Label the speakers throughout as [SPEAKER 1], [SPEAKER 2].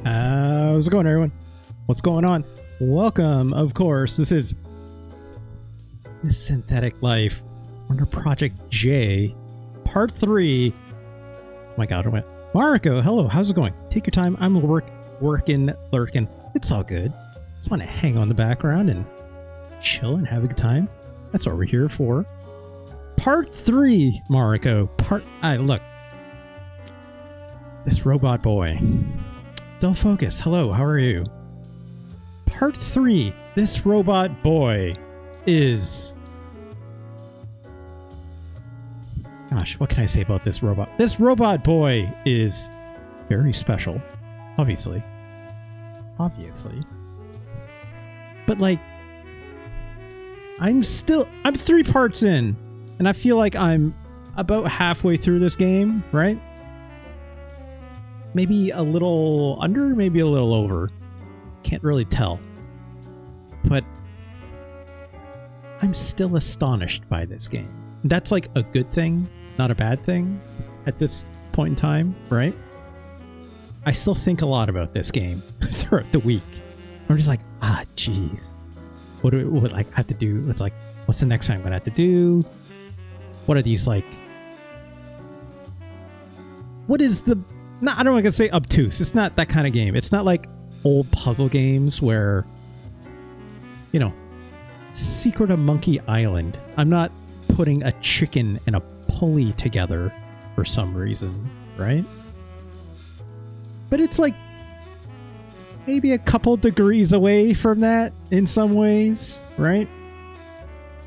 [SPEAKER 1] How's it going, everyone? What's going on? Welcome, of course. This is This Synthetic Life under Project J, Part 3. Oh my god, I went. Mariko, hello, how's it going? Take your time. I'm working, lurking. It's all good. Just want to hang on the background and chill and have a good time. That's what we're here for. Part 3, Mariko. Look. This robot boy. Don't focus. Hello, how are you? Part 3. This robot boy is... Gosh, what can I say about this robot? This robot boy is very special. Obviously. But like, I'm 3 parts in, and I feel like I'm about halfway through this game, right? Maybe a little under, maybe a little over. Can't really tell. But I'm still astonished by this game. That's like a good thing, not a bad thing at this point in time, right? I still think a lot about this game throughout the week. I'm just like, geez. What do I have to do? It's like, what's the next thing I'm going to have to do? What are these like? What is the... No, I don't want to say obtuse. It's not that kind of game. It's not like old puzzle games where, you know, Secret of Monkey Island. I'm not putting a chicken and a pulley together for some reason, right? But it's like maybe a couple degrees away from that in some ways, right?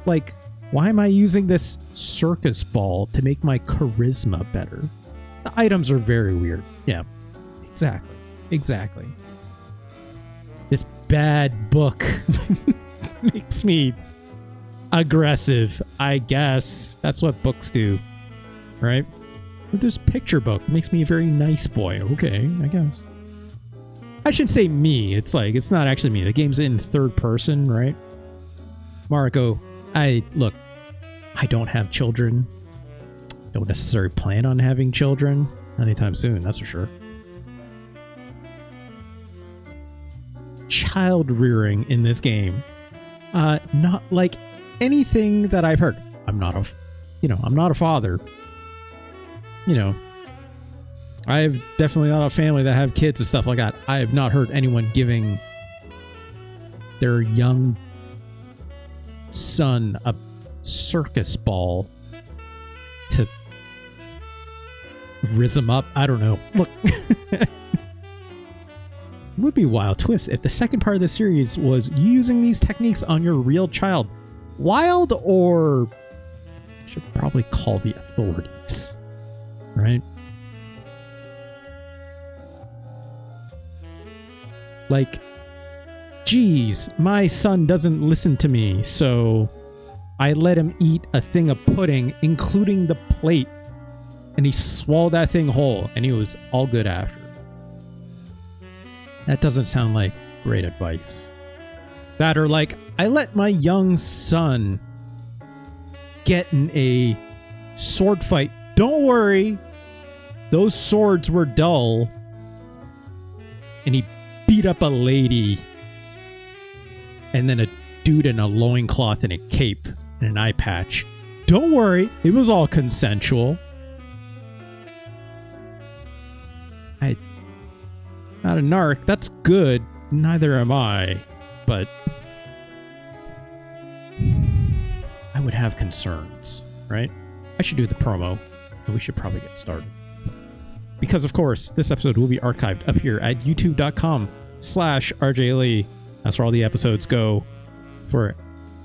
[SPEAKER 1] Like, why am I using this circus ball to make my charisma better? The items are very weird. Yeah, exactly. This bad book makes me aggressive, I guess. That's what books do, right? But this picture book makes me a very nice boy. Okay, I guess. I should say me. It's like, it's not actually me. The game's in third person, right? Mariko, I don't have children. Don't necessarily plan on having children anytime soon, that's for sure. Child rearing in this game, not like anything that I've heard. I'm not a father. You know, I've definitely not a family that have kids and stuff like that. I have not heard anyone giving their young son a circus ball to rizz him up. I don't know. Look, it would be a wild twist if the second part of the series was using these techniques on your real child. Wild, or I should probably call the authorities, right? Like, geez, my son doesn't listen to me, so I let him eat a thing of pudding, including the plate, and he swallowed that thing whole, and he was all good after. That doesn't sound like great advice. That, or like, I let my young son get in a sword fight. Don't worry, those swords were dull. And he beat up a lady. And then a dude in a loincloth and a cape and an eye patch. Don't worry, it was all consensual. Not a narc. That's good. Neither am I. But I would have concerns, right? I should do the promo, and we should probably get started. Because, of course, this episode will be archived up here at youtube.com/RJLee. That's where all the episodes go for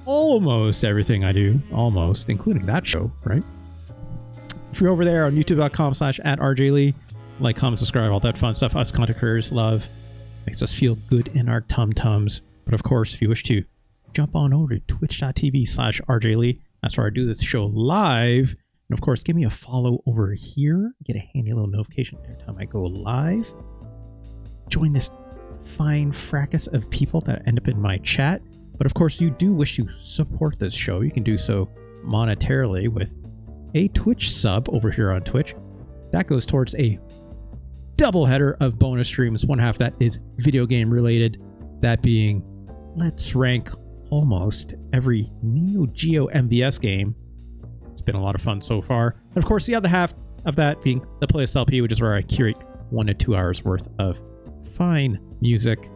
[SPEAKER 1] almost everything I do. Almost, including that show, right? If you're over there on youtube.com/@RJLee, like, comment, subscribe, all that fun stuff us content creators love. Makes us feel good in our tum-tums. But of course, if you wish to jump on over to twitch.tv/RJLee. That's where I do this show live. And of course, give me a follow over here. Get a handy little notification every time I go live. Join this fine fracas of people that end up in my chat. But of course, you do wish to support this show. You can do so monetarily with a Twitch sub over here on Twitch. That goes towards a double header of bonus streams. One half that is video game related. That being, let's rank almost every Neo Geo MVS game. It's been a lot of fun so far. And of course, the other half of that being the playlist LP, which is where I curate 1 to 2 hours worth of fine music.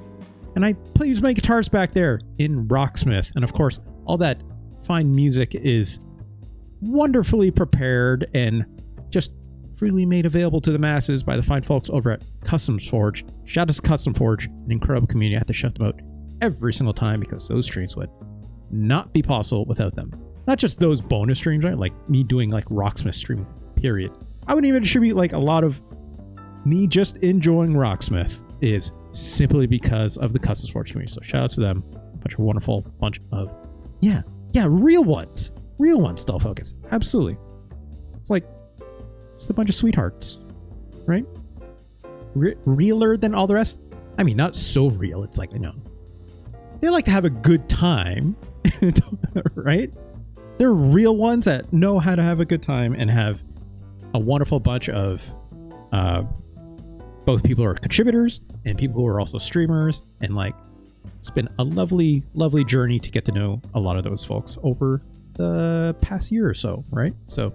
[SPEAKER 1] And I use my guitars back there in Rocksmith. And of course, all that fine music is wonderfully prepared and just freely made available to the masses by the fine folks over at Customs Forge. Shout out to Custom Forge, an incredible community. I have to shout them out every single time because those streams would not be possible without them. Not just those bonus streams, right? Like me doing like Rocksmith stream, period. I wouldn't even attribute like a lot of me just enjoying Rocksmith is simply because of the Customs Forge community. So shout out to them. A bunch of wonderful, bunch of, real ones. Real ones, Still Focus. Absolutely. It's like just a bunch of sweethearts, right? Realer than all the rest. I mean, not so real. It's like, they like to have a good time, right? They're real ones that know how to have a good time and have a wonderful bunch of both people who are contributors and people who are also streamers. And like, it's been a lovely, lovely journey to get to know a lot of those folks over the past year or so, right? So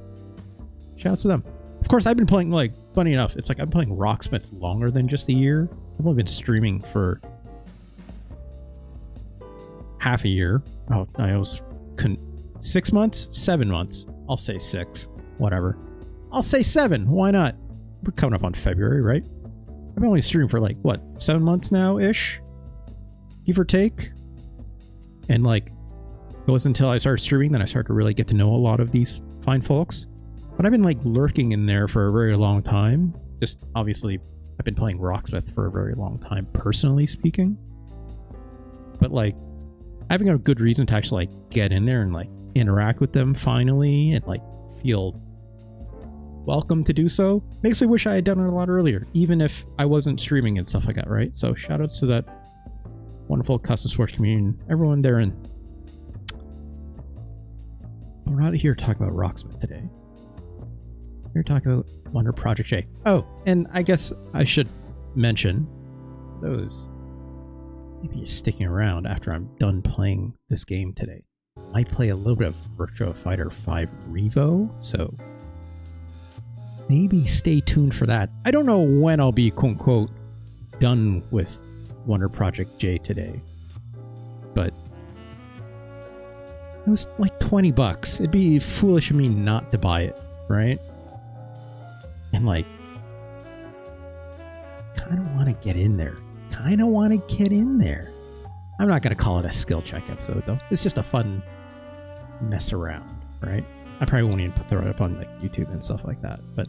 [SPEAKER 1] shout out to them. Of course, I've been playing, like, funny enough, it's like I'm playing Rocksmith longer than just a year. I've only been streaming for half a year. Oh, I almost couldn't. 6 months? 7 months. I'll say 6. Whatever. I'll say 7. Why not? We're coming up on February, right? I've been only streaming for, like, what, 7 months now-ish? Give or take? And, like, it wasn't until I started streaming that I started to really get to know a lot of these fine folks. But I've been like lurking in there for a very long time. Just obviously, I've been playing Rocksmith for a very long time, personally speaking. But like, having a good reason to actually like get in there and like interact with them finally and like feel welcome to do so makes me wish I had done it a lot earlier, even if I wasn't streaming and stuff like that, right? So shout outs to that wonderful Custom Sports community, everyone there. And we're not here to talk about Rocksmith today. We're talking about Wonder Project J. Oh, and I guess I should mention those. Maybe you're sticking around after I'm done playing this game today. I might play a little bit of Virtua Fighter 5 Revo, so maybe stay tuned for that. I don't know when I'll be, quote unquote, done with Wonder Project J today, but it was like $20. It'd be foolish of me not to buy it, right? And like, kind of want to get in there. I'm not going to call it a skill check episode, though. It's just a fun mess around, right? I probably won't even throw it up on like YouTube and stuff like that. But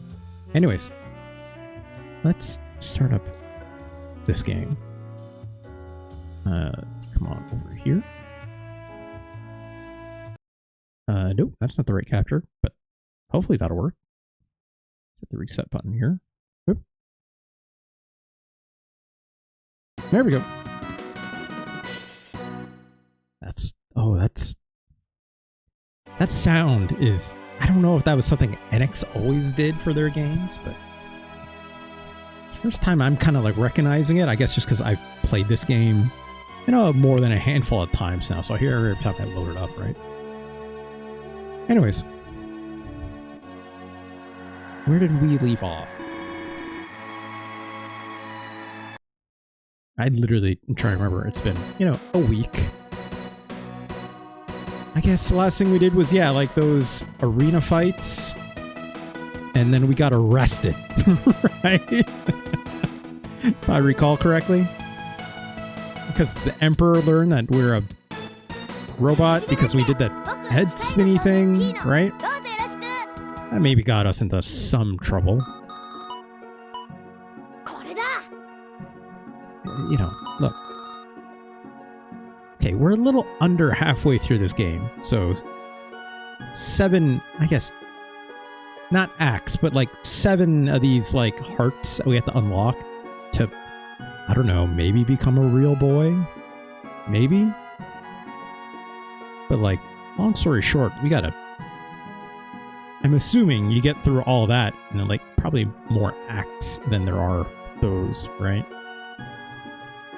[SPEAKER 1] anyways, let's start up this game. Let's come on over here. Nope, that's not the right capture, but hopefully that'll work. Hit the reset button here. Oop. There we go. That sound is, I don't know if that was something NX always did for their games, but first time I'm kind of like recognizing it, I guess just because I've played this game, more than a handful of times now, so I hear every time I load it up, right? Anyways, where did we leave off? I literally am trying to remember. It's been, a week. I guess the last thing we did was, like those arena fights. And then we got arrested, right? If I recall correctly. Because the Emperor learned that we're a robot because we did that head spinny thing, right? That maybe got us into some trouble. Look. Okay, we're a little under halfway through this game. So 7, I guess, not acts, but like 7 of these like hearts we have to unlock to, I don't know, maybe become a real boy? Maybe? But like, long story short, we gotta, I'm assuming you get through all that and like probably more acts than there are those, right?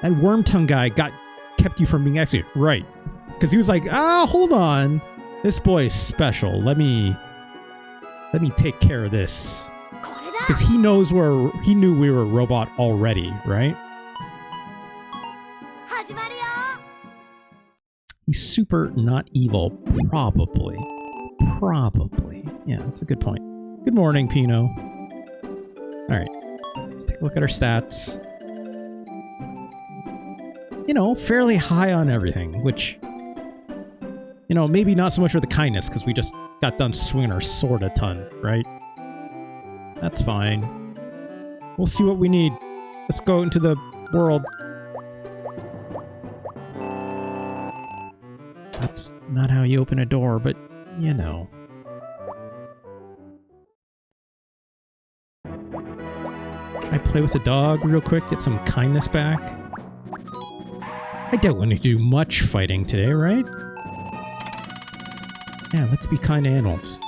[SPEAKER 1] That Wormtongue guy kept you from being executed, right? Because he was like, hold on, this boy is special. Let me take care of this. Because he knew we were a robot already, right? He's super not evil, probably. Probably. Yeah, that's a good point. Good morning, Pino. Alright, let's take a look at our stats. You know, fairly high on everything, which, you know, maybe not so much for the kindness, because we just got done swinging our sword a ton, right? That's fine. We'll see what we need. Let's go into the world. That's not how you open a door, but, you know. Can I play with the dog real quick? Get some kindness back? I doubt we're going to do much fighting today, right? Yeah, let's be kind to animals.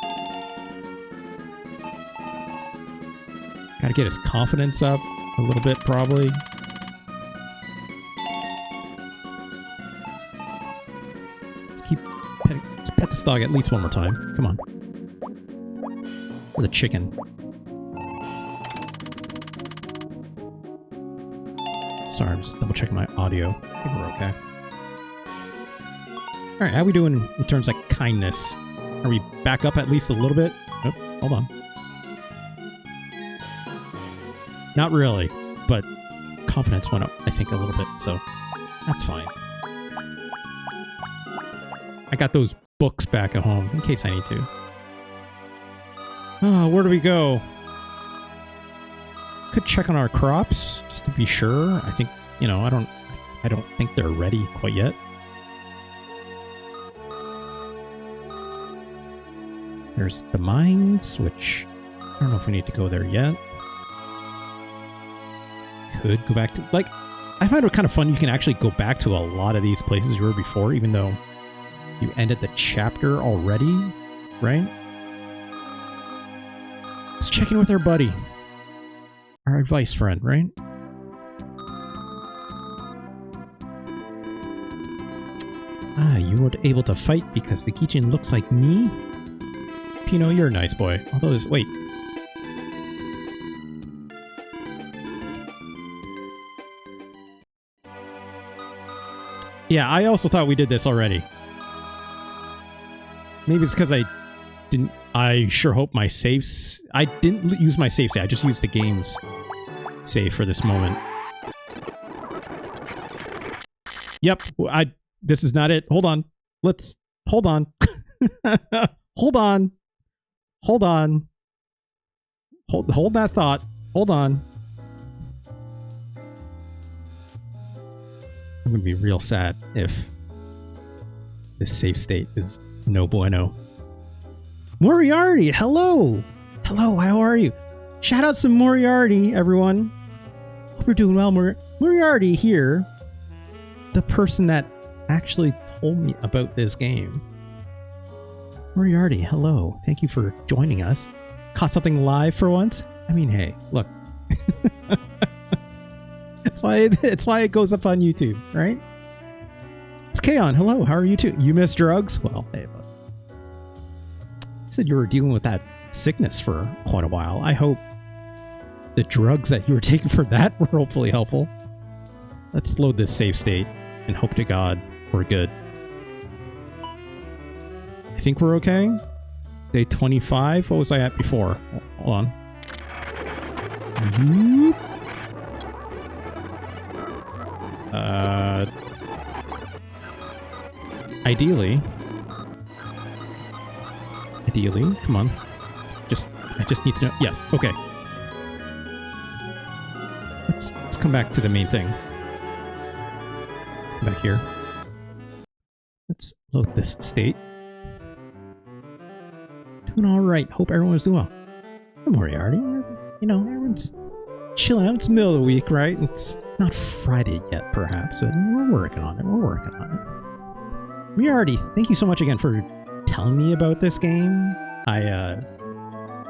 [SPEAKER 1] Gotta get his confidence up a little bit, probably. Let's pet this dog at least one more time. Come on. Or the chicken. Sorry, I'm just double checking my audio. I think we're okay. Alright, how are we doing in terms of kindness? Are we back up at least a little bit? Oh, hold on. Not really, but confidence went up, I think, a little bit, so that's fine. I got those books back at home, in case I need to. Oh, where do we go? Could check on our crops, just to be sure. I think, you know, I don't think they're ready quite yet. There's the mines, which I don't know if we need to go there yet. Could go back to, like, I find it kind of fun. You can actually go back to a lot of these places you were before, even though you ended the chapter already, right? Let's check in with our buddy. Our advice friend, right? Ah, you weren't able to fight because the Gijin looks like me? Pino, you're a nice boy. Although this... Wait. Yeah, I also thought we did this already. Maybe it's because I didn't... I sure hope my saves... I didn't use my save state. I just used the game's save for this moment. Yep. This is not it. Hold on. Let's... Hold on. Hold on. Hold on. Hold that thought. Hold on. I'm gonna be real sad if this save state is no bueno. Moriarty, hello! Hello, how are you? Shout out to Moriarty, everyone. Hope you're doing well. Moriarty here. The person that actually told me about this game. Moriarty, hello. Thank you for joining us. Caught something live for once? I mean, hey, look. That's why it goes up on YouTube, right? It's Kaon. Hello, how are you too? You miss drugs? Well, hey, look. You said you were dealing with that sickness for quite a while. I hope the drugs that you were taking for that were hopefully helpful. Let's load this save state and hope to God we're good. I think we're okay. Day 25. What was I at before? Hold on. Ideally, come on. I just need to know. Yes, okay. Let's come back to the main thing. Let's come back here. Let's load this state. Doing all right. Hope everyone's doing well. I'm Moriarty. You know, everyone's chilling out. It's the middle of the week, right? It's not Friday yet, perhaps, but we're working on it. We're working on it. Moriarty, thank you so much again for telling me about this game. I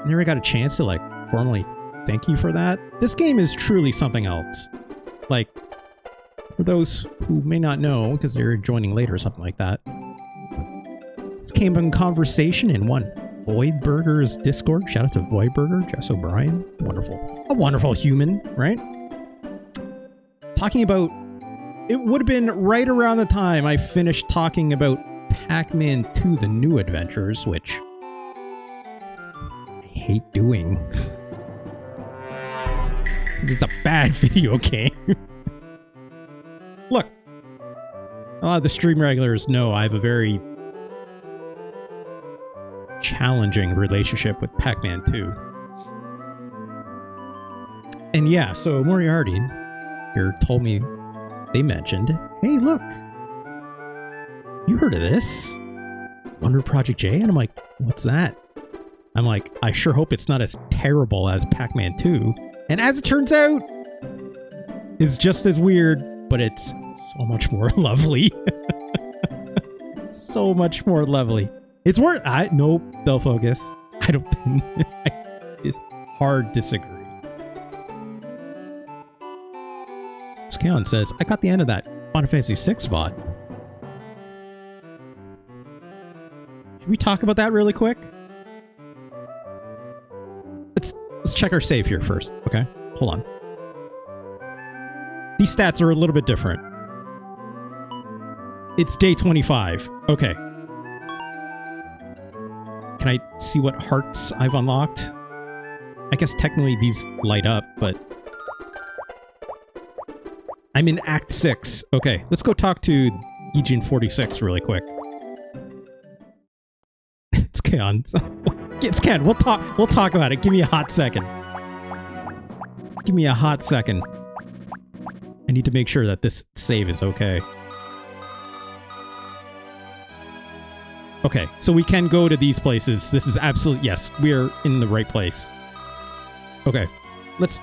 [SPEAKER 1] never got a chance to like formally thank you for that. This game is truly something else. Like, for those who may not know, because they're joining later or something like that, this came in conversation in one Voidburger's Discord. Shout out to Voidburger, Jess O'Brien. Wonderful. A wonderful human, right? Talking about... It would have been right around the time I finished talking about Pac-Man 2, The New Adventures, which I hate doing. This is a bad video game. Look, a lot of the stream regulars know I have a very challenging relationship with Pac-Man 2. And yeah, so Moriarty here told me, they mentioned, hey, look, you heard of this? Wonder Project J? And I'm like, what's that? I'm like, I sure hope it's not as terrible as Pac-Man 2. And as it turns out, it's just as weird, but it's so much more lovely. So much more lovely. It's worth... Nope, they'll focus. I don't think... It's hard disagree. Skeon says, I got the end of that Final Fantasy VI VOD. Should we talk about that really quick? Let's check our save here first, okay? Hold on. These stats are a little bit different. It's day 25. Okay. Can I see what hearts I've unlocked? I guess technically these light up, but... I'm in Act 6. Okay, let's go talk to Gijin 46 really quick. It's Keon. It's Ken. We'll talk about it. Give me a hot second. Give me a hot second. I need to make sure that this save is okay. Okay, so we can go to these places. This is absolute... Yes, we're in the right place. Okay, let's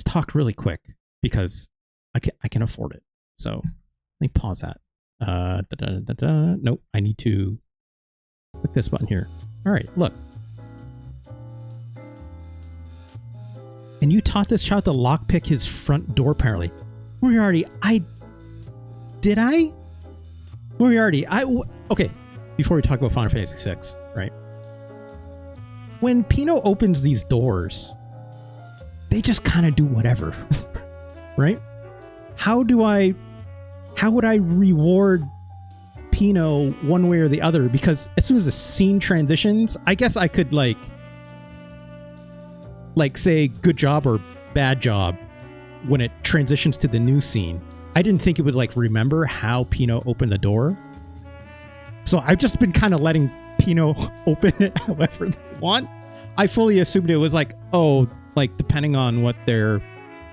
[SPEAKER 1] talk really quick because I can afford it. So let me pause that. Nope, I need to click this button here. All right, look. And you taught this child to lockpick his front door, apparently. Moriarty, Did I? Moriarty, okay, before we talk about Final Fantasy VI, right? When Pino opens these doors, they just kind of do whatever, right? How would I reward Pino one way or the other? Because as soon as the scene transitions, I guess I could like say good job or bad job when it transitions to the new scene. I didn't think it would like remember how Pino opened the door. So I've just been kind of letting Pino open it however they want. I fully assumed it was like, oh, like depending on what their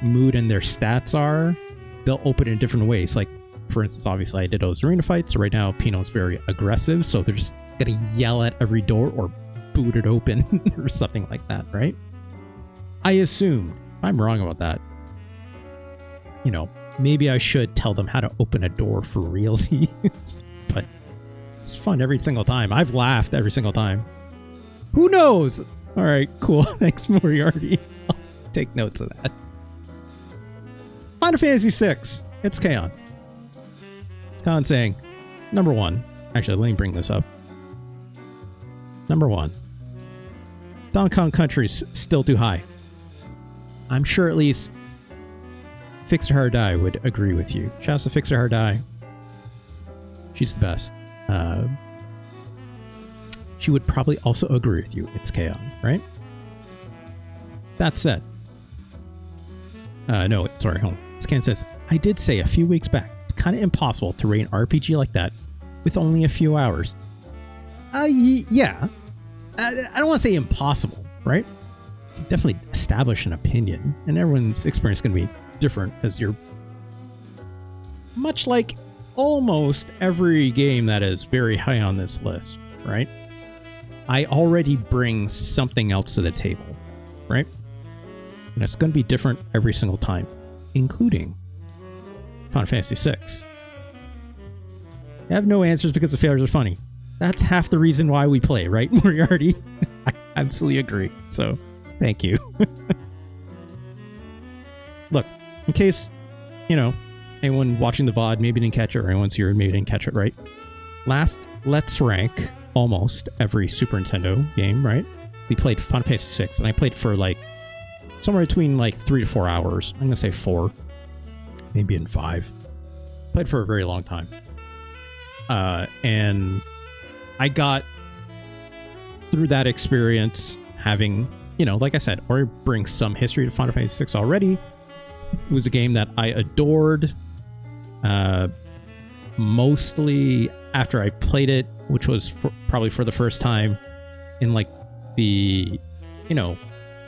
[SPEAKER 1] mood and their stats are, they'll open it in different ways. Like, for instance, obviously I did those arena fights. So right now Pino's very aggressive. So they're just going to yell at every door or boot it open or something like that, right? I assume. I'm wrong about that. You know, maybe I should tell them how to open a door for realsies, but it's fun every single time. I've laughed every single time. Who knows? All right, cool. Thanks, Moriarty. I'll take notes of that. Final Fantasy VI. It's Kaon. It's Kaon saying, number one. Actually, let me bring this up. Number one. Donkey Kong Country's still too high. I'm sure at least Fixer Hard Die would agree with you. Shouts to Fixer Hard Die. She's the best. She would probably also agree with you. It's Kaon, right? That said. No, sorry, hold on. Scan says, I did say a few weeks back, it's kind of impossible to rate an RPG like that with only a few hours. Yeah. I don't want to say impossible, right? You definitely establish an opinion, and everyone's experience is going to be different because you're much like almost every game that is very high on this list, right? I already bring something else to the table, right? And it's going to be different every single time, including Final Fantasy VI. I have no answers because the failures are funny. That's half the reason why we play, right, Moriarty? I absolutely agree. So Thank you. Look, in case, anyone watching the VOD maybe didn't catch it, or anyone's here and maybe didn't catch it, right? Last Let's Rank, almost every Super Nintendo game, right? We played Final Fantasy VI, and I played for like somewhere between like 3 to 4 hours. I'm going to say 4, maybe in 5. Played for a very long time. And I got through that experience having, like I said, already bring some history to Final Fantasy VI already. It was a game that I adored, mostly after I played it, which was probably for the first time in like the,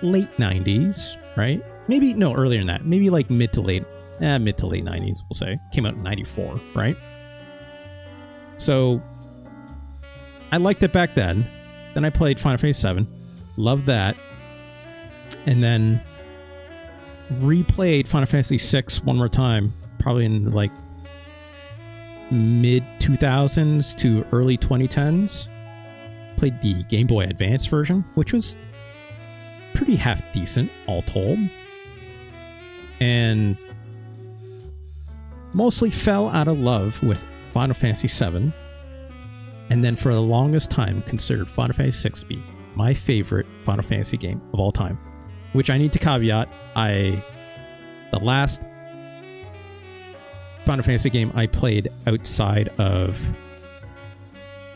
[SPEAKER 1] late 90s, right? Maybe, no, earlier than that. Maybe like mid to late 90s, we'll say. Came out in 94, right? So I liked it back then. Then I played Final Fantasy VII. Loved that. And then replayed Final Fantasy VI one more time, probably in like mid 2000s to early 2010s. Played the Game Boy Advance version, which was pretty half decent, all told. And mostly fell out of love with Final Fantasy VII. And then for the longest time considered Final Fantasy VI be my favorite Final Fantasy game of all time. Which I need to caveat, the last Final Fantasy game I played outside of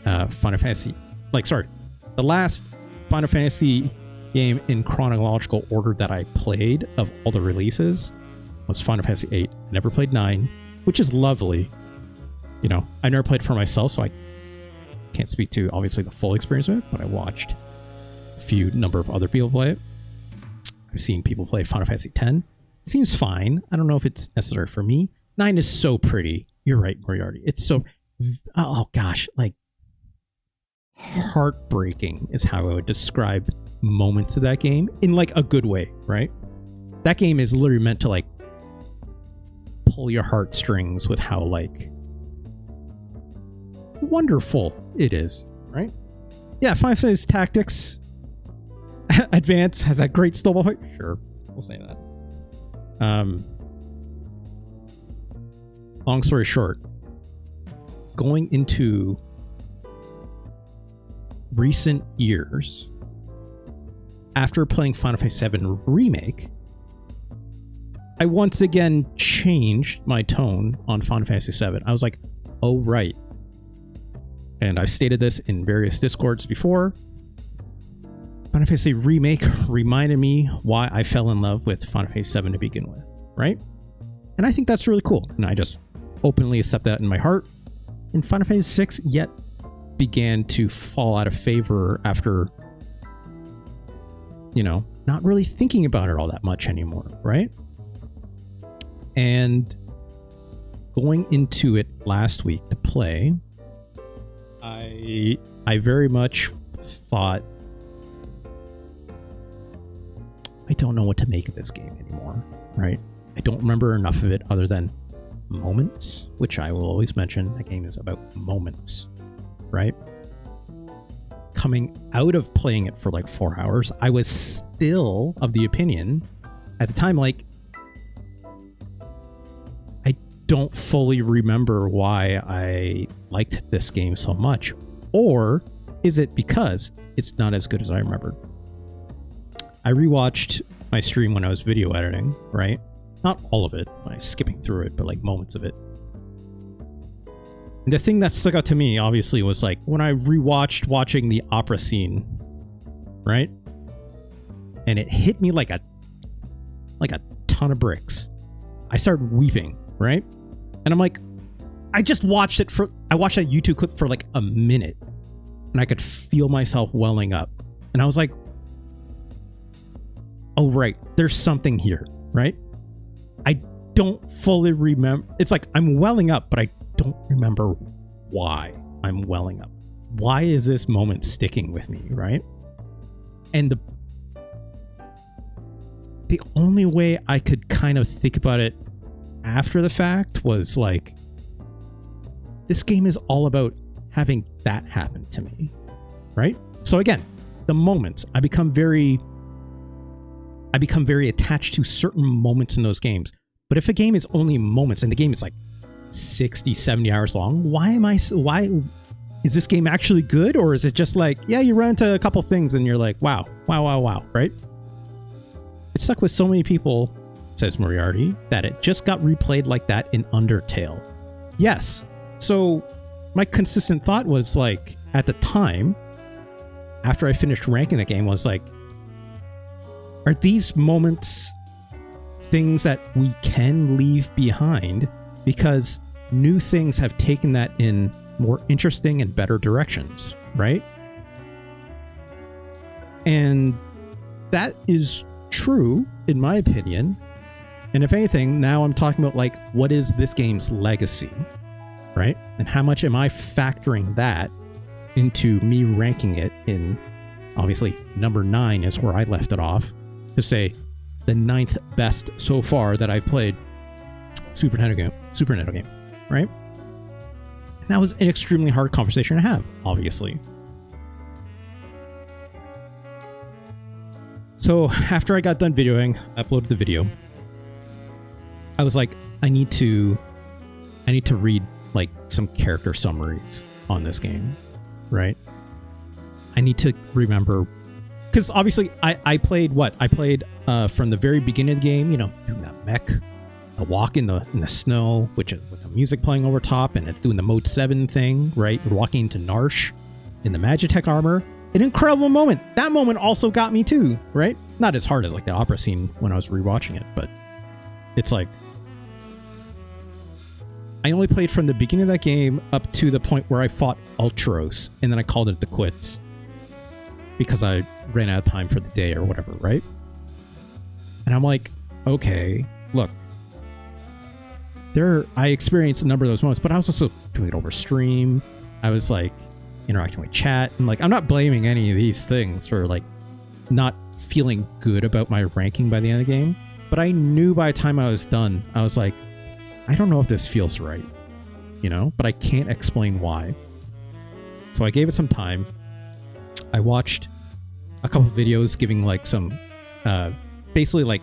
[SPEAKER 1] Final Fantasy, the last Final Fantasy game in chronological order that I played of all the releases was Final Fantasy VIII. I never played 9, which is lovely. I never played for myself, so I can't speak to obviously the full experience of it, but I watched a number of other people play it. I've seen people play Final Fantasy X. Seems fine. I don't know if it's necessary for me. 9 is so pretty. You're right, Moriarty. It's so, oh gosh, like heartbreaking is how I would describe moments of that game in like a good way, right? That game is literally meant to like pull your heartstrings with how like wonderful it is, right? Yeah, Final Fantasy Tactics Advance has that great snowball fight. Sure, we'll say that. Long story short, going into recent years, after playing Final Fantasy VII Remake, I once again changed my tone on Final Fantasy VII. I was like, oh, right. And I've stated this in various Discords before. Final Fantasy Remake reminded me why I fell in love with Final Fantasy VII to begin with, right? And I think that's really cool. And I just openly accept that in my heart. And Final Fantasy VI yet began to fall out of favor after, not really thinking about it all that much anymore, right? And going into it last week to play, I very much thought, I don't know what to make of this game anymore, right? I don't remember enough of it other than moments, which I will always mention. That game is about moments, right? Coming out of playing it for like 4 hours, I was still of the opinion at the time, like, I don't fully remember why I liked this game so much. Or is it because it's not as good as I remembered? I rewatched my stream when I was video editing, right? Not all of it, I was skipping through it, but like moments of it. And the thing that stuck out to me, obviously, was like when I rewatched watching the opera scene, right? And it hit me like a ton of bricks. I started weeping, right? And I'm like, I watched that YouTube clip for like a minute, and I could feel myself welling up. And I was like, oh, right, there's something here, right? I don't fully remember. It's like I'm welling up, but I don't remember why I'm welling up. Why is this moment sticking with me, right? And the only way I could kind of think about it after the fact was like, this game is all about having that happen to me, right? So again, the moments, I become very I become very attached to certain moments in those games. But if a game is only moments and the game is like 60, 70 hours long, why is this game actually good? Or is it just like, yeah, you run into a couple things and you're like, wow, right? It stuck with so many people, says Moriarty, that it just got replayed like that in Undertale. Yes. So my consistent thought was like, at the time, after I finished ranking the game, was like, are these moments things that we can leave behind because new things have taken that in more interesting and better directions, right? And that is true, in my opinion. And if anything, now I'm talking about like, what is this game's legacy, right? And how much am I factoring that into me ranking it in, obviously, number 9 is where I left it off, to say the 9th best so far that I've played Super Nintendo game, right? And that was an extremely hard conversation to have, obviously. So after I got done videoing, I uploaded the video. I was like, I need to read like some character summaries on this game, right? I need to remember, because obviously I played from the very beginning of the game, you know, doing that mech, a walk in the snow, which is with the music playing over top, and it's doing the Mode 7 thing, right? You're walking into Narsh in the Magitech armor. An incredible moment. That moment also got me too, right? Not as hard as like the opera scene when I was rewatching it, but it's like, I only played from the beginning of that game up to the point where I fought Ultros, and then I called it the quits because I ran out of time for the day or whatever, right? And I'm like, okay, look, I experienced a number of those moments, but I was also doing it over stream. I was like interacting with chat, and like, I'm not blaming any of these things for like not feeling good about my ranking by the end of the game, but I knew by the time I was done, I was like, I don't know if this feels right, you know, but I can't explain why. So I gave it some time. I watched a couple of videos giving like some, basically like,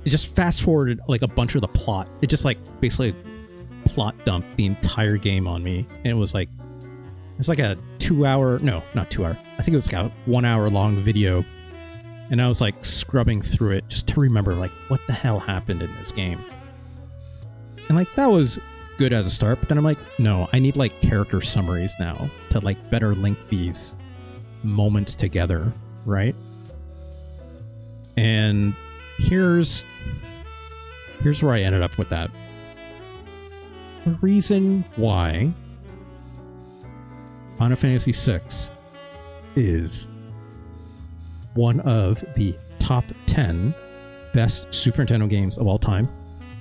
[SPEAKER 1] it just fast forwarded like a bunch of the plot. It just like basically plot dumped the entire game on me. And it was like a 2 hour, no, not 2 hour. I think it was like a 1 hour long video. And I was like scrubbing through it just to remember like what the hell happened in this game. And like, that was good as a start, but then I'm like, no, I need like character summaries now to like better link these moments together, right? And here's where I ended up with that. The reason why Final Fantasy VI is one of the top 10 best Super Nintendo games of all time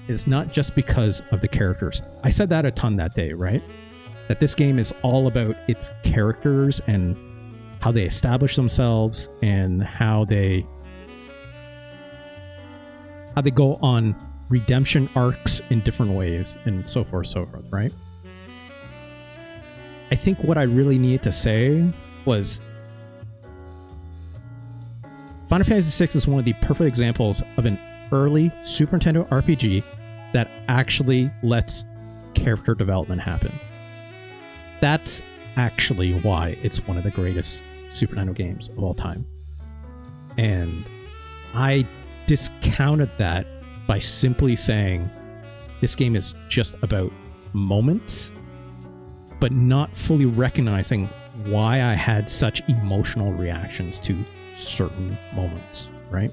[SPEAKER 1] is not just because of the characters. I said that a ton that day, right? That this game is all about its characters and how they establish themselves and how they go on redemption arcs in different ways and so forth, right? I think what I really needed to say was Final Fantasy VI is one of the perfect examples of an early Super Nintendo RPG that actually lets character development happen. That's actually why it's one of the greatest Super Nintendo games of all time. And I discounted that by simply saying this game is just about moments, but not fully recognizing why I had such emotional reactions to certain moments, right?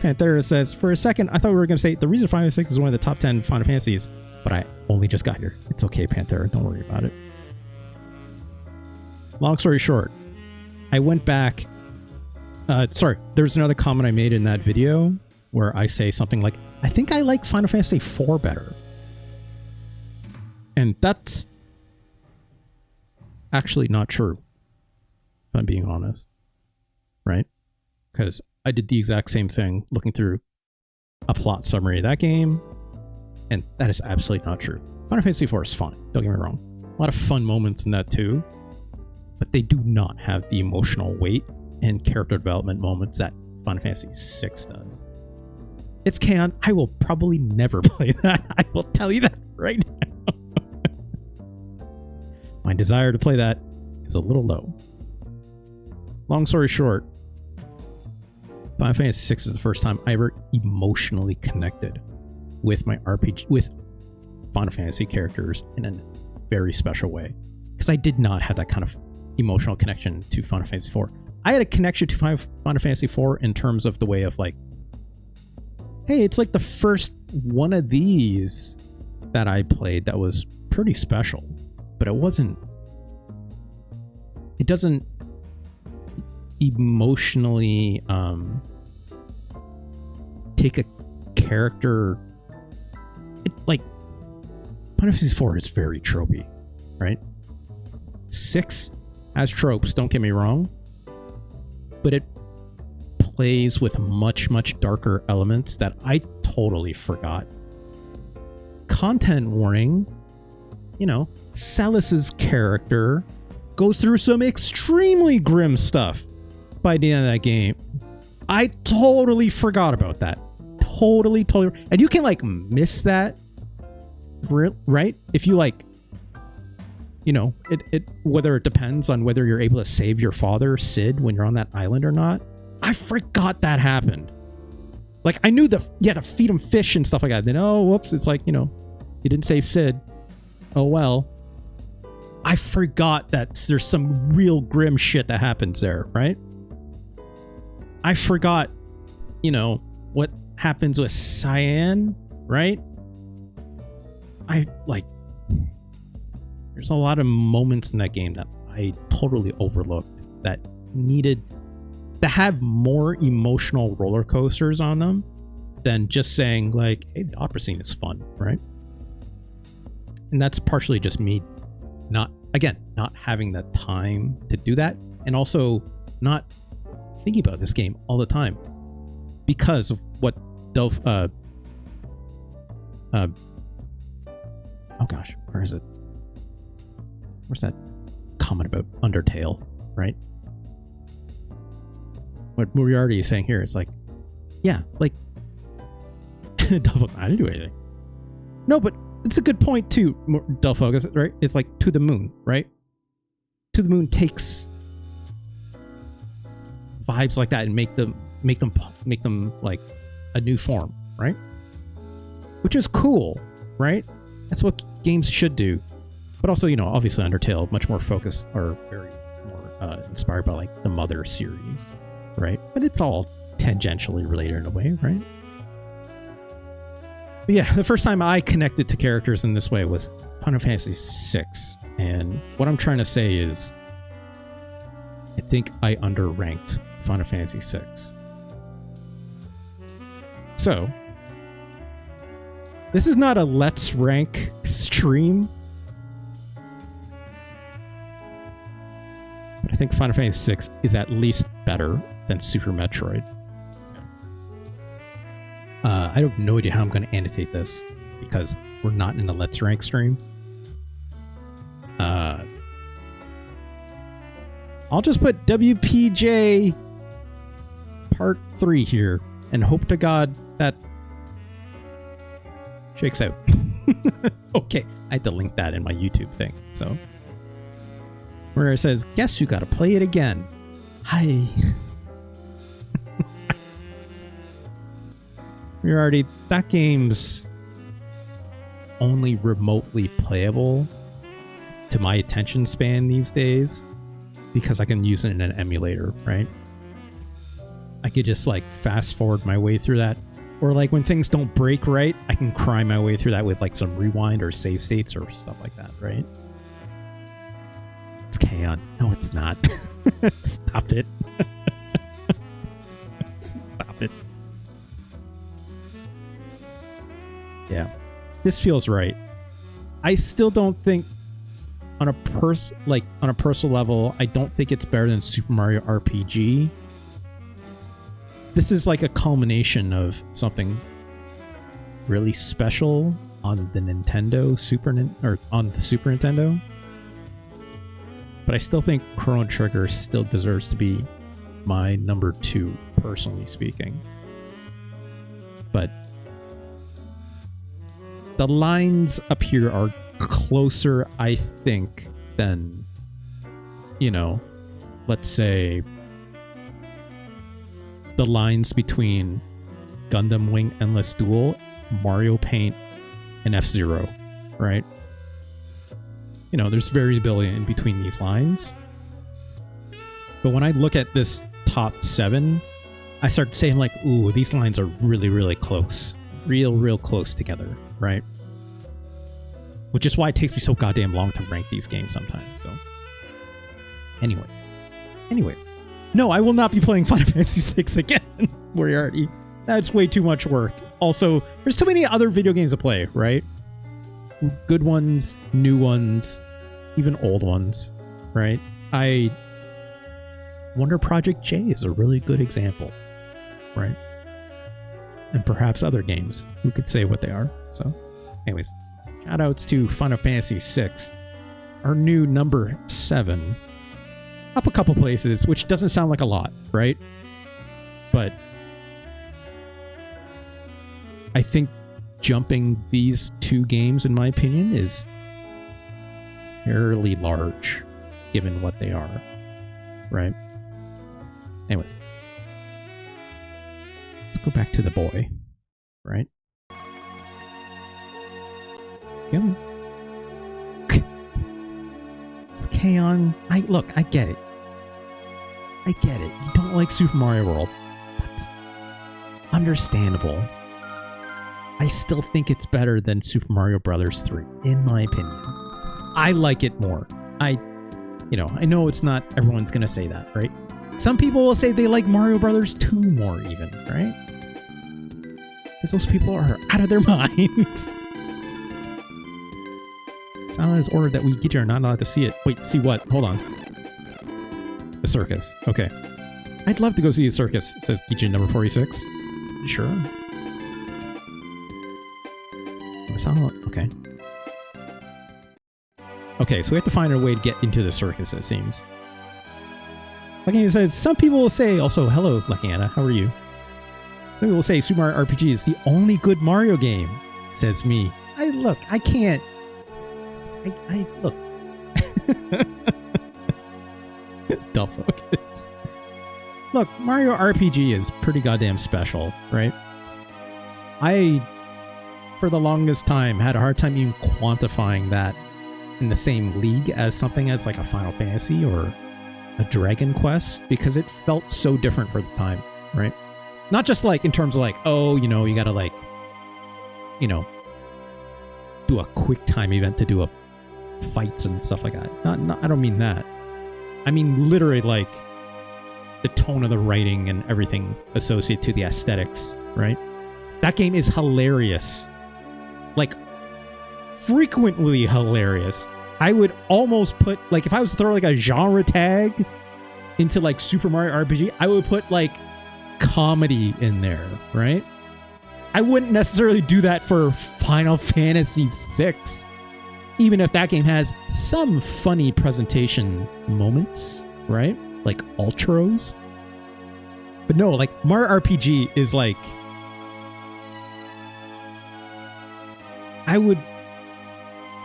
[SPEAKER 1] Panthera says, for a second, I thought we were going to say the reason Final Fantasy VI is one of the top 10 Final Fantasies, but I only just got here. It's okay, Panthera. Don't worry about it. Long story short, I went back. There was another comment I made in that video where I say something like, I think I like Final Fantasy IV better. And that's actually not true, if I'm being honest. Right? Because I did the exact same thing looking through a plot summary of that game, and that is absolutely not true. Final Fantasy IV is fun, don't get me wrong. A lot of fun moments in that too, but they do not have the emotional weight and character development moments that Final Fantasy VI does. It's canon. I will probably never play that. I will tell you that right now. My desire to play that is a little low. Long story short, Final Fantasy VI is the first time I ever emotionally connected with my RPG, with Final Fantasy characters in a very special way. Because I did not have that kind of emotional connection to Final Fantasy IV. I had a connection to Final Fantasy IV in terms of the way of like, hey, it's like the first one of these that I played that was pretty special. But it doesn't emotionally take a character. Like Final Fantasy IV is very tropey, right? 6 has tropes, don't get me wrong, but it plays with much darker elements that I totally forgot. Content warning, you know, Celis's character goes through some extremely grim stuff by the end of that game. I totally forgot about that. Totally. And you can like miss that, right? If you like, you know, it whether it depends on whether you're able to save your father, Sid, when you're on that island or not. I forgot that happened. Like I knew you had to feed him fish and stuff like that. Then, oh, whoops, it's like, you know, you didn't save Sid. Oh, well. I forgot that there's some real grim shit that happens there, right? I forgot, you know, what happens with Cyan, right? There's a lot of moments in that game that I totally overlooked that needed to have more emotional roller coasters on them than just saying like, hey, the opera scene is fun, right? And that's partially just me not having the time to do that, and also not thinking about this game all the time because of what oh gosh, where is it? Where's that comment about Undertale, right? What Moriarty is saying here is like, yeah, like I didn't do anything. No, but it's a good point too, Delphocus, right? It's like To the Moon, right? To the Moon takes vibes like that and make them like a new form, right? Which is cool, right? That's what games should do. But also, you know, obviously Undertale much more focused or very more inspired by like the Mother series, right? But it's all tangentially related in a way, right? But yeah, the first time I connected to characters in this way was Final Fantasy VI. And what I'm trying to say is, I think I underranked Final Fantasy VI. So, this is not a Let's Rank stream. But I think Final Fantasy VI is at least better than Super Metroid. I have no idea how I'm going to annotate this because we're not in a Let's Rank stream. I'll just put WPJ Part 3 here and hope to God that shakes out. Okay, I had to link that in my YouTube thing. So, where it says, guess you gotta play it again. Hi. That game's only remotely playable to my attention span these days because I can use it in an emulator, right? I could just like fast forward my way through that, or like when things don't break right, I can cry my way through that with like some rewind or save states or stuff like that, right? It's K-On! No, it's not. Stop it. Stop it. Yeah, this feels right. I still don't think on a personal level, I don't think it's better than Super Mario RPG. This is like a culmination of something really special on the Nintendo on the Super Nintendo. But I still think Chrono Trigger still deserves to be my number 2, personally speaking. But the lines up here are closer, I think, than, you know, let's say the lines between Gundam Wing Endless Duel, Mario Paint, and F-Zero, right? You know, there's variability in between these lines. But when I look at this top 7, I start saying like, ooh, these lines are really, really close. Real close together, right? Which is why it takes me so goddamn long to rank these games sometimes, so. Anyways. No, I will not be playing Final Fantasy VI again, Moriarty. That's way too much work. Also, there's too many other video games to play, right? Good ones, new ones, even old ones, right? Wonder Project J is a really good example, right? And perhaps other games. Who could say what they are? So, anyways, shoutouts to Final Fantasy VI, our new number 7. Up a couple places, which doesn't sound like a lot, right? But I think jumping these 2 games, in my opinion, is fairly large, given what they are, right? Anyways, let's go back to the boy, right? Come on. It's K-On! Look, I get it. You don't like Super Mario World. That's understandable. I still think it's better than Super Mario Brothers 3, in my opinion. I like it more. I know it's not everyone's gonna say that, right? Some people will say they like Mario Brothers 2 more, even, right? Because those people are out of their minds. Silent has ordered that we Gijin are not allowed to see it. Wait, see what? Hold on. The circus. Okay. I'd love to go see the circus, says Gijin number 46. Sure. Silent. Okay. Okay, so we have to find a way to get into the circus, it seems. Lucky Anna says, some people will say, also, hello, Lucky Anna, how are you? Some people will say Super Mario RPG is the only good Mario game, says me. I can't. Look. Dull focus. Look, Mario RPG is pretty goddamn special, right? I, for the longest time, had a hard time even quantifying that in the same league as something as like a Final Fantasy or a Dragon Quest, because it felt so different for the time, right? Not just like in terms of like, oh, you know, you gotta like, you know, do a quick time event to do a fights and stuff like that. Not I don't mean that. I mean literally like the tone of the writing and everything associated to the aesthetics, right? That game is hilarious. Like frequently hilarious. I would almost put like, if I was to throw like a genre tag into like Super Mario RPG, I would put like comedy in there, right? I wouldn't necessarily do that for Final Fantasy VI. Even if that game has some funny presentation moments, right? Like ultros. But no, like Mario RPG is like,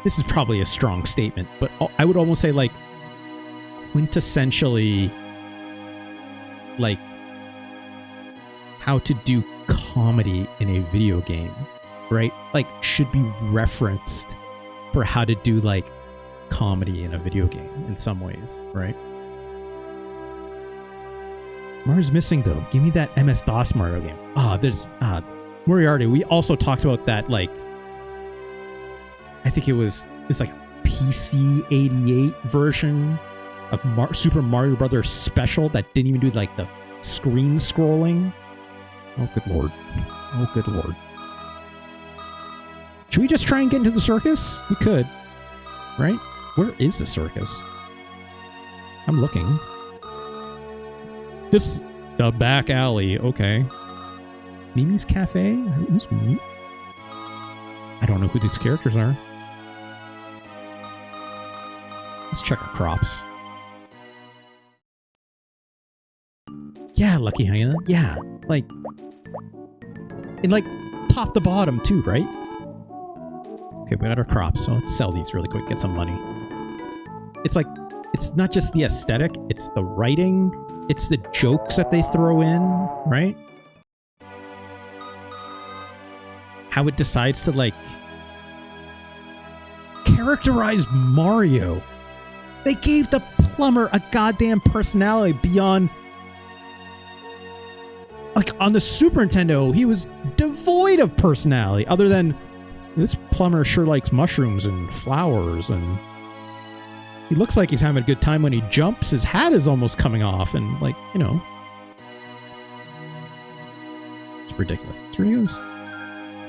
[SPEAKER 1] this is probably a strong statement, but I would almost say like quintessentially like how to do comedy in a video game, right? Like should be referenced for how to do like comedy in a video game in some ways, right? Mario's missing though. Give me that MS-DOS Mario game. There's Moriarty. We also talked about that, like I think it's like a PC 88 version of Super Mario Brothers Special that didn't even do like the screen scrolling. Oh good lord. Oh good lord. Should we just try and get into the circus? We could. Right? Where is the circus? I'm looking. The back alley. Okay. Mimi's Cafe? Who's Mimi? I don't know who these characters are. Let's check our crops. Yeah, Lucky Hyena. Yeah. Like, and like top to bottom too, right? Okay, we got our crops, so let's sell these really quick, get some money. It's like, it's not just the aesthetic, it's the writing, it's the jokes that they throw in, right? How it decides to, like, characterize Mario. They gave the plumber a goddamn personality beyond... Like, on the Super Nintendo, he was devoid of personality, other than this plumber sure likes mushrooms and flowers, and he looks like he's having a good time when he jumps. His hat is almost coming off, and, like, you know. It's ridiculous. It's ridiculous.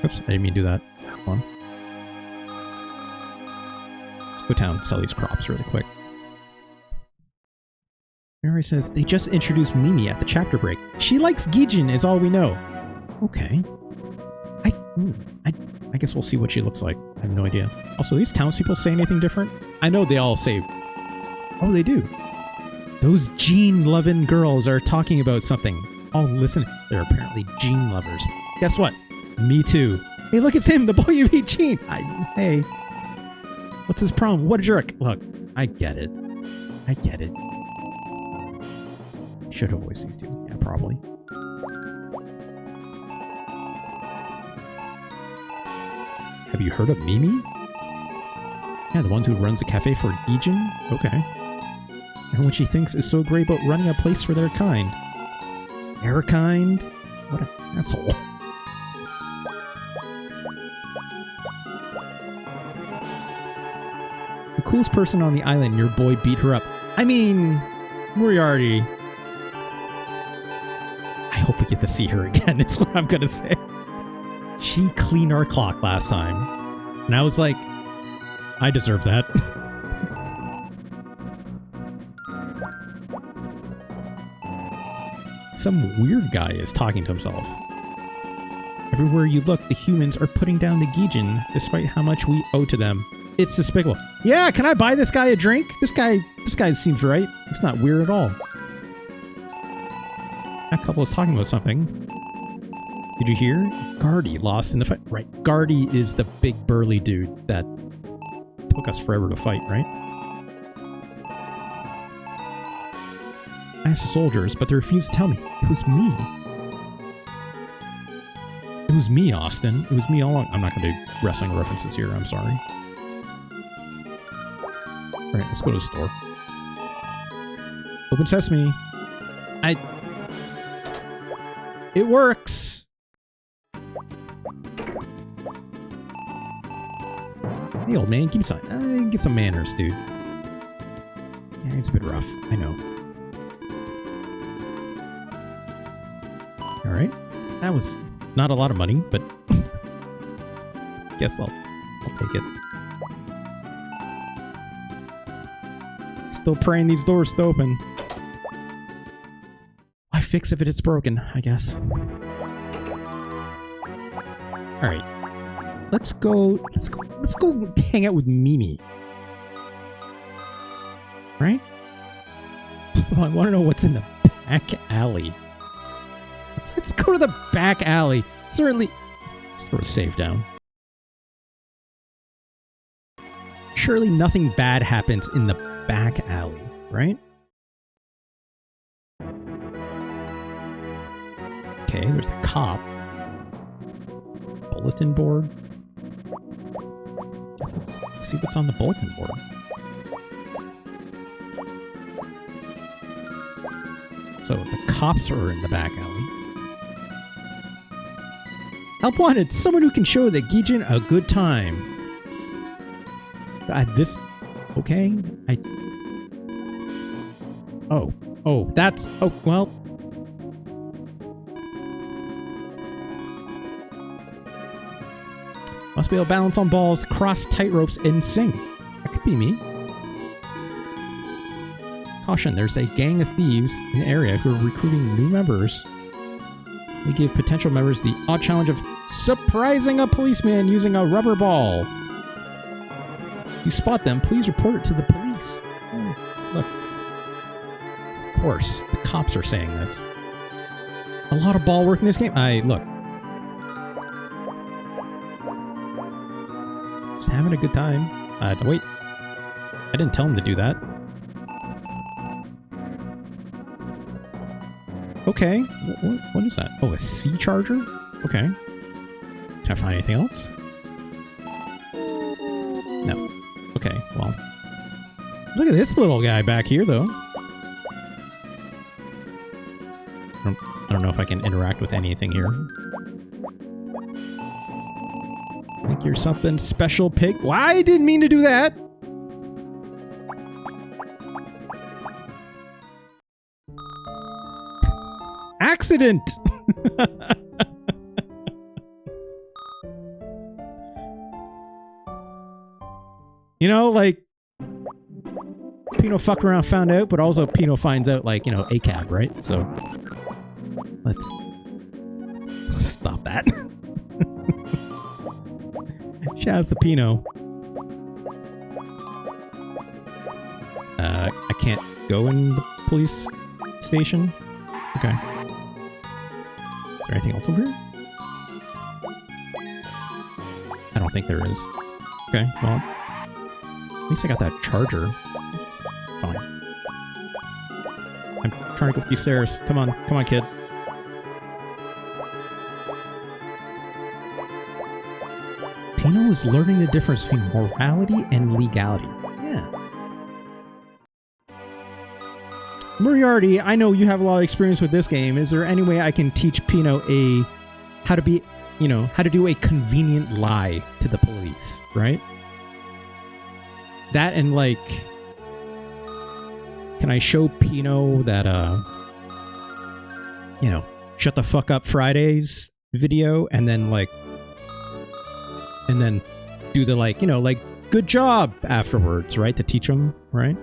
[SPEAKER 1] Oops, I didn't mean to do that. Come on. Let's go down and sell these crops really quick. Mary says, they just introduced Mimi at the chapter break. She likes Gijin is all we know. Okay. I guess we'll see what she looks like. I have no idea. Also, these townspeople say anything different? I know they all say... Oh, they do. Those Gene-loving girls are talking about something. Oh, listen. They're apparently Gene lovers. Guess what? Me too. Hey, look, it's him, the boy you beat, Gene. Hey. What's his problem? What a jerk. Look, I get it. I get it. Should have voiced these two. Yeah, probably. Have you heard of Mimi? Yeah, the one who runs a cafe for Gijin? Okay. And what she thinks is so great about running a place for their kind. Their kind? What an asshole. The coolest person on the island, your boy beat her up. I mean, Moriarty. I hope we get to see her again, is what I'm gonna say. She cleaned our clock last time. And I was like, I deserve that. Some weird guy is talking to himself. Everywhere you look, the humans are putting down the Gijin, despite how much we owe to them. It's despicable. Yeah, can I buy this guy a drink? This guy seems right. It's not weird at all. That couple is talking about something. Did you hear? Gardy lost in the fight. Right, Gardy is the big burly dude that took us forever to fight, right? I asked the soldiers, but they refused to tell me. It was me. It was me, Austin. It was me all along. I'm not going to do wrestling references here. I'm sorry. Alright, let's go to the store. Open sesame. It works! Hey, old man, give me some... get some manners, dude. Yeah, it's a bit rough. I know. Alright. That was not a lot of money, but... guess I'll take it. Still praying these doors to open. Why fix if it's broken, I guess. Alright. Let's go hang out with Mimi. Right? Although I want to know what's in the back alley. Let's go to the back alley. Certainly... Sort of save down. Surely nothing bad happens in the back alley, right? Okay, there's a cop. Bulletin board. Guess let's see what's on the bulletin board. So the cops are in the back alley. Help wanted! Someone who can show the Gijin a good time. This... Okay? Oh, that's... Oh, well... Must be able to balance on balls, cross tight ropes, and sing. That could be me. Caution, there's a gang of thieves in the area who are recruiting new members. They give potential members the odd challenge of surprising a policeman using a rubber ball. If you spot them, please report it to the police. Oh, look. Of course, the cops are saying this. A lot of ball work in this game. Look. Just having a good time. Wait. I didn't tell him to do that. Okay. What is that? Oh, a C charger? Okay. Can I find anything else? No. Okay, well. Look at this little guy back here, though. I don't know if I can interact with anything here. Think you're something special, pig? Why? I didn't mean to do that! Accident! You know, like, Pino fucked around, found out, but also Pino finds out, like, you know, ACAB, right? So, let's stop that. Shouts to Pino. I can't go in the police station? Okay. Is there anything else over here? I don't think there is. Okay, well. At least I got that charger. It's fine. I'm trying to go up these stairs. Come on, kid. Pino is learning the difference between morality and legality. Yeah. Moriarty, I know you have a lot of experience with this game. Is there any way I can teach Pino how to be, you know, how to do a convenient lie to the police, right? That and, like, can I show Pino that, you know, shut the fuck up Fridays video and then, like, and then do the, like, you know, like, good job afterwards, right? To teach him, right?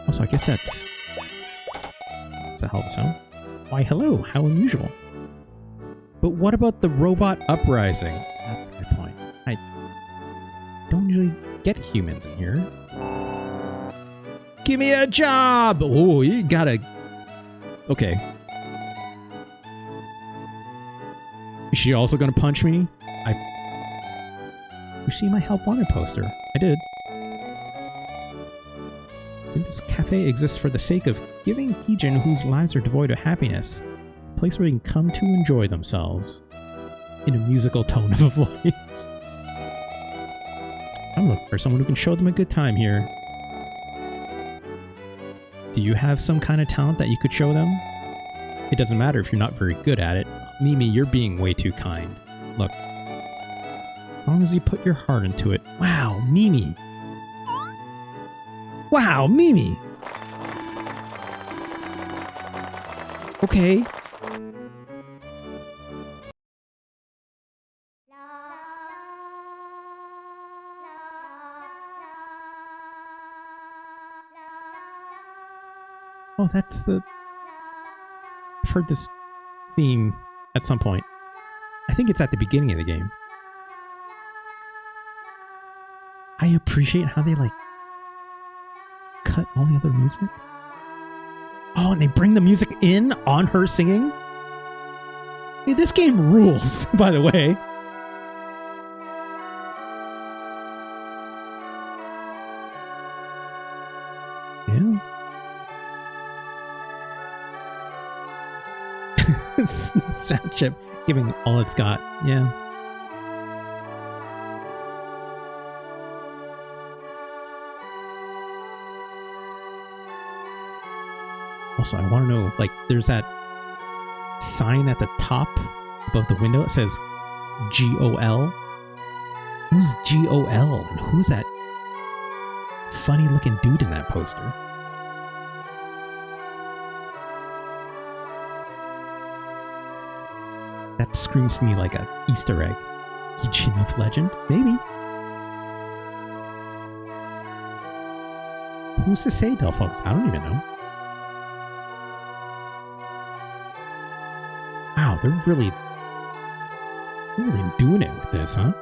[SPEAKER 1] Also, I guess that's a hell of a sound. Why, hello, how unusual. But what about the robot uprising? That's a good point. I don't usually get humans in here. Give me a job! Oh, you gotta... Okay. Is she also gonna punch me? You see my help wanted poster? I did. See, this cafe exists for the sake of giving Gijin whose lives are devoid of happiness a place where they can come to enjoy themselves in a musical tone of a voice. I'm looking for someone who can show them a good time here. Do you have some kind of talent that you could show them? It doesn't matter if you're not very good at it. Mimi, you're being way too kind. Look. As long as you put your heart into it. Wow, Mimi. Wow, Mimi. Okay. Oh, that's the... I've heard this theme at some point. I think it's at the beginning of the game. I appreciate how they, like, cut all the other music. Oh, and they bring the music in on her singing? Hey, this game rules, by the way. Yeah. Snapchat giving all it's got. Yeah. Also, I want to know, like, there's that sign at the top above the window. It says GOL. Who's GOL? And who's that funny looking dude in that poster? That screams to me like an Easter egg. Gijin of Legend? Maybe. Who's to say, Delphos? I don't even know. Wow, they're really doing it with this, huh?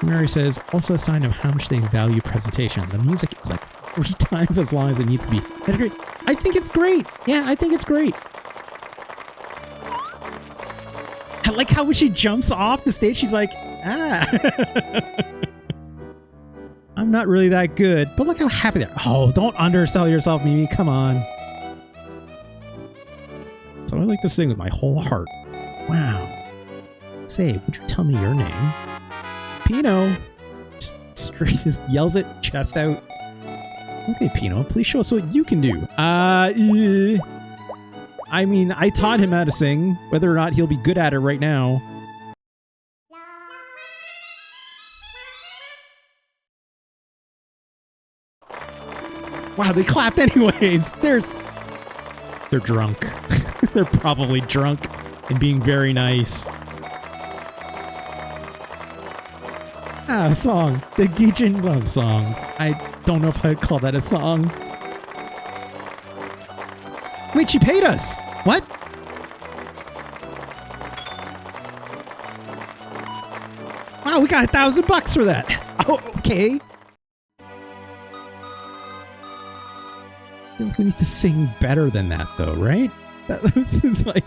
[SPEAKER 1] Mary says, also a sign of how much they value presentation. The music is like 3 times as long as it needs to be. I think it's great. Yeah, I think it's great. I like how when she jumps off the stage, she's like, I'm not really that good. But look how happy they are. Oh, don't undersell yourself, Mimi. Come on. So I like this thing with my whole heart. Wow. Say, would you tell me your name? Pino. Just yells it, chest out. Okay, Pino, please show us what you can do. I mean, I taught him how to sing. Whether or not he'll be good at it right now. Wow, they clapped anyways. They're drunk. They're probably drunk and being very nice. Ah, a song. The Gijin love songs. I don't know if I'd call that a song. Wait, she paid us. What? Wow, we got $1,000 for that. Oh, okay. I feel like we need to sing better than that, though, right? This is like,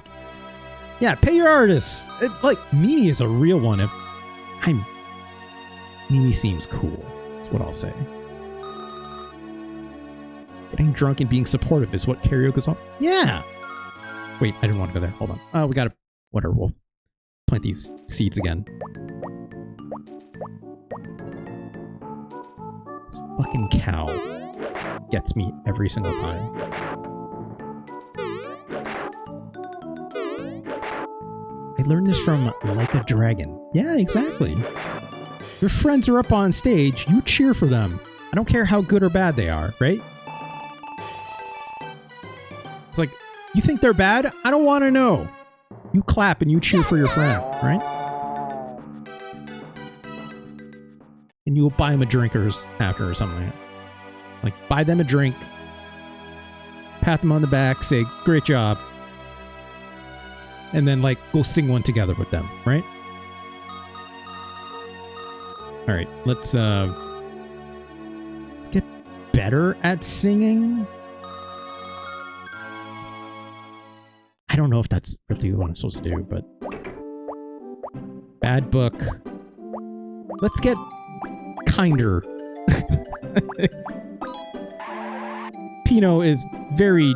[SPEAKER 1] yeah, pay your artists. Like, Mimi is a real one. Mimi seems cool. That's what I'll say. Getting drunk and being supportive is what karaoke's on. Yeah. Wait, I didn't want to go there. Hold on. We gotta. Whatever. We'll plant these seeds again. This fucking cow gets me every single time. I learned this from Like a Dragon. Yeah, exactly. Your friends are up on stage, you cheer for them. I don't care how good or bad they are, right? It's like, you think they're bad? I don't want to know. You clap and you cheer for your friend, right? And you will buy them a drink after or something like that. Like, buy them a drink, pat them on the back, say, great job. And then, like, go sing one together with them, right? All right, let's get better at singing. I don't know if that's really what I'm supposed to do, but bad book. Let's get kinder. Pino is very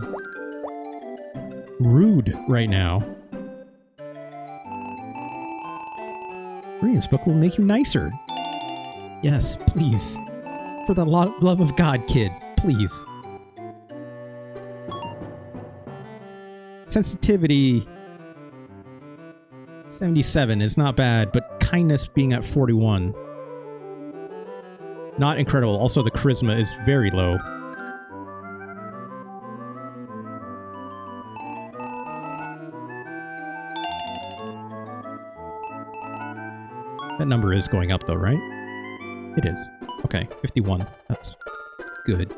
[SPEAKER 1] rude right now. Reading this book will make you nicer. Yes, please. For the love of God, kid. Please. Sensitivity 77 is not bad, but kindness being at 41. Not incredible. Also, the charisma is very low. That number is going up though, right? It is. Okay, 51. That's good.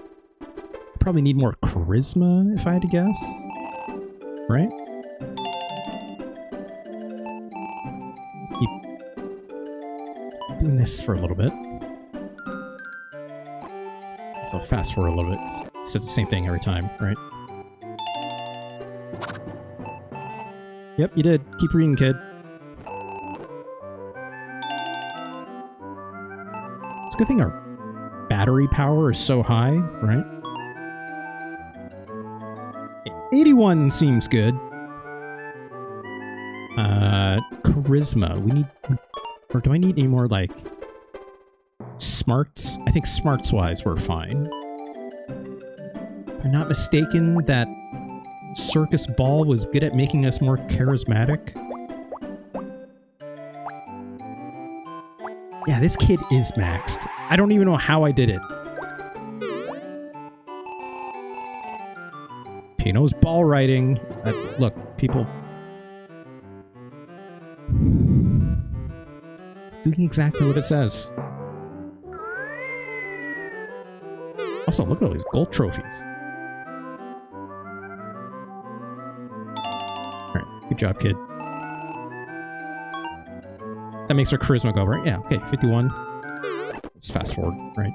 [SPEAKER 1] Probably need more charisma, if I had to guess. Right? Let's keep doing this for a little bit. So fast forward a little bit. It says the same thing every time, right? Yep, you did. Keep reading, kid. It's a good thing our battery power is so high, right? 81 seems good. Charisma. We need... Or do I need any more, like... smarts? I think smarts-wise we're fine. If I'm not mistaken, that circus ball was good at making us more charismatic. Yeah, this kid is maxed. I don't even know how I did it. Pino's ball riding. Look, people... It's doing exactly what it says. Also, look at all these gold trophies. Alright, good job, kid. That makes our charisma go, right? Yeah, okay, 51. Let's fast forward, right?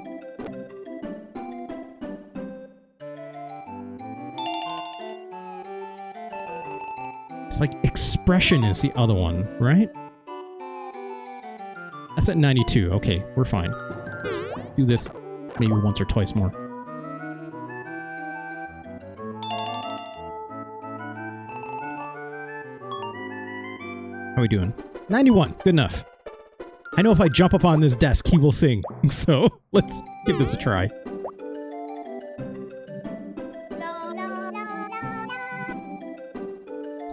[SPEAKER 1] It's like Expression is the other one, right? That's at 92. Okay, we're fine. Let's do this maybe once or twice more. How are we doing? 91. Good enough. I know if I jump up on this desk, he will sing. So let's give this a try.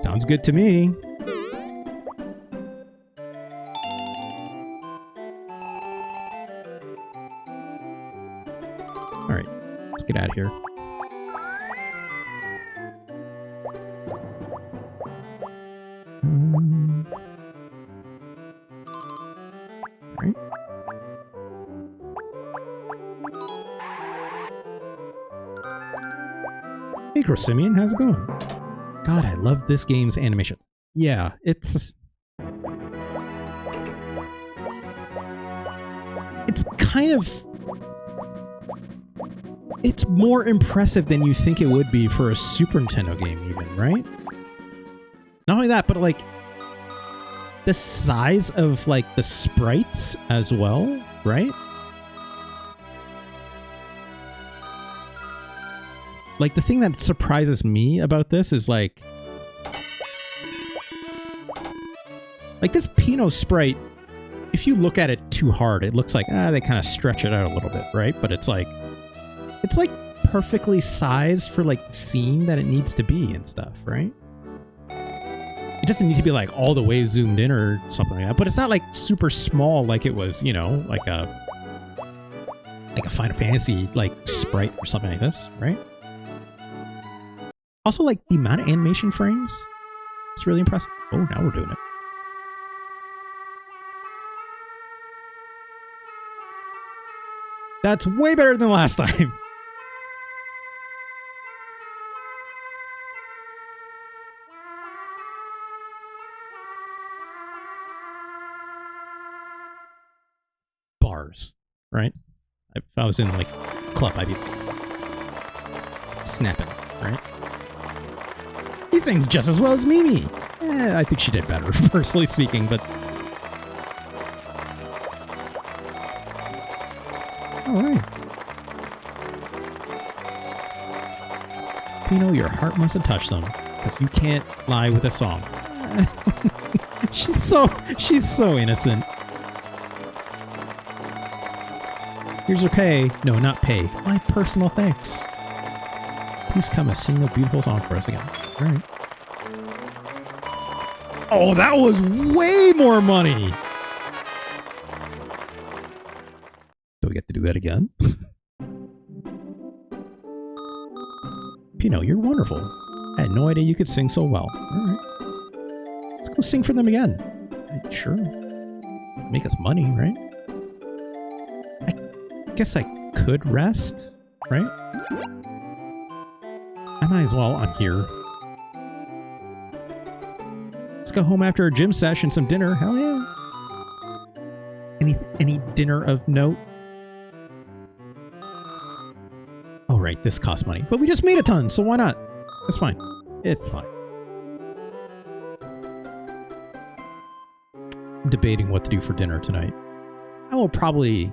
[SPEAKER 1] Sounds good to me. All right, let's get out of here. All right. Hey, Simeon, how's it going? God, I love this game's animations. Yeah, it's kind of... It's more impressive than you think it would be for a Super Nintendo game even, right? Not only that, but like the size of like the sprites as well, right? Like the thing that surprises me about this is like this Pinot sprite, if you look at it too hard, it looks like, they kind of stretch it out a little bit, right? But it's like perfectly sized for like the scene that it needs to be and stuff, right? It doesn't need to be like all the way zoomed in or something like that, but it's not like super small like it was, you know, like a Final Fantasy like sprite or something like this, right? Also, like the amount of animation frames, it's really impressive. Oh, now we're doing it. That's way better than last time. Bars, right? If I was in like club, I'd be snapping, right? He sings just as well as Mimi. I think she did better, personally speaking, but... Alright. Pino, your heart must have touched them, because you can't lie with a song. She's so innocent. Here's your pay. No, not pay. My personal thanks. Please come and sing a beautiful song for us again. All right. Oh, that was way more money. Do we get to do that again? Pino, you're wonderful. I had no idea you could sing so well. All right. Let's go sing for them again. Sure. Make us money, right? I guess I could rest, right? I might as well on here. Let's go home after a gym session, some dinner. Hell yeah. Any dinner of note? Oh, right. This costs money. But we just made a ton, so why not? It's fine. It's fine. I'm debating what to do for dinner tonight. I will probably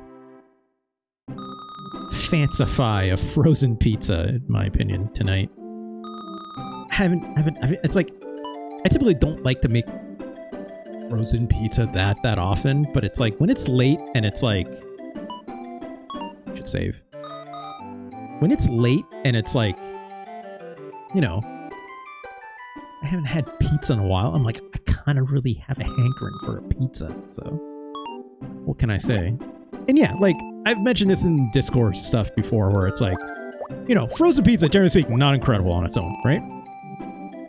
[SPEAKER 1] fancify a frozen pizza, in my opinion, tonight. It's like, I typically don't like to make frozen pizza that often, but it's like, when it's late and it's like, I should save. When it's late and it's like, you know, I haven't had pizza in a while, I'm like, I kind of really have a hankering for a pizza, so what can I say? And yeah, like, I've mentioned this in Discord stuff before, where it's like, you know, frozen pizza, generally speaking, not incredible on its own, right?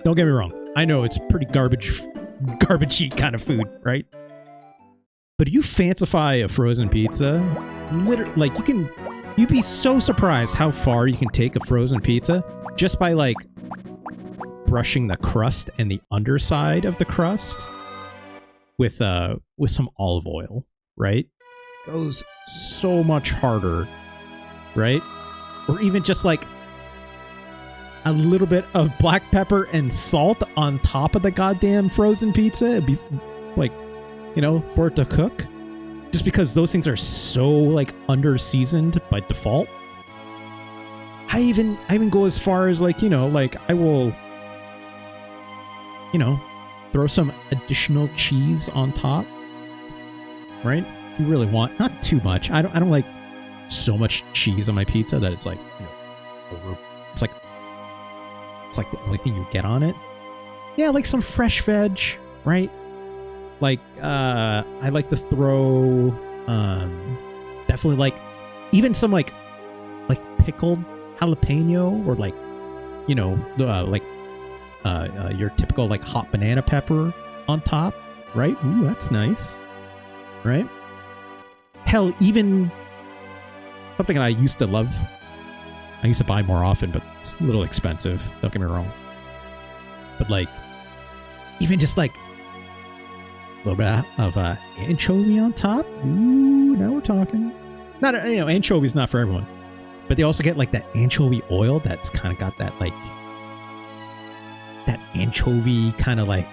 [SPEAKER 1] Don't get me wrong. I know it's pretty garbagey kind of food, right? But if you fancify a frozen pizza, literally, like, you'd be so surprised how far you can take a frozen pizza just by, like, brushing the crust and the underside of the crust with some olive oil, right? goes so much harder, right? Or even just like a little bit of black pepper and salt on top of the goddamn frozen pizza. It'd be like, you know, for it to cook. Just because those things are so like under seasoned by default. I even go as far as like, you know, like I will, you know, throw some additional cheese on top, right? If you really want, not too much. I don't like so much cheese on my pizza that it's like, you know, it's like the only thing you get on it. Yeah, like some fresh veg, right? Like I like to throw definitely like even some like pickled jalapeno or like, you know, your typical like hot banana pepper on top, right? Ooh, that's nice, right? Hell, even something that I used to love. I used to buy more often, but it's a little expensive. Don't get me wrong. But like, even just like a little bit of anchovy on top. Ooh, now we're talking. Not, you know, anchovy's not for everyone, but they also get like that anchovy oil that's kind of got that like that anchovy kind of like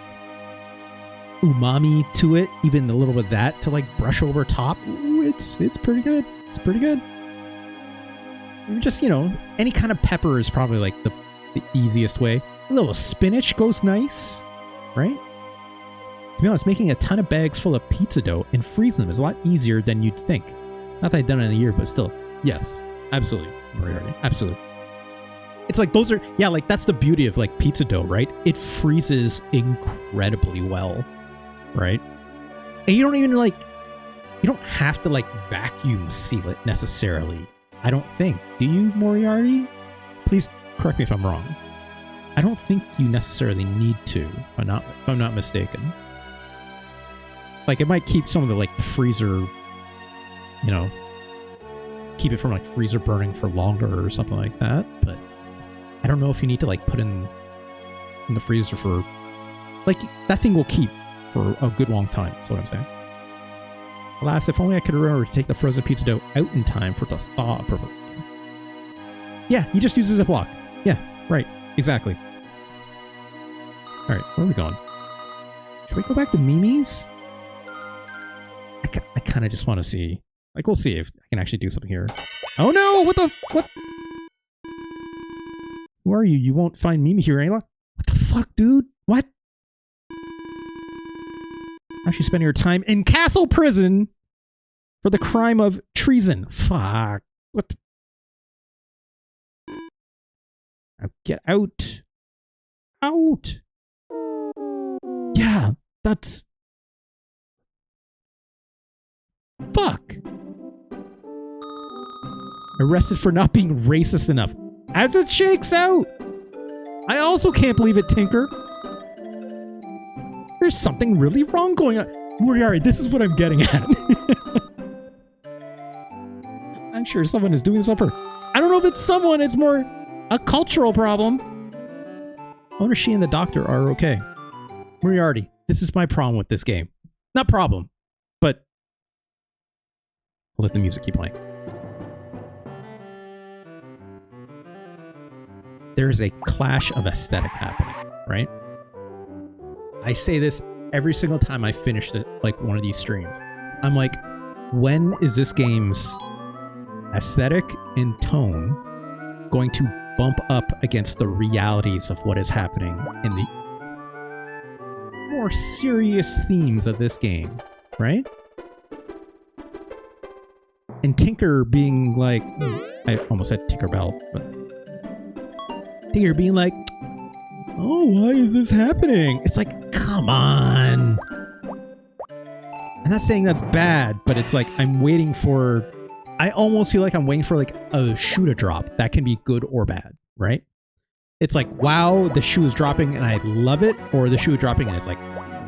[SPEAKER 1] umami to it. Even a little bit of that to like brush over top. Ooh, it's pretty good. It's pretty good. Just, you know, any kind of pepper is probably like the easiest way. A little spinach goes nice, right? To be honest, making a ton of bags full of pizza dough and freezing them is a lot easier than you'd think. Not that I've done it in a year, but still, yes, absolutely, Moriarty, absolutely. It's like those are, yeah, like that's the beauty of like pizza dough, right? It freezes incredibly well, right? And you don't even like, you don't have to like vacuum seal it necessarily. I don't think. Do you, Moriarty? Please correct me if I'm wrong. I don't think you necessarily need to, if I'm not mistaken. Like it might keep some of the like freezer, you know, keep it from like freezer burning for longer or something like that. But I don't know if you need to like put in the freezer for like that thing will keep for a good long time. That's what I'm saying. Alas, if only I could remember to take the frozen pizza dough out in time for it to thaw appropriately. Yeah, you just use a Ziploc. Yeah, right. Exactly. Alright, where are we going? Should we go back to Mimi's? I kind of just want to see. Like, we'll see if I can actually do something here. Oh no! What? Who are you? You won't find Mimi here, Ayla? What the fuck, dude? What? How's she spending her time in castle prison for the crime of treason? Fuck. What the? Now get out. Out. Yeah, that's... Fuck. Arrested for not being racist enough. As it shakes out. I also can't believe it, Tinker. There's something really wrong going on. Moriarty, this is what I'm getting at. I'm sure someone is doing this on purpose. I don't know if it's someone, it's more a cultural problem. I wonder if she and the doctor are okay. Moriarty, this is my problem with this game. Not problem, but I'll let the music keep playing. There's a clash of aesthetic happening, right? I say this every single time I finish like one of these streams. I'm like, when is this game's aesthetic and tone going to bump up against the realities of what is happening in the more serious themes of this game, right? And Tinker being like, I almost said Tinkerbell, but Tinker being like, oh, why is this happening? It's like, come on. I'm not saying that's bad, but it's like I'm waiting for... I almost feel like I'm waiting for like a shoe to drop. That can be good or bad, right? It's like, wow, the shoe is dropping and I love it, or the shoe is dropping and it's like,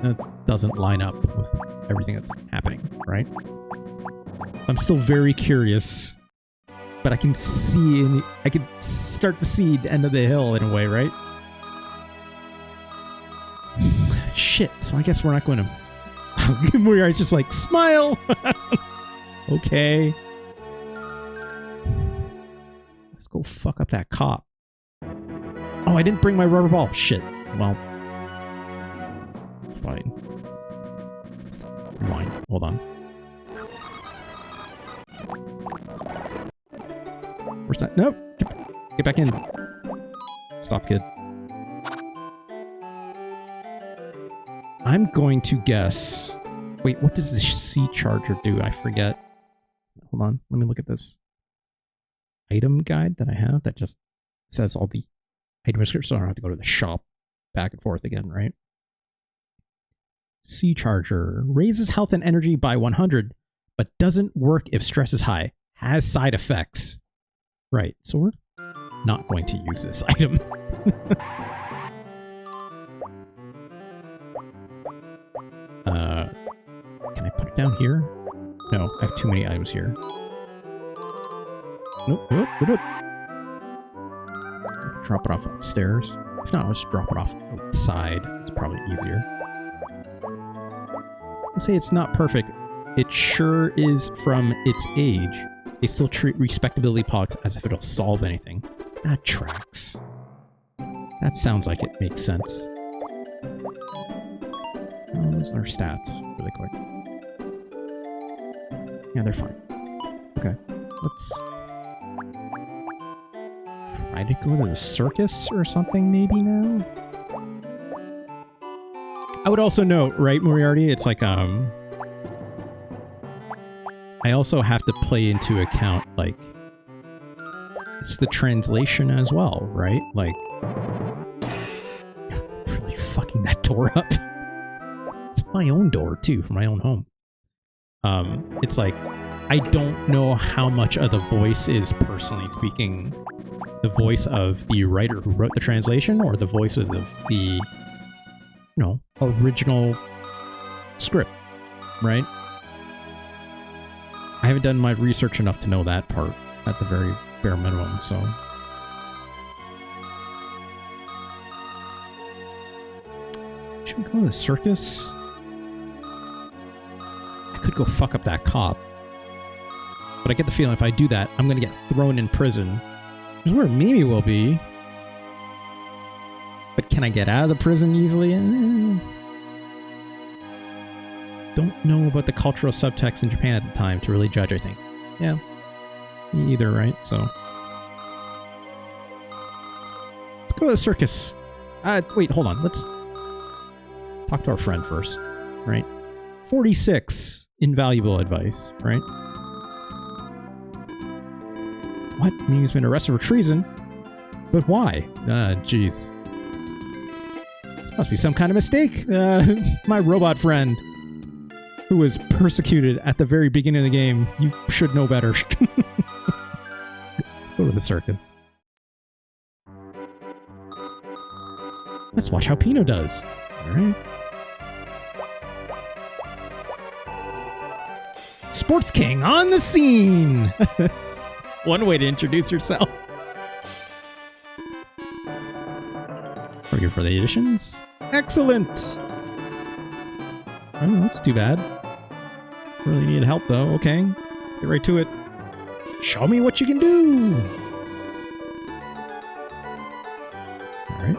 [SPEAKER 1] it doesn't line up with everything that's happening, right? So I'm still very curious, but I can see, I can start to see the end of the hill in a way, right? Shit, so I guess we're not going to... Moriarty's just like, smile! Okay. Let's go fuck up that cop. Oh, I didn't bring my rubber ball. Shit. Well, it's fine. It's fine. Hold on. Where's that? Nope. Get back in. Stop, kid. I'm going to guess. Wait, what does the C charger do? I forget. Hold on. Let me look at this item guide that I have that just says all the item descriptions, so I don't have to go to the shop back and forth again, right? C charger raises health and energy by 100, but doesn't work if stress is high. Has side effects. Right, so we're not going to use this item. Can I put it down here? No, I have too many items here. Nope. Drop it off upstairs. If not, I'll just drop it off outside. It's probably easier. I'll say it's not perfect. It sure is from its age. They still treat respectability politics as if it'll solve anything. That tracks. That sounds like it makes sense. Those are stats, really quick. Yeah, they're fine. Okay, let's try to go to the circus or something maybe now? I would also note, right, Moriarty, it's like, I also have to play into account, like, it's the translation as well, right? Like, really fucking that door up. It's my own door, too, for my own home. It's like, I don't know how much of the voice is, personally speaking, the voice of the writer who wrote the translation, or the voice of the you know, original script, right? I haven't done my research enough to know that part at the very bare minimum, so. Should we go to the circus? I could go fuck up that cop. But I get the feeling if I do that, I'm gonna get thrown in prison. Which is where Mimi will be. But can I get out of the prison easily? Don't know about the cultural subtext in Japan at the time to really judge, I think. Yeah. Me either, right? So. Let's go to the circus. Wait, hold on. Let's talk to our friend first, right? 46. Invaluable advice, right? What? Mimi's been arrested for treason? But why? Jeez. This must be some kind of mistake. My robot friend, who was persecuted at the very beginning of the game. You should know better. Let's go to the circus. Let's watch how Pino does. Alright. Sports King on the scene! One way to introduce yourself. We're here for the additions. Excellent! Oh, that's too bad. Really needed help, though. Okay, let's get right to it. Show me what you can do! Alright.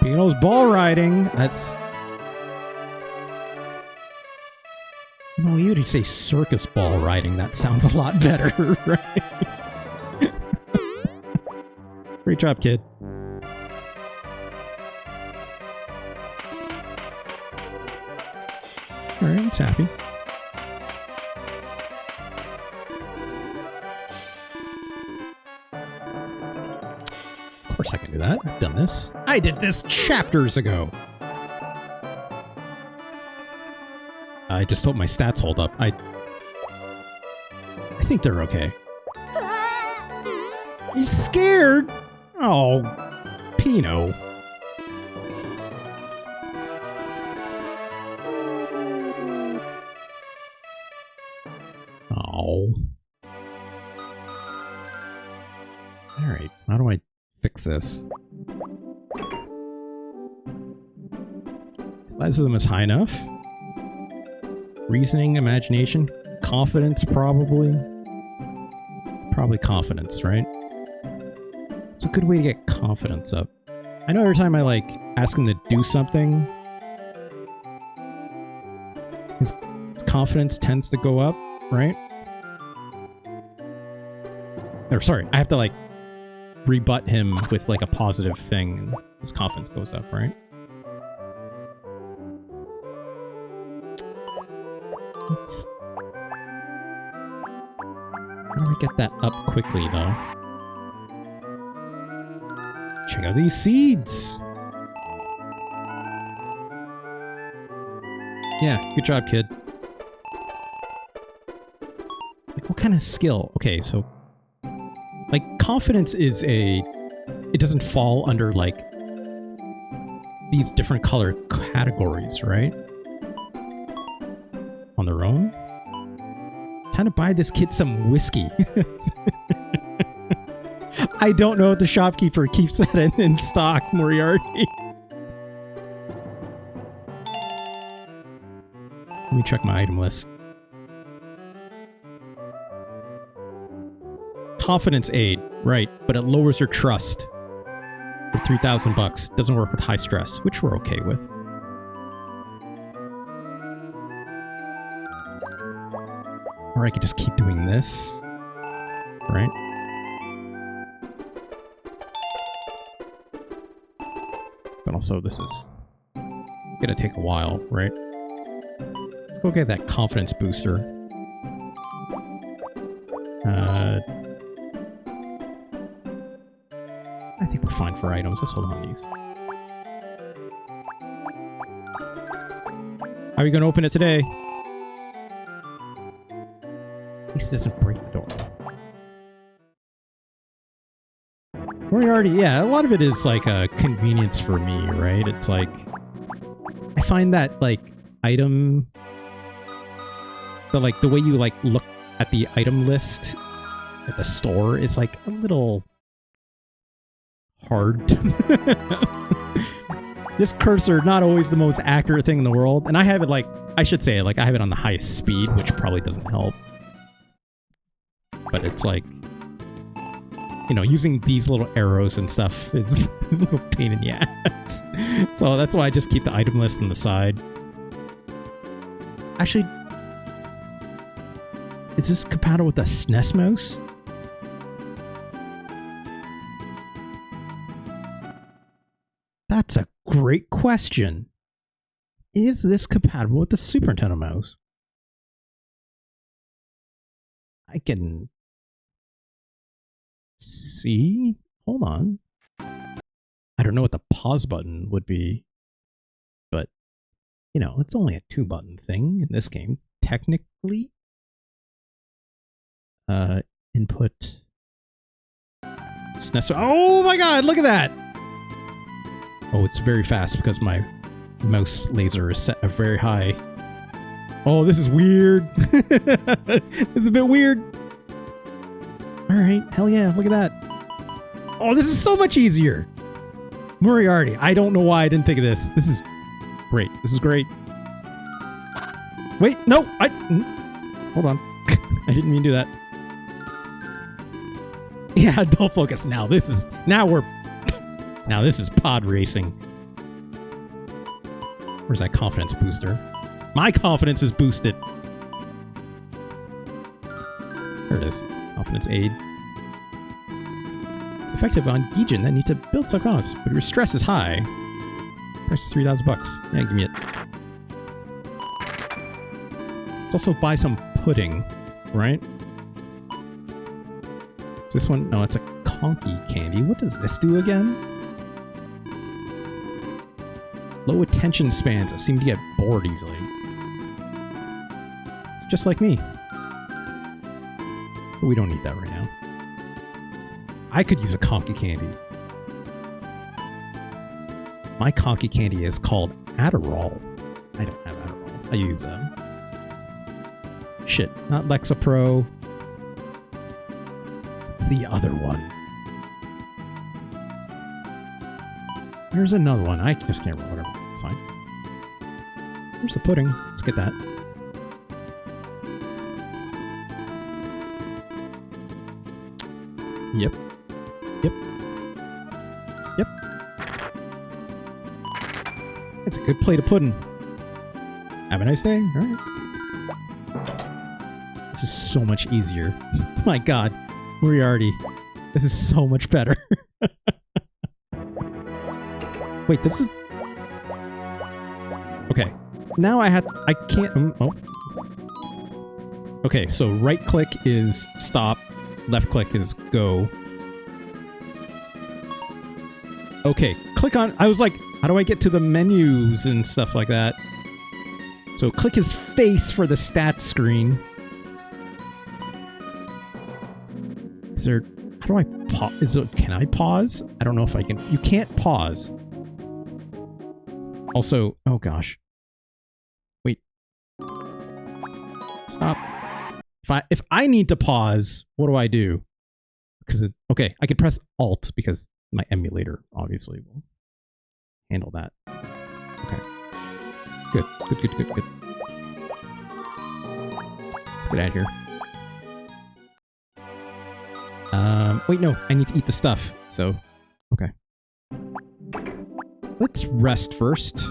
[SPEAKER 1] Pino's ball riding. That's... No, you would say circus ball riding. That sounds a lot better, right? Great job, kid. Alright, it's happy. Of course I can do that. I've done this. I did this chapters ago. I just hope my stats hold up. I think they're okay. He's scared? Oh, Pino. Oh. Alright, how do I fix this? Athleticism is high enough. Reasoning, imagination, confidence, probably. Probably confidence, right? It's a good way to get confidence up. I know every time I like ask him to do something, his confidence tends to go up, right? Or sorry, I have to like rebut him with like a positive thing and his confidence goes up, right? Let's... How do I get that up quickly though? Check out these seeds! Yeah, good job, kid. Like, what kind of skill? Okay, so... Like, confidence is a... It doesn't fall under, like, these different color categories, right? On their own? Time to buy this kid some whiskey. I don't know if the shopkeeper keeps that in stock, Moriarty. Let me check my item list. Confidence aid, right, but it lowers your trust for 3,000 bucks. Doesn't work with high stress, which we're okay with. Or I could just keep doing this, right? But also this is gonna take a while, right? Let's go get that confidence booster. I think we're fine for items. Let's hold on to these. How are you gonna open it today? At least it doesn't break the door. Moriarty, yeah, a lot of it is like a convenience for me, right? It's like, I find that like item, the way you like look at the item list at the store is like a little hard. This cursor, not always the most accurate thing in the world, and I have it like, I should say, like I have it on the highest speed, which probably doesn't help. But it's like, you know, using these little arrows and stuff is a little pain in the ass. So that's why I just keep the item list on the side. Actually, is this compatible with the SNES mouse? That's a great question. Is this compatible with the Super Nintendo mouse? I can see. Hold on. I don't know what the pause button would be, but you know, it's only a 2-button thing in this game, technically. Input. SNES. Oh my god, look at that! Oh, it's very fast because my mouse laser is set at very high. Oh, this is weird. It's a bit weird. Alright, hell yeah, look at that. Oh, this is so much easier. Moriarty, I don't know why I didn't think of this. This is great. This is great. Wait, no, hold on. I didn't mean to do that. Yeah, don't focus now. This is pod racing. Where's that confidence booster? My confidence is boosted. There it is. Confidence aid. It's effective on Gijin that need to build self-confidence, but your stress is high. Price is 3,000 bucks. Yeah, give me it. Let's also buy some pudding, right? Is this one? No, it's a conky candy. What does this do again? Low attention spans that seem to get bored easily. Just like me. But we don't need that right now. I could use a conky candy. My conky candy is called Adderall. I don't have Adderall. I use shit, not Lexapro. It's the other one. There's another one. I just can't remember. Whatever. It's fine. Here's the pudding. Let's get that. Yep. Yep. Yep. It's a good plate of pudding. Have a nice day. All right. This is so much easier. My God. Moriarty. This is so much better. Wait, this is... Okay. Now I can't... Oh. Okay, so right click is stop. Left click is go. Okay, click on... I was like, how do I get to the menus and stuff like that? So click his face for the stats screen. Is there... How do I pause? Can I pause? I don't know if I can... You can't pause. Also... Oh gosh. Wait. Stop. If I need to pause, what do I do? Because okay, I could press Alt because my emulator obviously will handle that. Okay. Good. Good. Let's get out of here. Wait, no, I need to eat the stuff. So, okay. Let's rest first.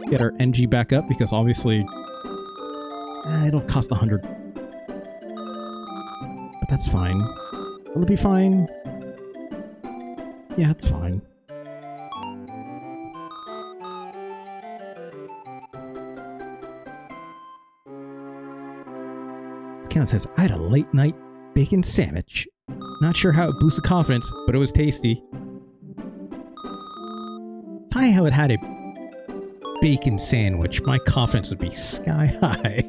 [SPEAKER 1] Get our NG back up because obviously it'll cost 100. But that's fine. Will it be fine? Yeah, it's fine. This count says, I had a late night bacon sandwich. Not sure how it boosted confidence, but it was tasty. If I had a bacon sandwich, my confidence would be sky high.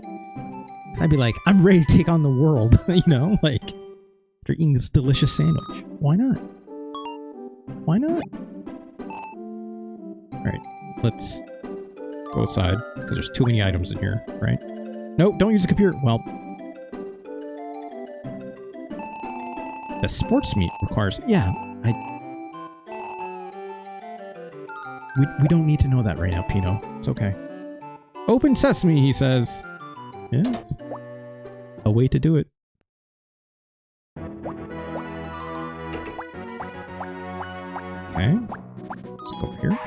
[SPEAKER 1] I'd be like, I'm ready to take on the world, you know? Like, after eating this delicious sandwich. Why not? Why not? Alright, let's go outside, because there's too many items in here, right? No, don't use the computer. Well, the sports meat requires... Yeah, We don't need to know that right now, Pino. It's okay. Open sesame, he says. Yeah, it's a way to do it. Okay. Let's go over here.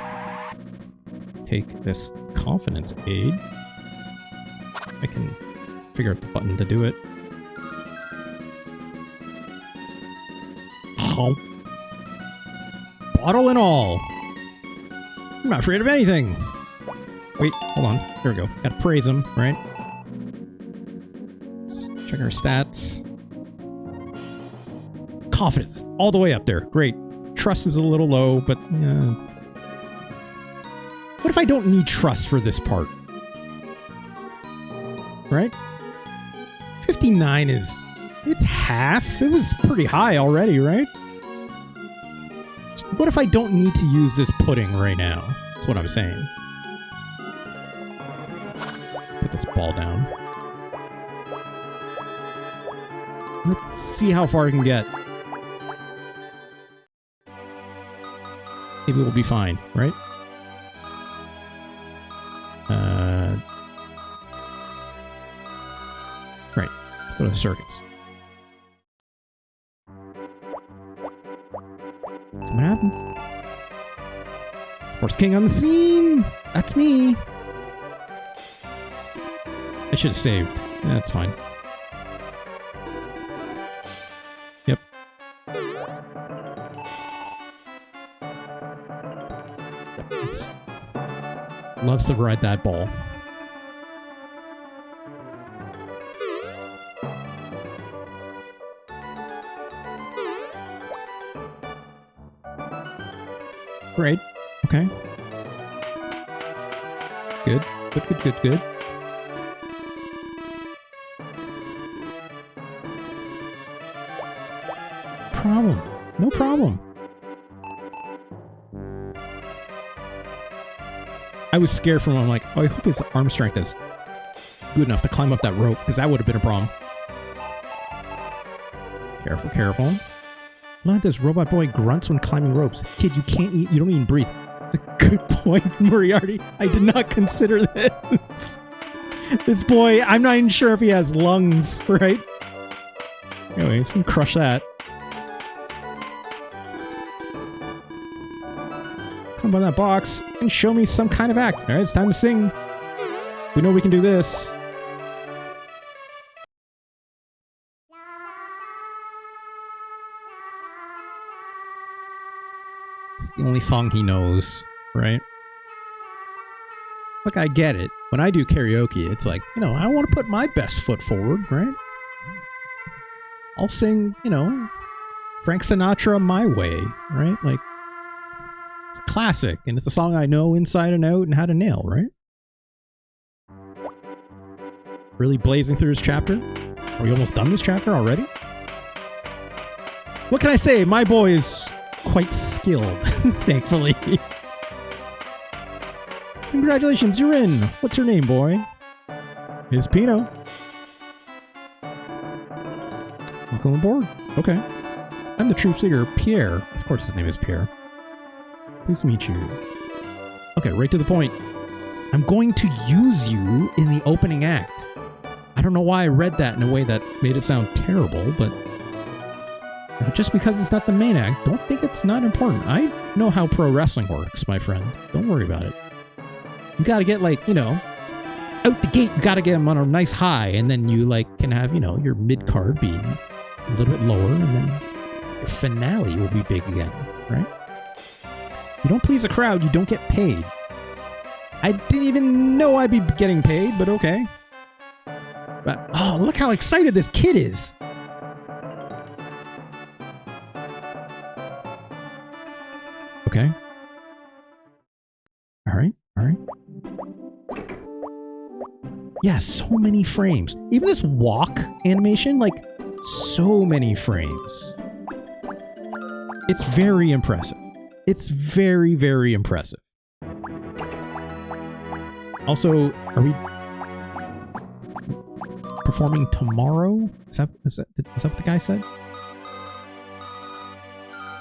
[SPEAKER 1] Let's take this confidence aid. I can figure out the button to do it. Oh. Bottle and all. I'm not afraid of anything. Wait, hold on. There we go. Gotta praise him, right? Let's check our stats. Confidence all the way up there. Great. Trust is a little low, but yeah, it's... What if I don't need trust for this part? Right? 59 is... It's half. It was pretty high already, right? What if I don't need to use this pudding right now? That's what I'm saying. Let's put this ball down. Let's see how far I can get. Maybe we'll be fine, right? Right. Let's go to the circus. See what happens. Sports King on the scene! That's me! I should have saved. Yeah, that's fine. Yep. It's... Loves to ride that ball. Great. Okay. Good. Good. Problem. No problem. I was scared for him. I'm like, oh, I hope his arm strength is good enough to climb up that rope, because that would have been a problem. Careful. Look at this robot boy grunts when climbing ropes. Kid, you can't eat, you don't even breathe. It's a good point, Moriarty. I did not consider this. This boy, I'm not even sure if he has lungs, right? Anyways, crush that. Come by that box and show me some kind of act. All right, it's time to sing. We know we can do this. It's the only song he knows, right? Look, I get it. When I do karaoke, it's like, you know, I want to put my best foot forward, right? I'll sing, you know, Frank Sinatra My Way, right? Like, it's a classic, and it's a song I know inside and out and how to nail, right? Really blazing through this chapter? Are we almost done this chapter already? What can I say? My boy is quite skilled, thankfully. Congratulations, you're in. What's your name, boy? It's Pino. Welcome aboard. Okay. I'm the troop leader, Pierre. Of course his name is Pierre. Pleased to meet you. Okay, right to the point. I'm going to use you in the opening act. I don't know why I read that in a way that made it sound terrible, but just because it's not the main act, don't think it's not important. I know how pro wrestling works, my friend. Don't worry about it. You gotta get, like, you know, out the gate, you gotta get them on a nice high, and then you, like, can have, you know, your mid-card be a little bit lower, and then your finale will be big again, right? You don't please a crowd, you don't get paid. I didn't even know I'd be getting paid, but okay. But, oh, look how excited this kid is. Okay. Alright, alright. Yeah, so many frames. Even this walk animation, like, so many frames. It's very impressive. It's very, very impressive. Also, are we performing tomorrow? Is that what the guy said?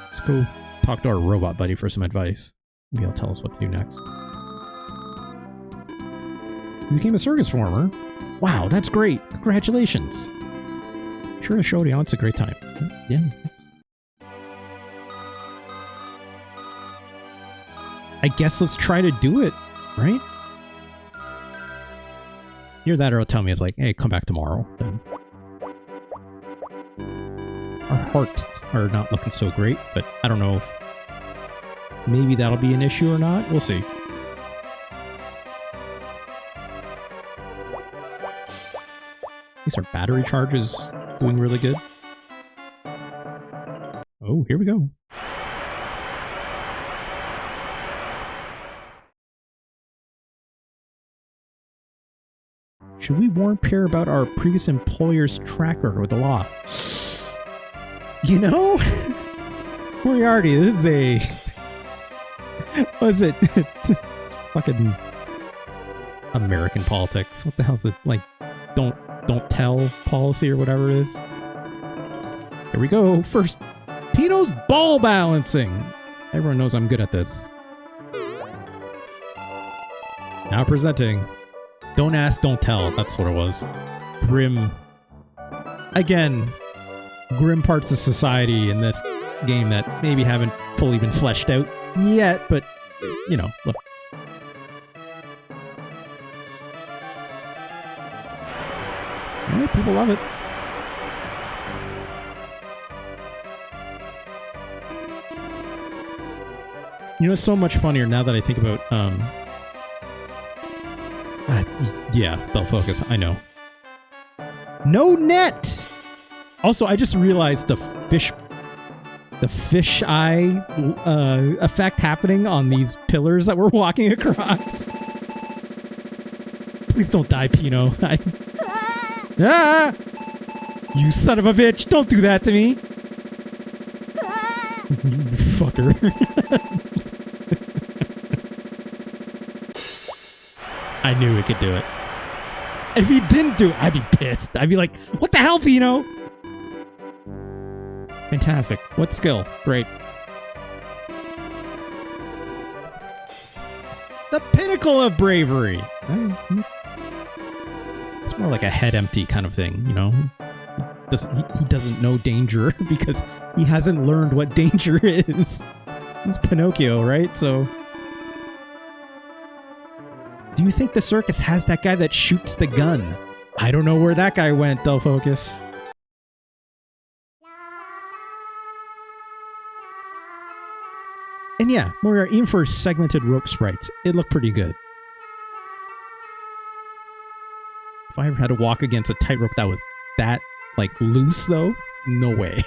[SPEAKER 1] Let's go talk to our robot buddy for some advice. Maybe he'll tell us what to do next. You became a circus performer? Wow, that's great. Congratulations. Sure, the show audience a great time. Yeah. I guess let's try to do it, right? Either that or it'll tell me it's like, hey, come back tomorrow. Then our hearts are not looking so great, but I don't know if maybe that'll be an issue or not. We'll see. At least our battery charge is doing really good. Oh, here we go. Should we warn Pierre about our previous employer's track record with the law? You know, Moriarty, this is a... What is it? It's fucking American politics. What the hell is it? Like, don't tell policy or whatever it is. Here we go. First, Pino's ball balancing. Everyone knows I'm good at this. Now presenting. Don't ask, don't tell. That's what it was. Grim. Again, grim parts of society in this game that maybe haven't fully been fleshed out yet, but, you know, look. Alright, people love it. You know, it's so much funnier now that I think about, yeah, they'll focus. I know. No net! Also, I just realized the fish eye effect happening on these pillars that we're walking across. Please don't die, Pino. Ah! You son of a bitch! Don't do that to me! You fucker. I knew it could do it. If he didn't do it, I'd be pissed. I'd be like, what the hell, Pino? Fantastic. What skill? Great. The pinnacle of bravery. It's more like a head empty kind of thing, you know? He doesn't know danger because he hasn't learned what danger is. He's Pinocchio, right? So Do you think the circus has that guy that shoots the gun? I don't know where that guy went, Del Focus. And yeah, we are in for segmented rope sprites. It looked pretty good. If I ever had to walk against a tightrope that was that, like, loose, though, no way.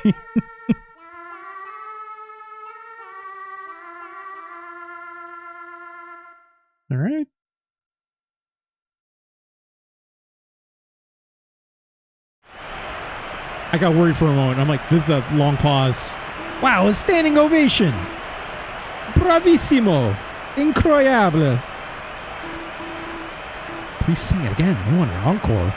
[SPEAKER 1] All right. I got worried for a moment. I'm like, this is a long pause. Wow, a standing ovation. Bravissimo. Incroyable. Please sing it again. They want an encore.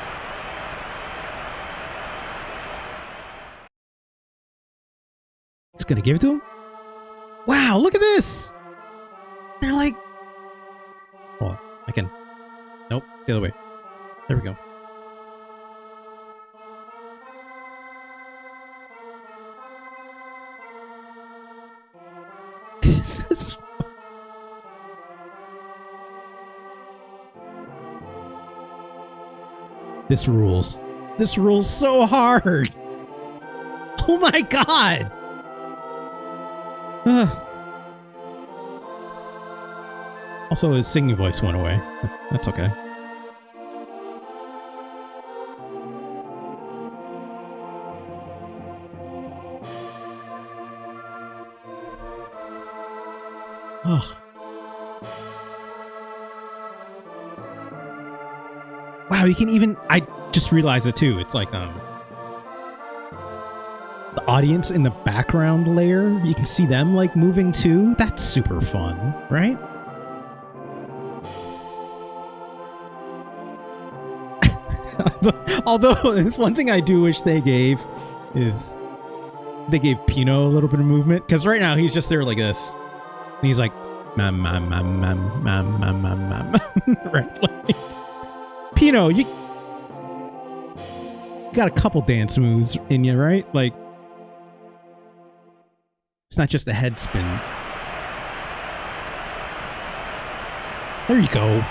[SPEAKER 1] He's gonna give it to him? Wow, look at this. They're like... Oh, I can... Nope, it's the other way. There we go. This is... This rules. This rules so hard. Oh my god. Also, his singing voice went away. That's okay. Ugh. Wow, you can even... I just realized it too. It's like, the audience in the background layer, you can see them, like, moving too. That's super fun, right? Although, there's one thing I do wish they gave is they gave Pino a little bit of movement. Because right now, he's just there like this. And he's like, mam, mam, mam, mam, mam, mam, mam, mam. Right? Like, Pino, you got a couple dance moves in you, right? Like, it's not just the head spin. There you go.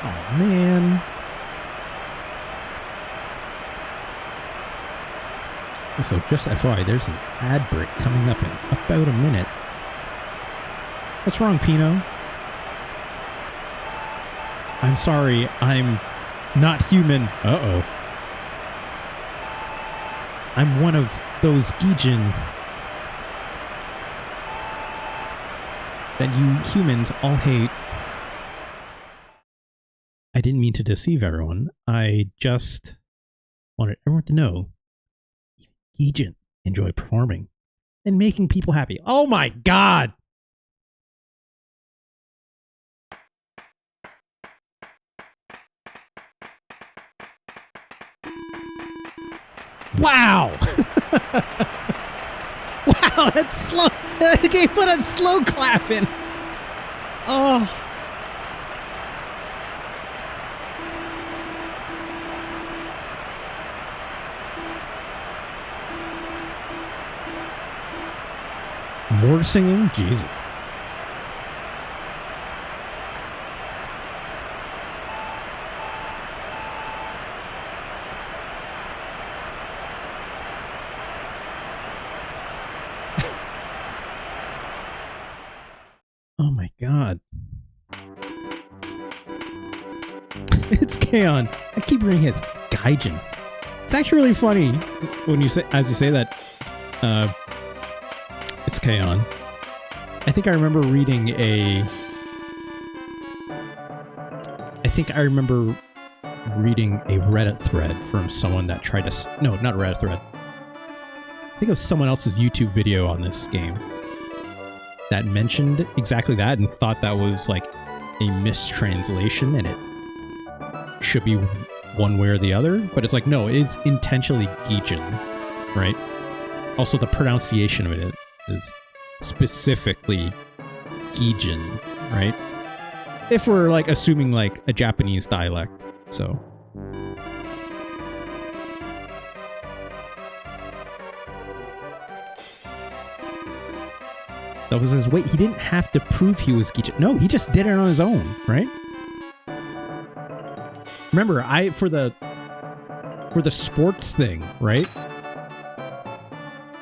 [SPEAKER 1] Oh, man. Also, just FYI, there's an ad break coming up in about a minute. What's wrong, Pino? I'm sorry, I'm not human. Uh-oh. I'm one of those Gijin that you humans all hate. I didn't mean to deceive everyone. I just wanted everyone to know Gijin enjoy performing and making people happy. Oh my god! Wow! Wow, that's slow. They put a slow clap in. Oh. More singing? Jesus. Oh my god. It's Kaon. I keep reading his Gaijin. It's actually really funny when you say, as you say that, it's Kaon. I think I remember reading a Reddit thread from someone that tried to... No, not a Reddit thread. I think it was someone else's YouTube video on this game that mentioned exactly that and thought that was like a mistranslation and it should be one way or the other. But it's like, no, it is intentionally Gijin, right? Also, the pronunciation of it is specifically Gijin, right? If we're like assuming like a Japanese dialect, so. That was his weight. He didn't have to prove he was Gijin. No, he just did it on his own, right? Remember, for the sports thing, right?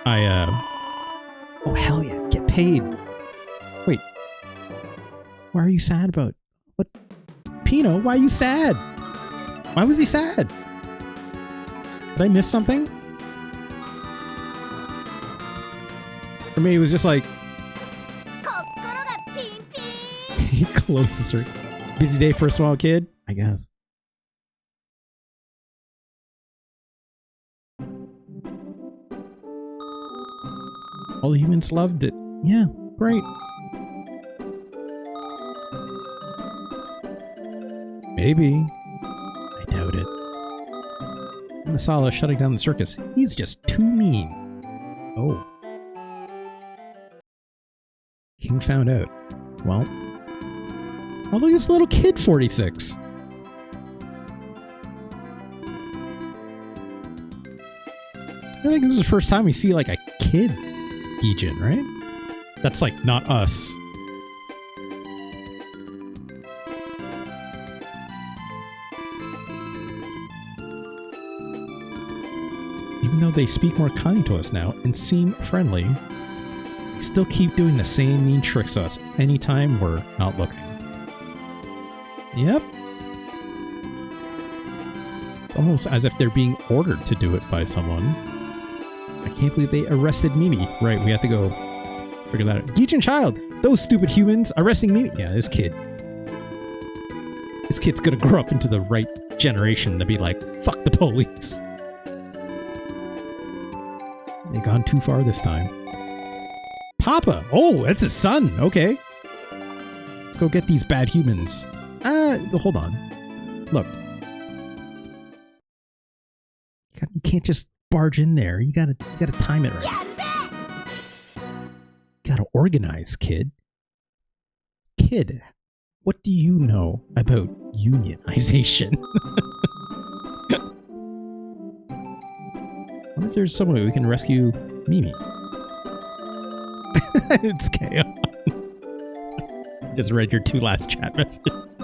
[SPEAKER 1] Oh hell yeah, get paid. Wait, why are you sad about what? Pino, why are you sad? Why was he sad? Did I miss something? Or maybe it was just like he closed the circus. Busy day for a small kid, I guess. All the humans loved it. Yeah, great. Maybe. I doubt it. Masala shutting down the circus. He's just too mean. Oh. King found out. Well. Oh, look at this little kid, 46. I think this is the first time we see, like, a kid Gijin, right? That's, like, not us. Even though they speak more kind to us now and seem friendly, they still keep doing the same mean tricks to us anytime we're not looking. Yep. It's almost as if they're being ordered to do it by someone. I can't believe they arrested Mimi. Right, we have to go figure that out. Gijin child! Those stupid humans arresting Mimi! Yeah, this kid. This kid's gonna grow up into the right generation to be like, fuck the police. They've gone too far this time. Papa! Oh, that's his son! Okay. Let's go get these bad humans. Hold on. Look. You can't just barge in there. You gotta time it right. You gotta organize, kid. Kid, what do you know about unionization? I wonder if there's some way we can rescue Mimi. It's chaos. Just read your 2 last chat messages.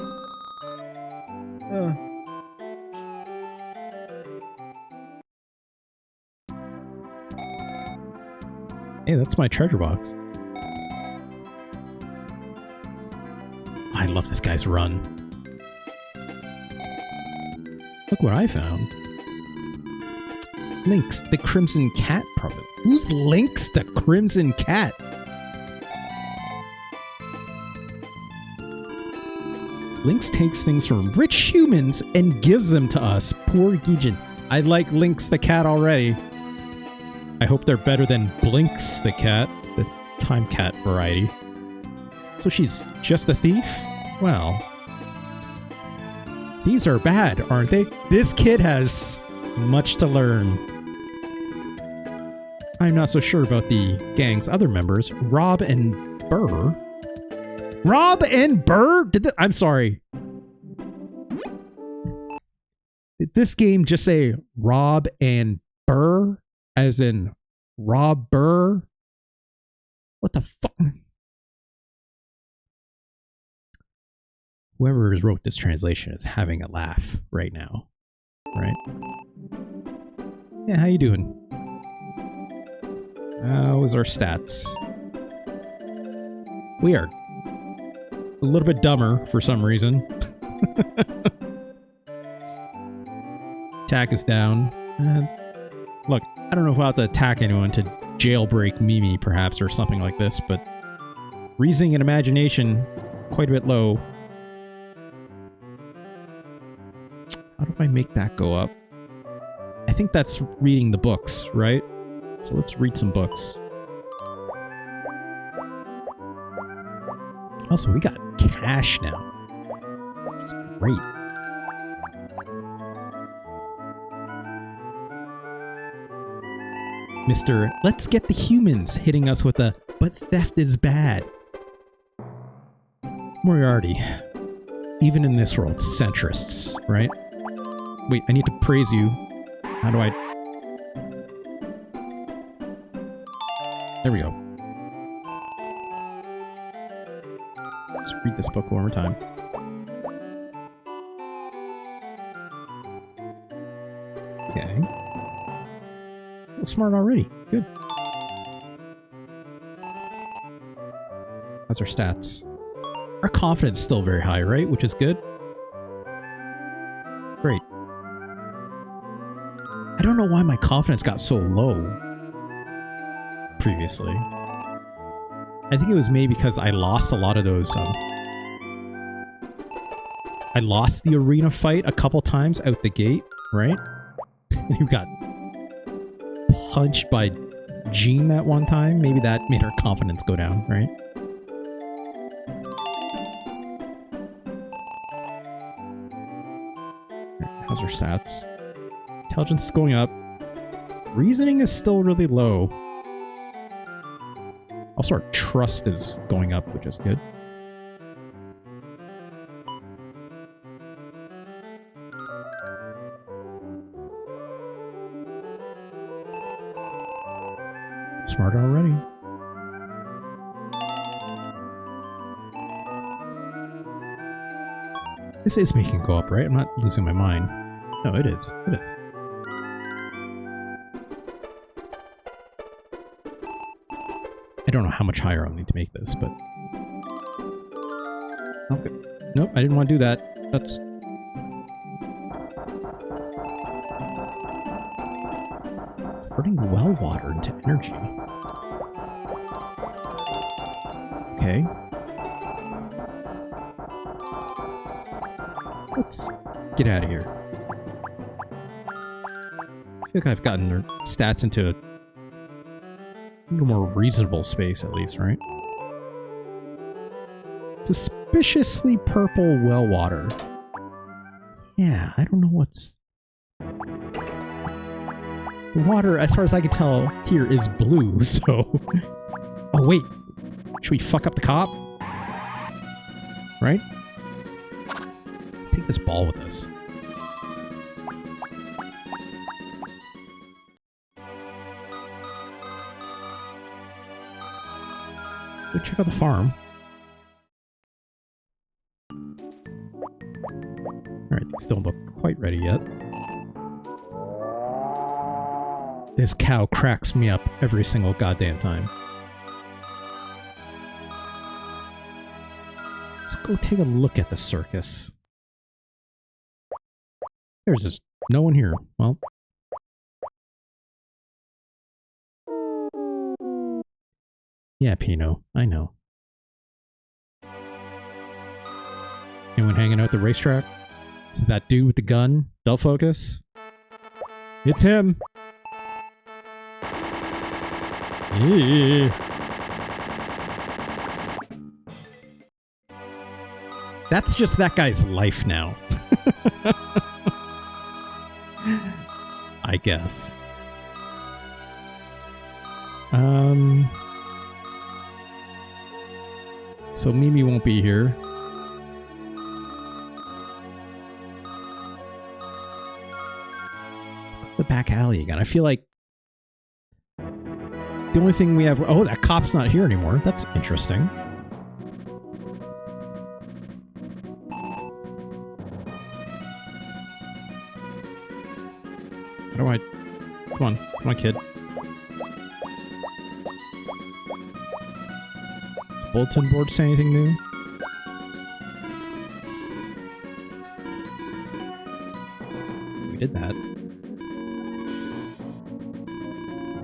[SPEAKER 1] Hey, that's my treasure box. I love this guy's run. Look what I found. Lynx, the Crimson Cat, probably. Who's Lynx, the Crimson Cat? Lynx takes things from rich humans and gives them to us, poor Gijin. I like Lynx the cat already. I hope they're better than Blinks the cat, the time cat variety. So she's just a thief? Well, these are bad, aren't they? This kid has much to learn. I'm not so sure about the gang's other members, Rob and Burr. Rob and Burr? I'm sorry. Did this game just say Rob and Burr? As in Rob Burr? What the fuck? Whoever wrote this translation is having a laugh right now. Right? Yeah, how you doing? How is our stats? We are a little bit dumber for some reason. Attack is down. Look, I don't know if I'll have to attack anyone to jailbreak Mimi, perhaps, or something like this, but reasoning and imagination, quite a bit low. How do I make that go up? I think that's reading the books, right? So let's read some books. Also, we got cash now, which is great. Mr. Let's get the humans hitting us with a, but theft is bad. Moriarty. Even in this world, centrists, right? Wait, I need to praise you. How do I... There we go. this book one more time. Okay. Well, smart already. Good. How's our stats? Our confidence is still very high, right? Which is good. Great. I don't know why my confidence got so low previously. I think it was maybe because I lost a lot of those. I lost the arena fight a couple times out the gate, right? You got punched by Gene that one time. Maybe that made our confidence go down, right? How's our stats? Intelligence is going up. Reasoning is still really low. Also, our trust is going up, which is good. Smarter already. This is making it go up, right? I'm not losing my mind. No, it is. It is. I don't know how much higher I'll need to make this, but... Okay. Nope, I didn't want to do that. That's... Converting well water into energy. Okay. Let's get out of here. I feel like I've gotten their stats into a little more reasonable space, at least, right? Suspiciously purple well water. Yeah, I don't know what's... The water, as far as I can tell, here is blue, so... Oh, wait. Should we fuck up the cop? Right? Let's take this ball with us. Go check out the farm. Alright, they still don't look quite ready yet. This cow cracks me up every single goddamn time. Let's go take a look at the circus. There's just no one here. Well. Yeah, Pino, I know. Anyone hanging out at the racetrack? Is it that dude with the gun? Bell focus? It's him! That's just that guy's life now. I guess. So Mimi won't be here. Let's go to the back alley again. I feel like the only thing we have... Oh, that cop's not here anymore. That's interesting. How do I... Come on. Come on, kid. Does the bulletin board say anything new? We did that.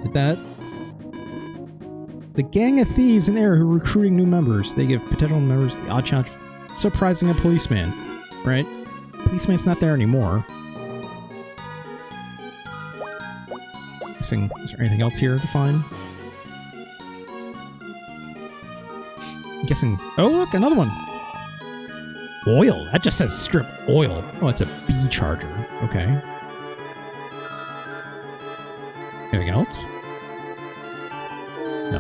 [SPEAKER 1] Did that. The gang of thieves in there who are recruiting new members. They give potential members the odd challenge of surprising a policeman. Right? Policeman's not there anymore. Guessing, is there anything else here to find? I'm guessing... Oh, look! Another one! Oil! That just says strip oil. Oh, it's a B charger. Okay. Anything else? No.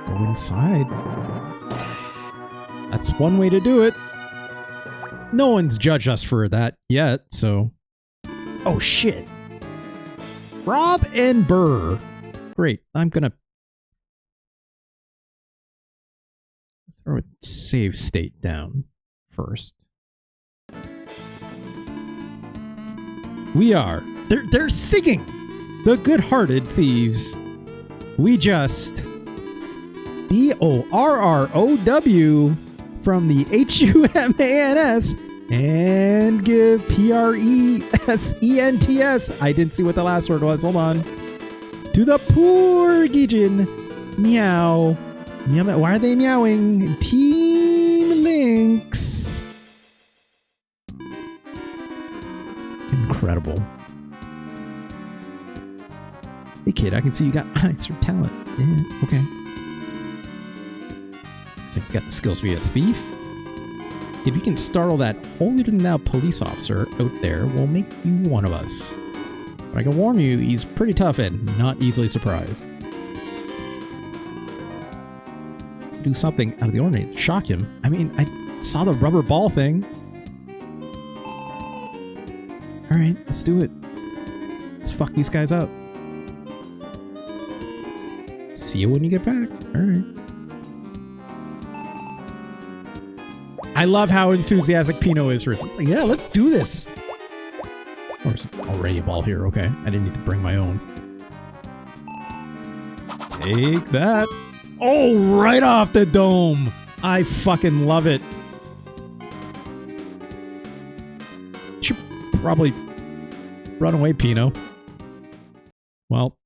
[SPEAKER 1] Go inside. That's one way to do it. No one's judged us for that yet, so... Oh, shit. Rob and Burr. Great. I'm gonna Throw a save state down first. We are. They're singing! The Good-Hearted Thieves. We just BORROW from the HUMANS and give PRESENTS. I didn't see what the last word was. Hold on. To the poor Gijin. Meow. Meow. Why are they meowing? Team Lynx. Incredible. Hey kid, I can see you got eyes for talent. Yeah, okay. So he's got the skills to be a thief. If you can startle that holier-than-thou police officer out there, we'll make you one of us. But I can warn you, he's pretty tough and not easily surprised. Do something out of the ordinary to shock him. I mean, I saw the rubber ball thing. Alright, let's do it. Let's fuck these guys up. See you when you get back. Alright. I love how enthusiastic Pino is for it. He's like, yeah, let's do this. Oh, there's already a ball here. Okay. I didn't need to bring my own. Take that. Oh, right off the dome. I fucking love it. Should probably run away, Pino. Well.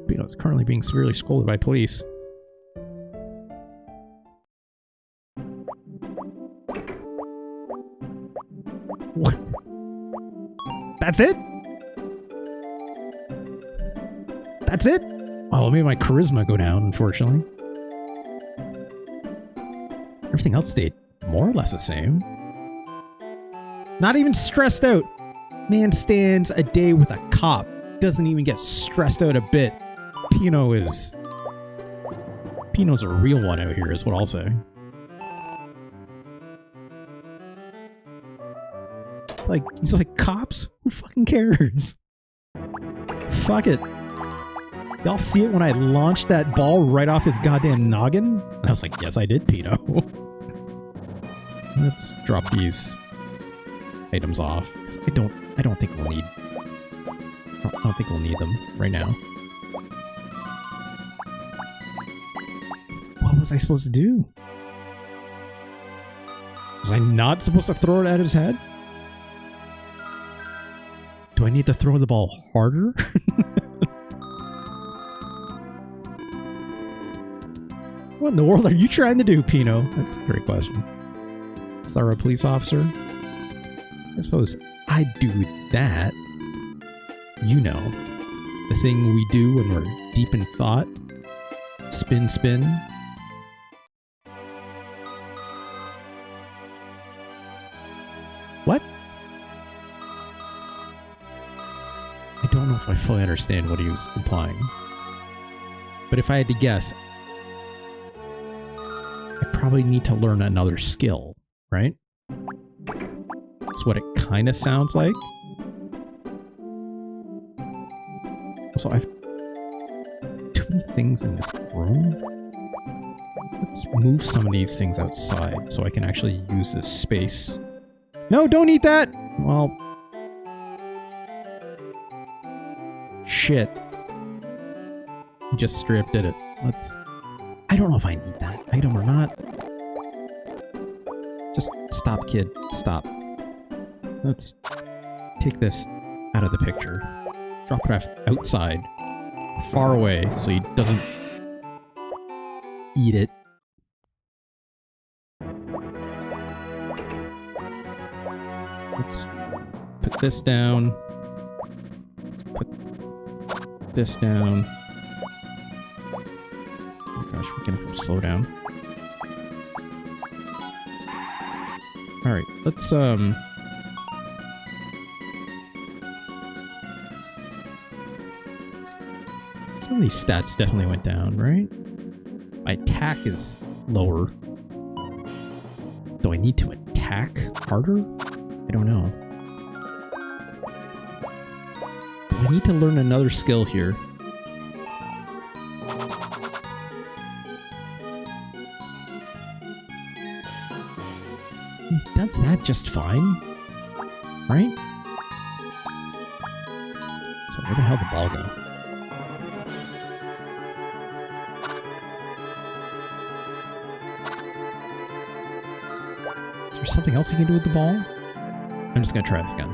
[SPEAKER 1] Pino is currently being severely scolded by police. What? That's it? That's it? Oh, it made my charisma go down, unfortunately. Everything else stayed more or less the same. Not even stressed out. Man stands a day with a cop. Doesn't even get stressed out a bit. Pino's a real one out here, is what I'll say. He's like, cops? Who fucking cares? Fuck it. Y'all see it when I launched that ball right off his goddamn noggin? And I was like, yes, I did, Pino. Let's drop these items off. 'Cause I don't think we'll need... I don't think we'll need them right now. What was I supposed to do? Was I not supposed to throw it at his head? Do I need to throw the ball harder? What in the world are you trying to do, Pino? That's a great question. Star a police officer? I suppose I'd do that. You know. The thing we do when we're deep in thought. Spin, spin. What? I don't know if I fully understand what he was implying. But if I had to guess, I probably need to learn another skill, right? That's what it kind of sounds like. Also, I've too many things in this room. Let's move some of these things outside so I can actually use this space. No, don't eat that! Well... Shit. You just straight up did it. Let's... I don't know if I need that item or not. Just stop, kid. Stop. Let's take this out of the picture. Drop it off outside. Far away so he doesn't eat it. Let's put this down. Let's put this down. Oh gosh, we're getting some slowdown. Alright, let's some of these stats definitely went down, right? My attack is lower. Do I need to attack harder? I don't know. Do I need to learn another skill here? He does that just fine, right? So where the hell did the ball go? Is there something else you can do with the ball? I'm just gonna try this again.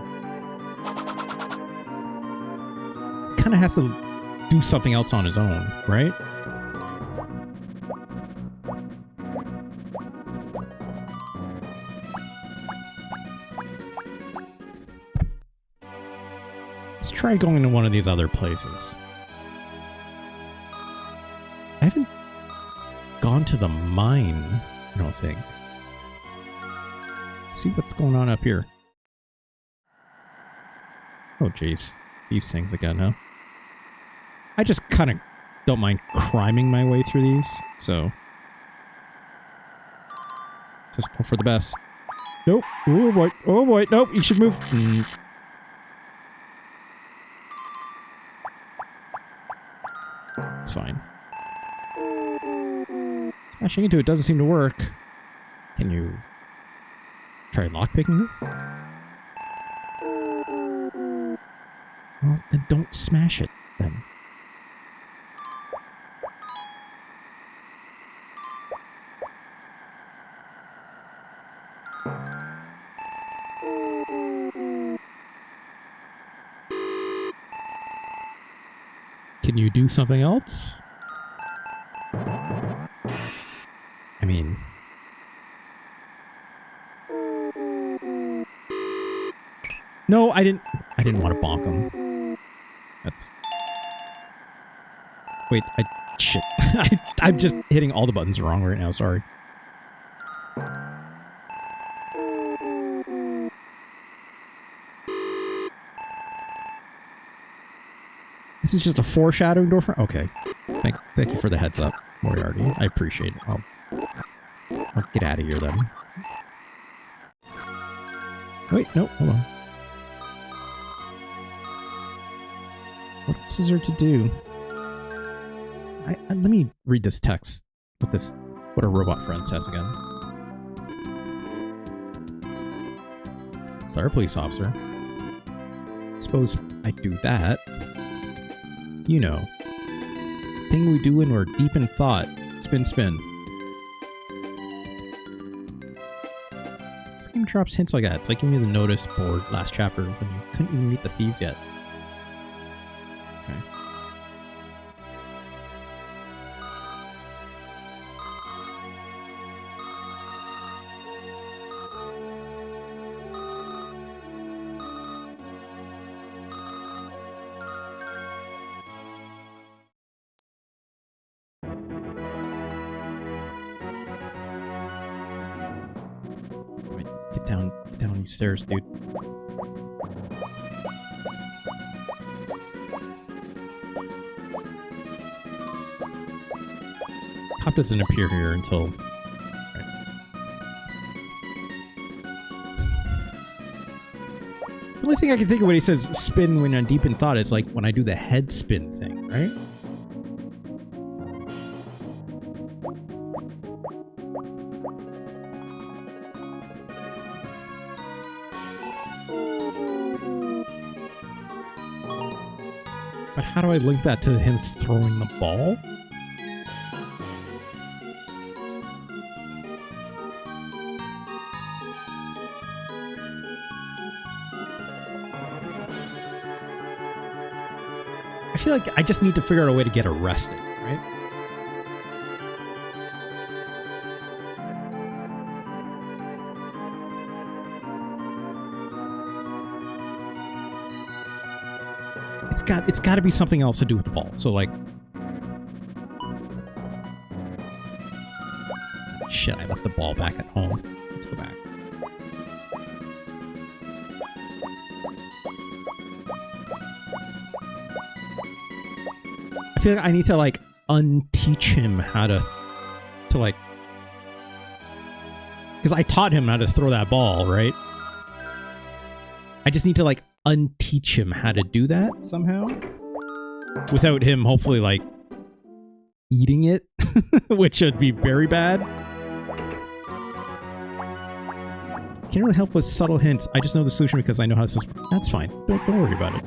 [SPEAKER 1] Kind of has to do something else on his own, right? Let's try going to one of these other places. I haven't gone to the mine, I don't think. Let's see what's going on up here. Oh, jeez. These things again, huh? I just kind of don't mind criming my way through these, so... just hope for the best. Nope. Oh, boy. Oh, boy. Nope. You should move. It's fine. Smashing into it doesn't seem to work. Can you try lockpicking this? Well, then don't smash it, then. Can you do something else? I mean... no, I didn't want to bonk him. That's... wait, shit. I'm just hitting all the buttons wrong right now, sorry. This is just a foreshadowing door for... okay. Thank you for the heads up, Moriarty. I appreciate it. I'll get out of here then. Wait, no, hold on. What else is there to do? Let me read this text. What a robot friend says again. Star police officer. Suppose I do that. You know. Thing we do when we're deep in thought. Spin, spin. This game drops hints like that. It's like giving you the notice board last chapter when you couldn't even meet the thieves yet. Okay. Get down these stairs, dude. Cop doesn't appear here until... right. The only thing I can think of when he says spin when I'm deep in thought is like when I do the head spin thing, right? But how do I link that to him throwing the ball? I feel like I just need to figure out a way to get arrested, right? It's got to be something else to do with the ball. So like, shit, I left the ball back at home. Let's go back. I feel like I need to like unteach him how to like, because I taught him how to throw that ball, right? I just need to like unteach him how to do that somehow without him hopefully like eating it, which would be very bad. Can't really help with subtle hints. I just know the solution because I know how this is. That's fine. Don't worry about it,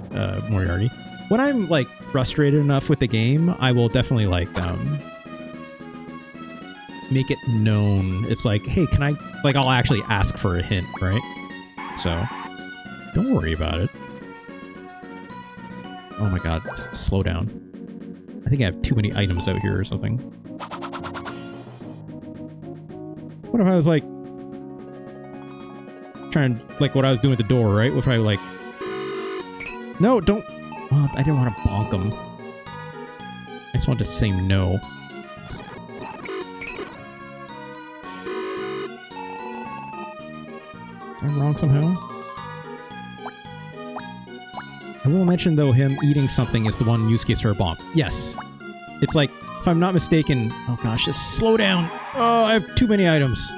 [SPEAKER 1] Moriarty. When I'm like frustrated enough with the game, I will definitely like make it known. It's like, hey, can I, like, I'll actually ask for a hint, right? So don't worry about it. Oh my god, slow down. I think I have too many items out here or something. What if I was like trying, like what I was doing at the door, right? What if I like, no, don't. Well, I didn't want to bonk him. I just wanted to say no. I'm wrong somehow. I will mention, though, him eating something is the one use case for a bonk. Yes. It's like, if I'm not mistaken... Oh gosh, just slow down! Oh, I have too many items.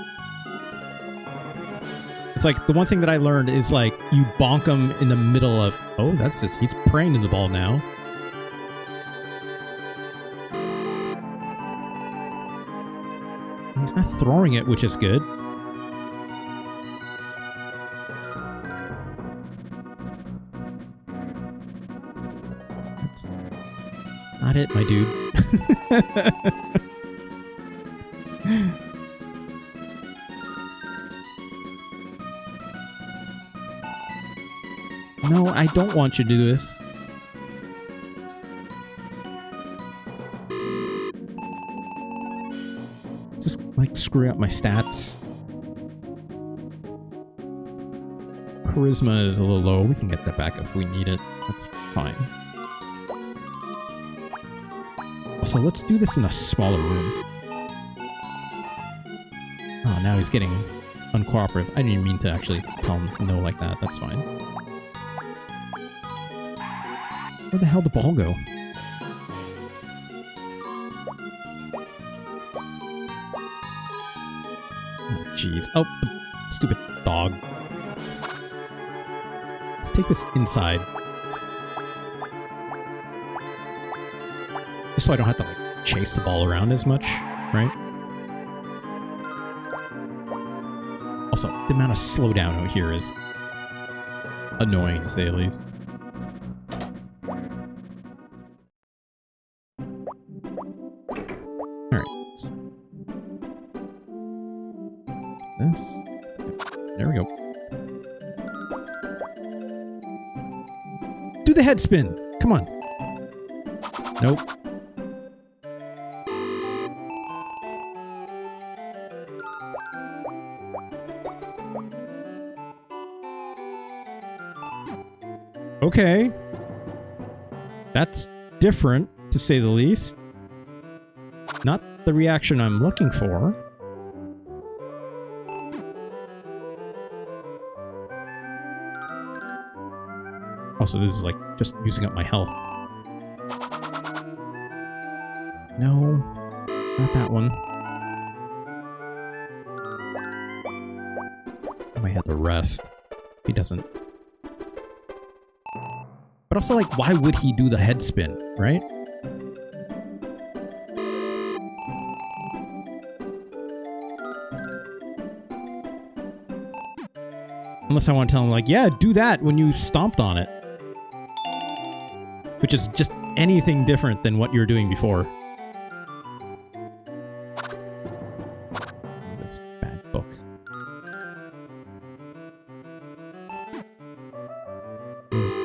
[SPEAKER 1] It's like, the one thing that I learned is, like, you bonk him in the middle of... Oh, that's just... He's praying to the ball now. He's not throwing it, which is good. That's not it, my dude. No, I don't want you to do this. It's just like screwing up my stats. Charisma is a little low. We can get that back if we need it. That's fine. Also, let's do this in a smaller room. Oh, now he's getting uncooperative. I didn't even mean to actually tell him no like that. That's fine. Where the hell did the ball go? Oh, jeez. Oh, the stupid dog. Let's take this inside. Just so I don't have to, like, chase the ball around as much, right? Also, the amount of slowdown out here is annoying, to say the least. This. There we go. Do the head spin. Come on. Nope. Okay. That's different, to say the least. Not the reaction I'm looking for. Also, this is like just using up my health. No, not that one. I might have to rest. He doesn't. But also, like, why would he do the head spin, right? Unless I want to tell him, like, yeah, do that when you stomped on it. Which is just anything different than what you were doing before. This bad book.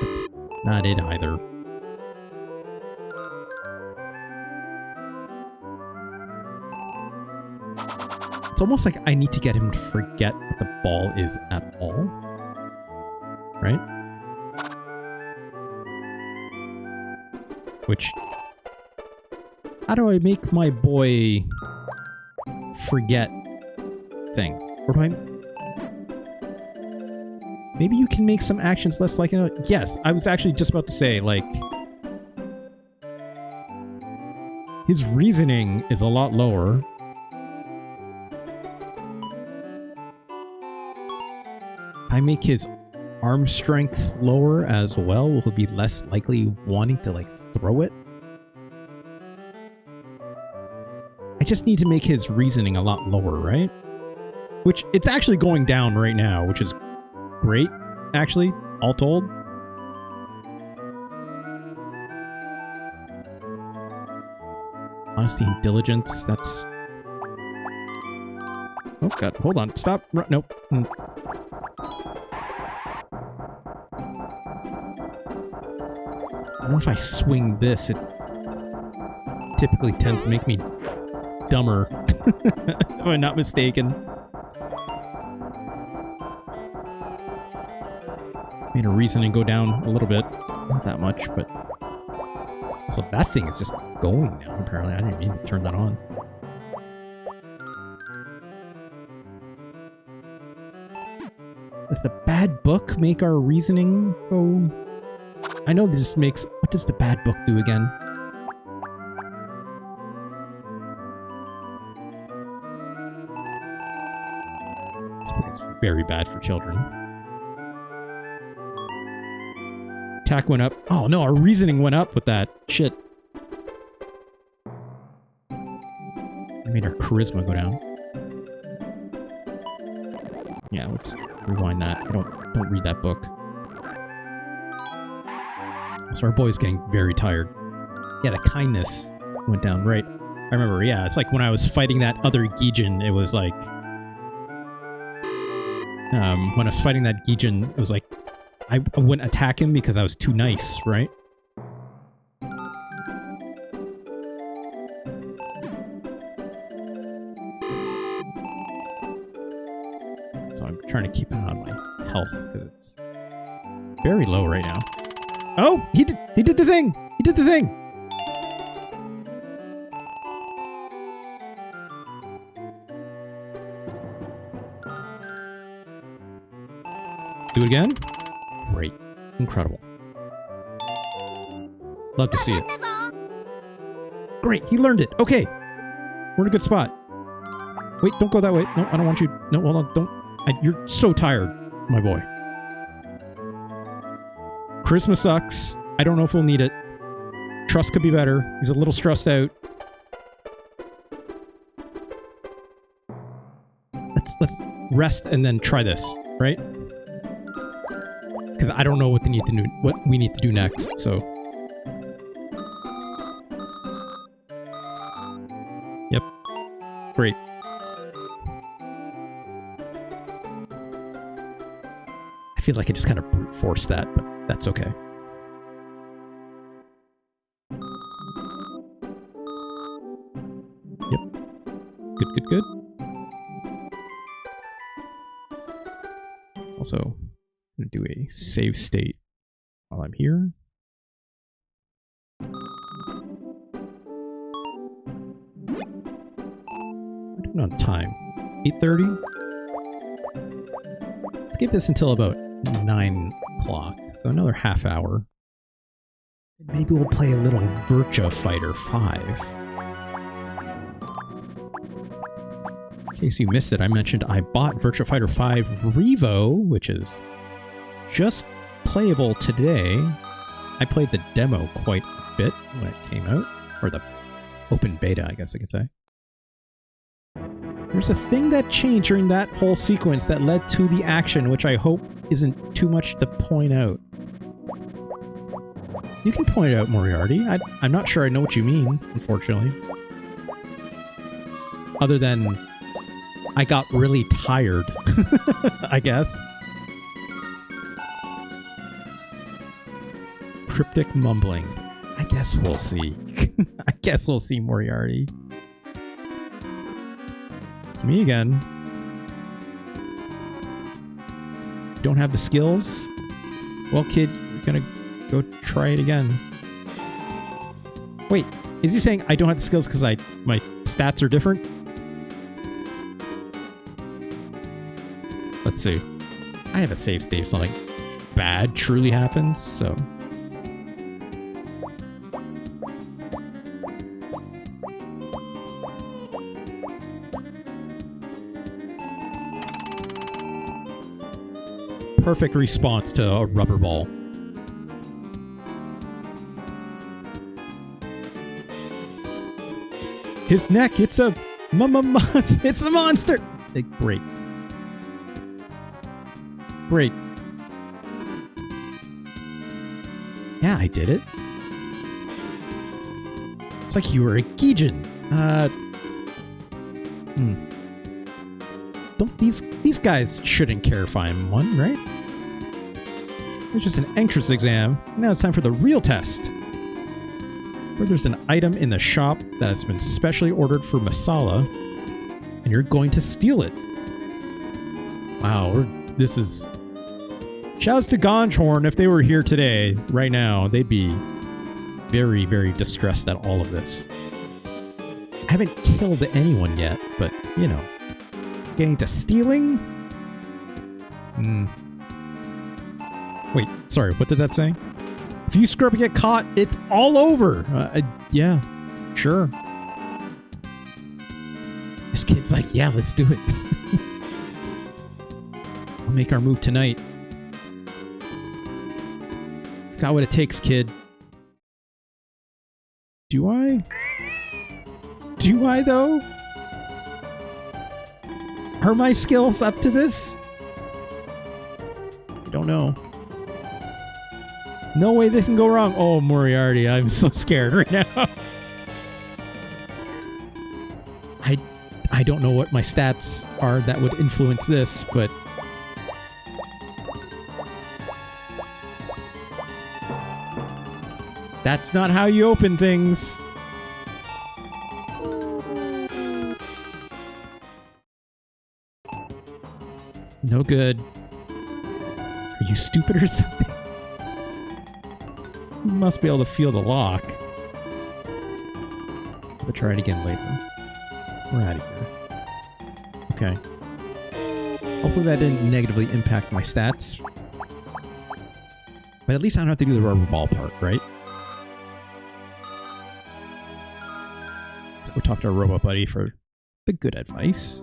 [SPEAKER 1] That's not it either. It's almost like I need to get him to forget what the ball is at all. Right? Which... How do I make my boy forget things? Or do I... Maybe you can make some actions less like... Yes, I was actually just about to say, like... His reasoning is a lot lower. If I make his arm strength lower as well, will he be less likely wanting to, like, throw it? just need to make his reasoning a lot lower, right? Which, it's actually going down right now, which is great, actually, all told. Honesty and diligence, that's... Oh, God, hold on, stop, nope. I wonder if I swing this, it typically tends to make me dumber, if I'm not mistaken. Made a reasoning go down a little bit, not that much, but... So that thing is just going now, apparently. I didn't even turn that on. Does the bad book make our reasoning go... I know this makes... What does the bad book do again? This book is very bad for children. Attack went up. Oh no, our reasoning went up with that. Shit. I made our charisma go down. Yeah, let's rewind that. Don't read that book. So our boy's getting very tired. Yeah, the kindness went down, right? I remember, yeah, it's like when I was fighting that other Gijin, it was like... when I was fighting that Gijin, it was like... I wouldn't attack him because I was too nice, right? So I'm trying to keep an eye on my health because it's very low right now. Oh, he did the thing. He did the thing. Do it again. Great. Incredible. Love to see it. Great, he learned it. Okay. We're in a good spot. Wait, don't go that way. No, I don't want you. No, hold on. Don't. You're so tired, my boy. Charisma sucks. I don't know if we'll need it. Trust could be better. He's a little stressed out. Let's rest and then try this, right? Because I don't know what we need to do next, so. Yep. Great. I feel like I just kind of brute forced that, but that's okay. Yep. Good, good, good. Also, I'm going to do a save state while I'm here. We're doing on time. 8:30? Let's give this until about 9 o'clock. So another half hour. Maybe we'll play a little Virtua Fighter 5. In case you missed it, I mentioned I bought Virtua Fighter 5 Revo, which is just playable today. I played the demo quite a bit when it came out. Or the open beta, I guess I could say. There's a thing that changed during that whole sequence that led to the action, which I hope isn't too much to point out. You can point it out, Moriarty. I'm not sure I know what you mean, unfortunately. Other than... I got really tired, I guess. Cryptic mumblings. I guess we'll see. I guess we'll see, Moriarty. It's me again. Don't have the skills? Well, kid, you're gonna go try it again. Wait, is he saying I don't have the skills because my stats are different? Let's see. I have a save state if something bad truly happens, so... Perfect response to a rubber ball. His neck, it's a it's a monster. Great. Great. Yeah, I did it. It's like you were a Gijin. Don't these guys shouldn't care if I'm one, right? It's just an entrance exam. Now it's time for the real test. Where there's an item in the shop that has been specially ordered for Masala, and you're going to steal it. Wow, this is... Shouts to Gonchorn. If they were here today, right now, they'd be very, very distressed at all of this. I haven't killed anyone yet, but, you know, getting to stealing? Wait, sorry, what did that say? If you screw up and get caught, it's all over. Yeah, sure. This kid's like, yeah, let's do it. I'll make our move tonight. Got what it takes, kid. Do I? Do I, though? Are my skills up to this? I don't know. No way this can go wrong. Oh, Moriarty, I'm so scared right now. I don't know what my stats are that would influence this, but... That's not how you open things. No good. Are you stupid or something? You must be able to feel the lock. We'll try it again later. We're out of here. Okay. Hopefully that didn't negatively impact my stats. But at least I don't have to do the rubber ball part, right? Let's go talk to our robot buddy for the good advice.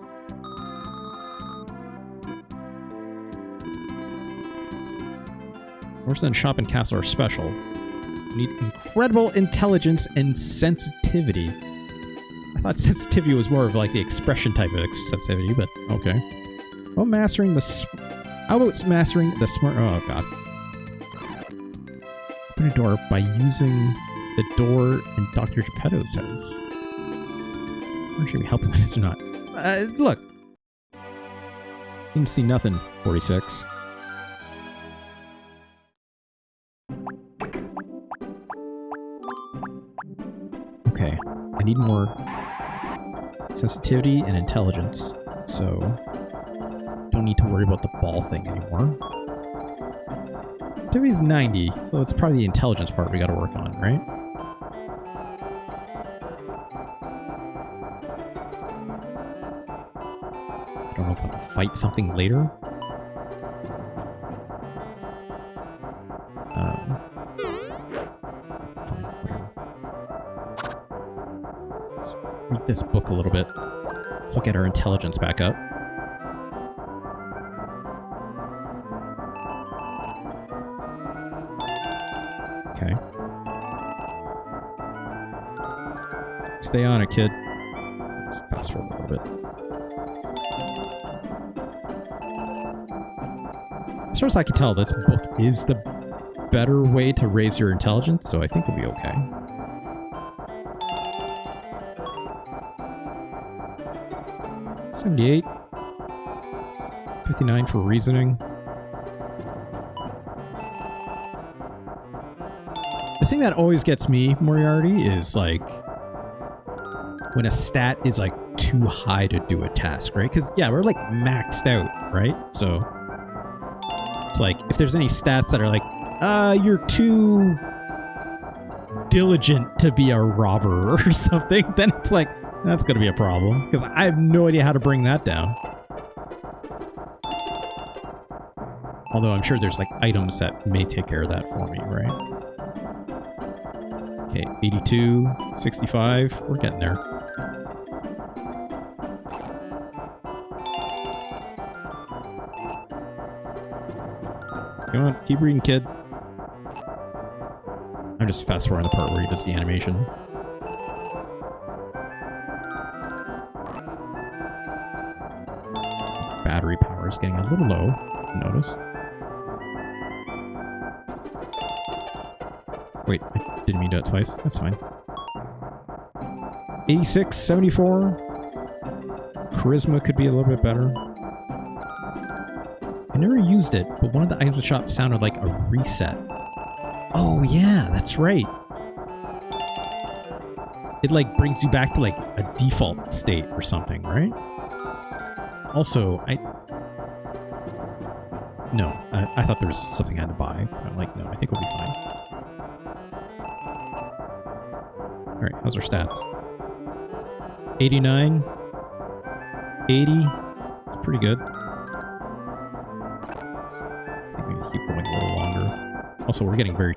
[SPEAKER 1] Horse and Shop and Castle are special. You need incredible intelligence and sensitivity. I thought sensitivity was more of like the expression type of sensitivity, but okay. Well, mastering the... How about mastering the smart... Oh, God. Open a door by using the door in Dr. Geppetto says. I'm not sure we helping with this or not. Look. Didn't see nothing, 46. Okay. I need more sensitivity and intelligence, so don't need to worry about the ball thing anymore. Sensitivity is 90, so it's probably the intelligence part we gotta work on, right? I don't know if I want to fight something later. Fine, whatever. Let's read this book a little bit. Let's look at our intelligence back up. Okay. Stay on it, kid. Just fast forward a little bit. As far as I can tell, this book is the better way to raise your intelligence, so I think we'll be okay. $78. $59 for reasoning. The thing that always gets me, Moriarty, is like when a stat is like too high to do a task, right? Because yeah, we're like maxed out, right? So it's like if there's any stats that are like, you're too diligent to be a robber or something, then it's like that's gonna be a problem because I have no idea how to bring that down. Although I'm sure there's like items that may take care of that for me, right? Okay, 82, 65, we're getting there. Come on, keep reading, kid. I'm just fast forwarding the part where he does the animation. battery power is getting a little low, I noticed. Wait, I didn't mean to do it twice. That's fine. 86, 74. Charisma could be a little bit better. I never used it, but one of the items in the shop sounded like a reset. Oh yeah, that's right. It like brings you back to like a default state or something, right? Also, I thought there was something I had to buy. But I'm like, no, I think we'll be fine. Alright, how's our stats? 89. 80. It's pretty good. I think we need to keep going a little longer. Also, we're getting very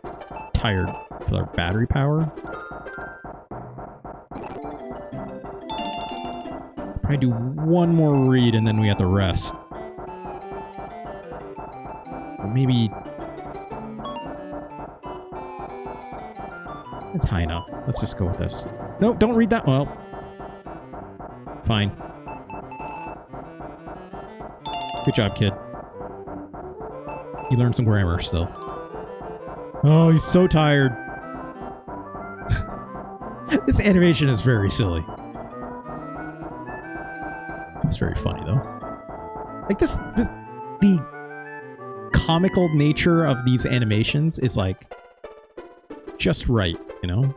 [SPEAKER 1] tired with our battery power. Probably do one more read and then we have to rest. Or maybe... It's high enough. Let's just go with this. No, don't read that. Well, fine. Good job, kid. You learned some grammar still. Oh, he's so tired. This animation is very silly. It's very funny though. Like the comical nature of these animations is like just right, you know?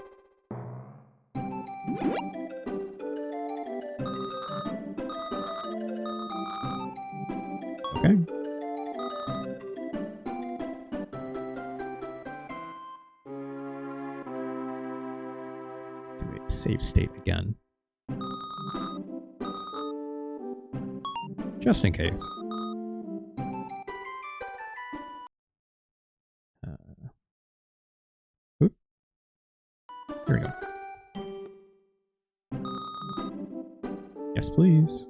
[SPEAKER 1] Okay. Let's do a save state again. Just in case. Oop. Here we go. Yes, please.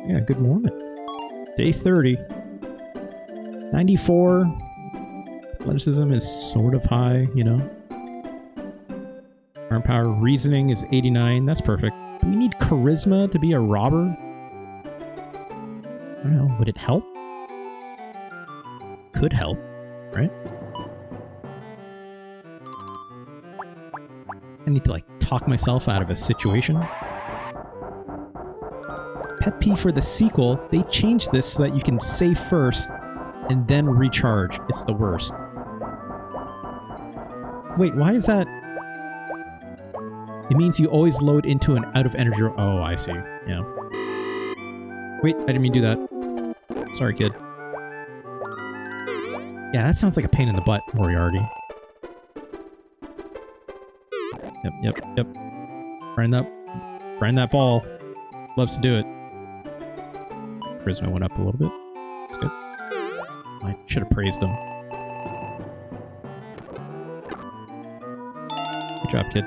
[SPEAKER 1] Yeah, good morning. Day 30. 94. Athleticism is sort of high, you know. Arm power reasoning is 89. That's perfect. Do we need charisma to be a robber? I don't know. Would it help? Could help, right? I need to, like, talk myself out of a situation. Pet peeve for the sequel, they changed this so that you can save first and then recharge. It's the worst. Wait, why is that? It means you always load into an out of energy. Oh, I see. Yeah. Wait, I didn't mean to do that. Sorry, kid. Yeah, that sounds like a pain in the butt, Moriarty. Yep. Grind that ball. Loves to do it. Charisma went up a little bit. That's good. I should have praised them. Good job, kid.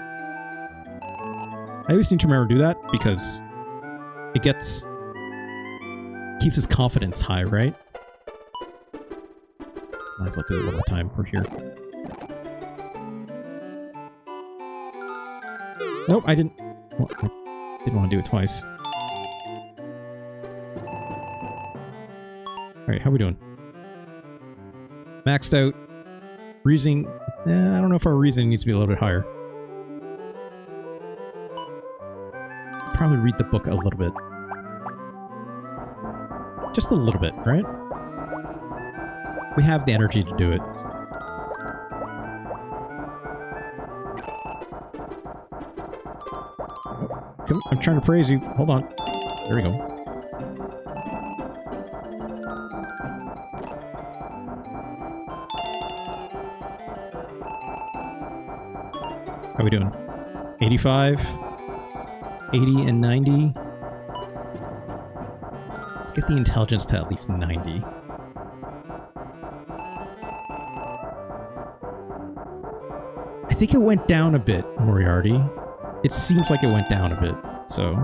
[SPEAKER 1] I always need to remember to do that because it keeps his confidence high, right? Might as well do it one more time. We're here. Nope, I didn't. Well, I didn't want to do it twice. Alright, how we doing? Maxed out. Reasoning. I don't know if our reasoning needs to be a little bit higher. Probably read the book a little bit. Just a little bit, right? We have the energy to do it. Come, I'm trying to praise you. Hold on. There we go. How we doing? 85? 80 and 90? Let's get the intelligence to at least 90. I think it went down a bit, Moriarty. It seems like it went down a bit, so...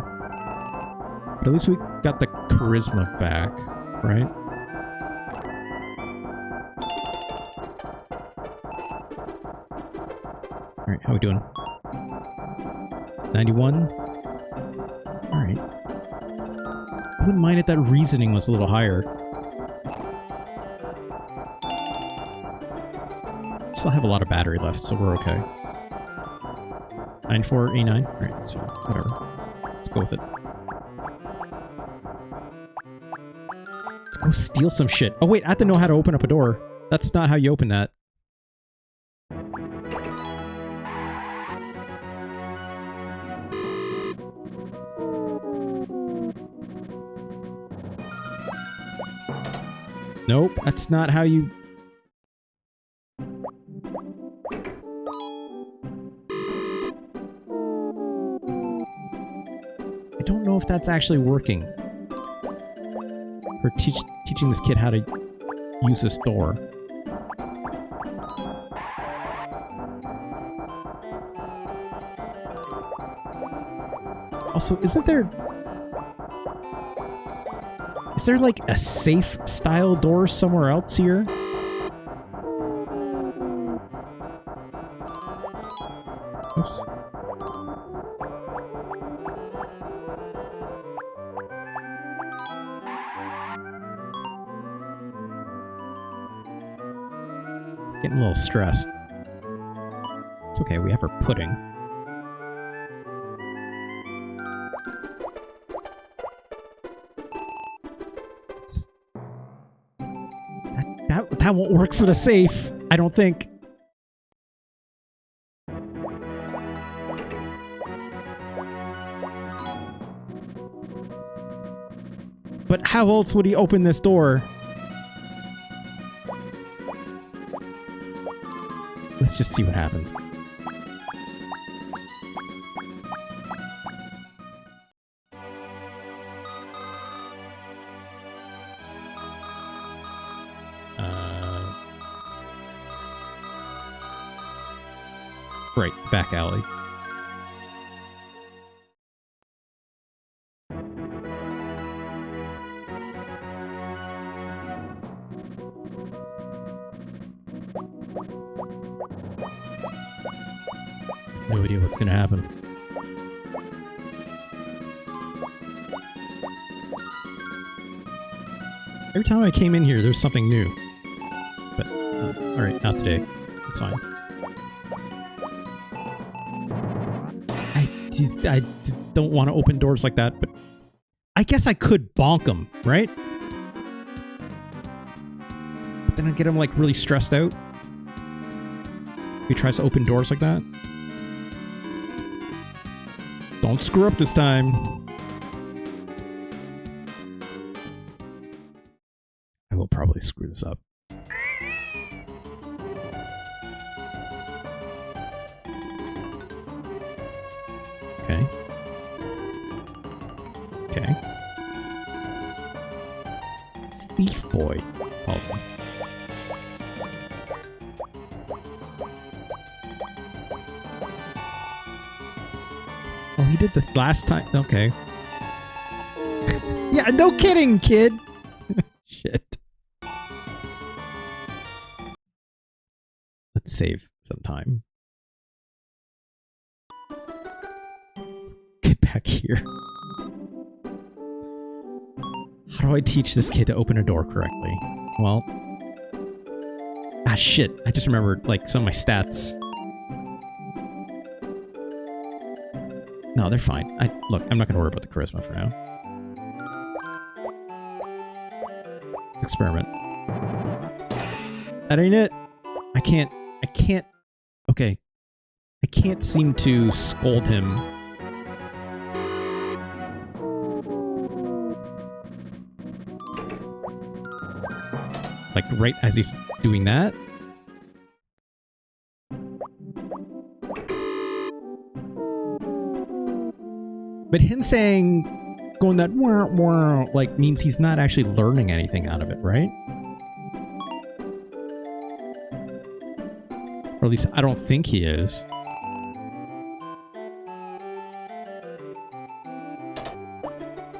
[SPEAKER 1] But at least we got the charisma back, right? Alright, how we doing? 91? Alright. I wouldn't mind if that reasoning was a little higher. Still have a lot of battery left, so we're okay. 94A9? Alright, that's fine. Whatever. Let's go with it. Let's go steal some shit. Oh wait, I have to know how to open up a door. That's not how you open that. Nope, that's not how you... I don't know if that's actually working. Or teaching this kid how to use this door. Also, isn't there... Is there like a safe style door somewhere else here? Oops. It's getting a little stressed. It's okay, we have our pudding. That won't work for the safe, I don't think. But how else would he open this door? Let's just see what happens. Right, back alley. No idea what's gonna happen. Every time I came in here, there's something new. But, alright, not today. It's fine. I don't want to open doors like that, but I guess I could bonk him, right? But then I'd get him, like, really stressed out. If he tries to open doors like that. Don't screw up this time. I will probably screw this up. Okay. Okay. Thief boy. Oh. Oh, he did the last time. Okay. Yeah, no kidding, kid. Shit. Let's save some time. Back here. How do I teach this kid to open a door correctly? Well... Ah, shit. I just remembered, like, some of my stats. No, they're fine. Look, I'm not gonna worry about the charisma for now. Let's experiment. That ain't it. I can't... Okay. I can't seem to scold him. Like, right as he's doing that? But him saying, going that wah, wah, like, means he's not actually learning anything out of it, right? Or at least, I don't think he is.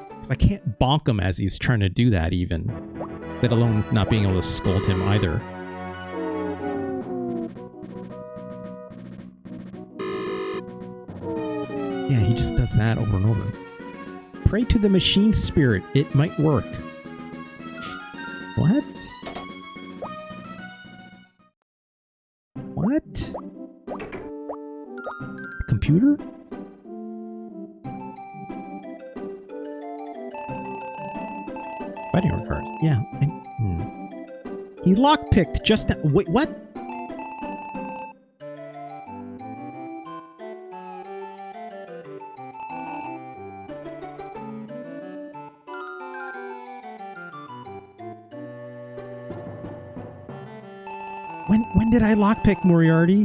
[SPEAKER 1] Because I can't bonk him as he's trying to do that, even. Let alone not being able to scold him either. Yeah, he just does that over and over. Pray to the machine spirit. It might work. What? What? Computer? Fighting cards. Yeah. He lockpicked just now. Wait, what? When did I lockpick Moriarty?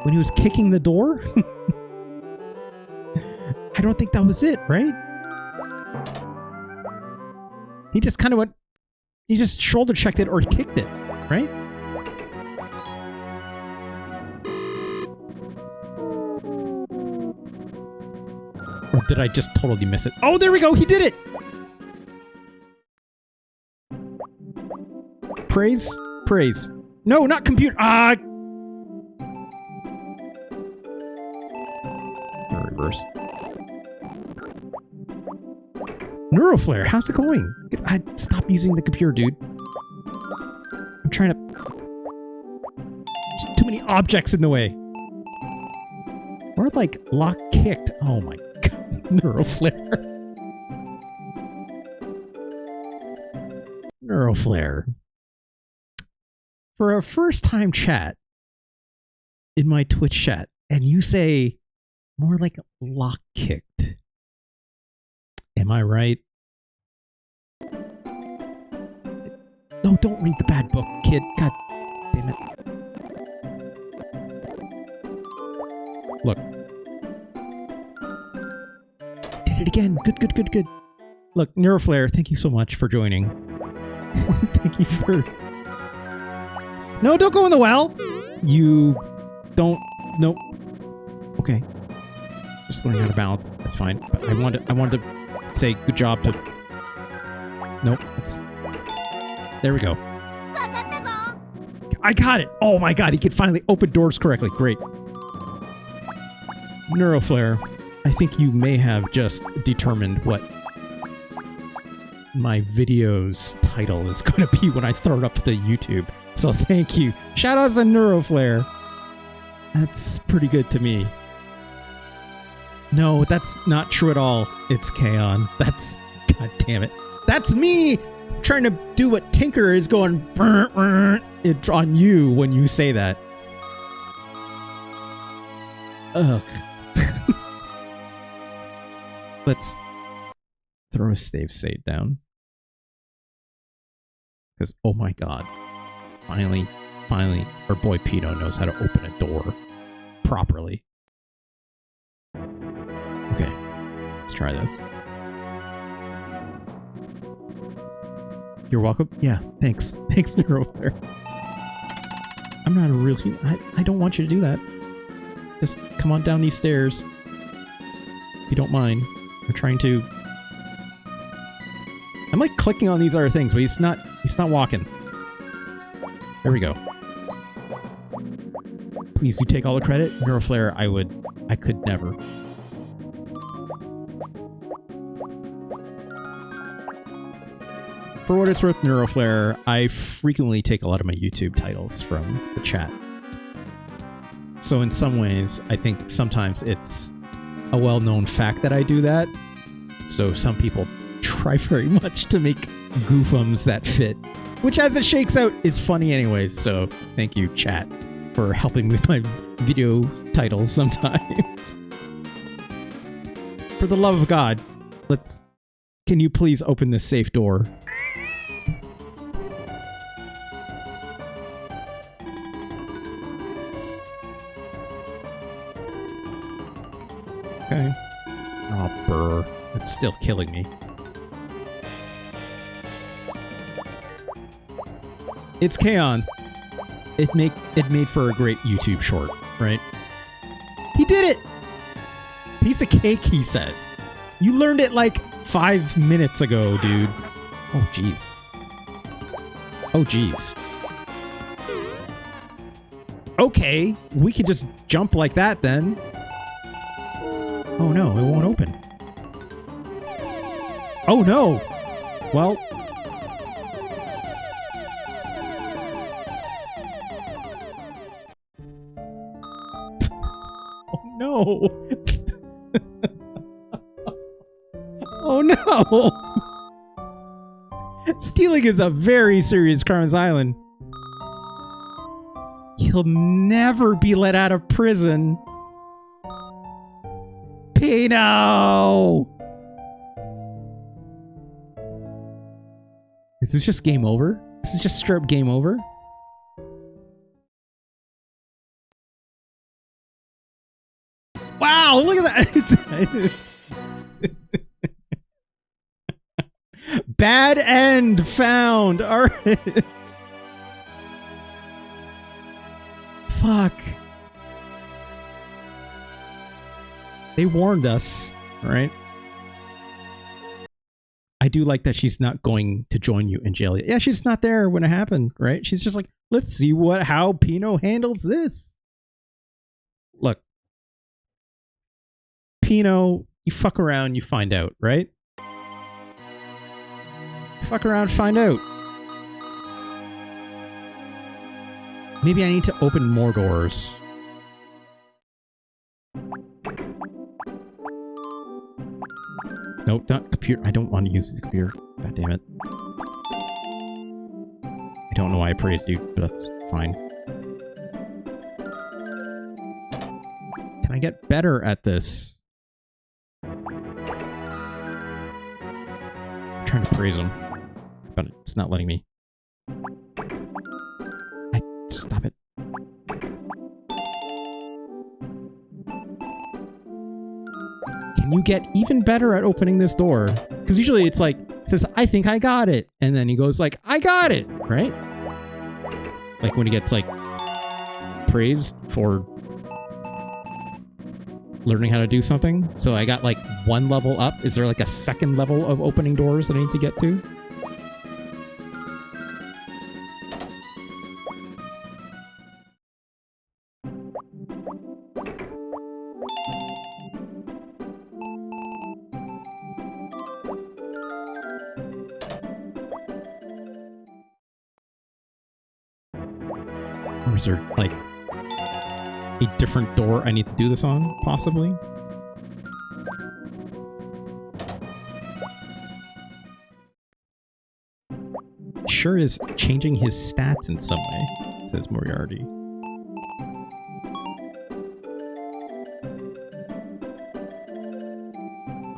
[SPEAKER 1] When he was kicking the door? I don't think that was it, right? He just kind of went... He just shoulder checked it or kicked it, right? Or did I just totally miss it? Oh, there we go! He did it! Praise? Praise. No, not computer. Ah! Reverse. Neuroflare, how's it going? Stop using the computer, dude. I'm trying to... There's too many objects in the way. Or like lock kicked. Oh my god. Neuroflare. Neuroflare. For a first time chat in my Twitch chat, and you say more like lock kicked. Am I right? No, don't read the bad book, kid. God damn it. Look. Did it again. Good, good, good, good. Look, Neuroflare, thank you so much for joining. Thank you for... No, don't go in the well! You don't... Nope. Okay. Just learning how to balance. That's fine. But I wanted to say good job to... Nope. That's... There we go. I got it! Oh my god, he can finally open doors correctly. Great. Neuroflare, I think you may have just determined what my video's title is going to be when I throw it up to YouTube. So thank you. Shoutouts to Neuroflare. That's pretty good to me. No, that's not true at all. It's Kaon. That's... God damn it. That's me trying to do what Tinker is going it's on you when you say that. Ugh. Let's throw a save down. Because, oh my god. Finally, our boy Pino knows how to open a door properly. Okay, let's try this. You're welcome. Yeah, thanks. Thanks, Neuroflare. I'm not a real human. I don't want you to do that. Just come on down these stairs. If you don't mind. I'm trying to... I'm like clicking on these other things, but he's not walking. There we go. Please, you take all the credit. Neuroflare, I could never. For what it's worth, Neuroflare, I frequently take a lot of my YouTube titles from the chat. So in some ways, I think sometimes it's a well-known fact that I do that. So some people try very much to make goofums that fit. Which, as it shakes out, is funny anyways. So thank you, chat, for helping with my video titles sometimes. For the love of God, can you please open this safe door? Okay. Oh, brr. It's still killing me. It's Kaon. It made for a great YouTube short, right? He did it! Piece of cake, he says. You learned it like 5 minutes ago, dude. Oh, jeez. Oh, jeez. Okay, we could just jump like that then. Oh no, it won't open. Oh no! Well... oh no! Oh no! Stealing is a very serious crime on this island. He'll never be let out of prison. Pino! Is this just game over? This is just straight up game over? Wow, look at that! Bad end found! Alright. Fuck. They warned us, right? I do like that she's not going to join you in jail. Yeah, she's not there when it happened, right? She's just like, let's see how Pino handles this. Look. Pino, you fuck around, you find out, right? Fuck around, find out. Maybe I need to open more doors. Nope, not computer. I don't want to use the computer. God damn it. I don't know why I praised you, but that's fine. Can I get better at this? I'm trying to praise him, but it's not letting me. Stop it. Can you get even better at opening this door? Because usually it's like, it says, I think I got it. And then he goes like, I got it, right? Like when he gets like praised for learning how to do something. So I got like one level up. Is there like a second level of opening doors that I need to get to? Or is there, like, a different door I need to do this on, possibly? Sure is changing his stats in some way, says Moriarty.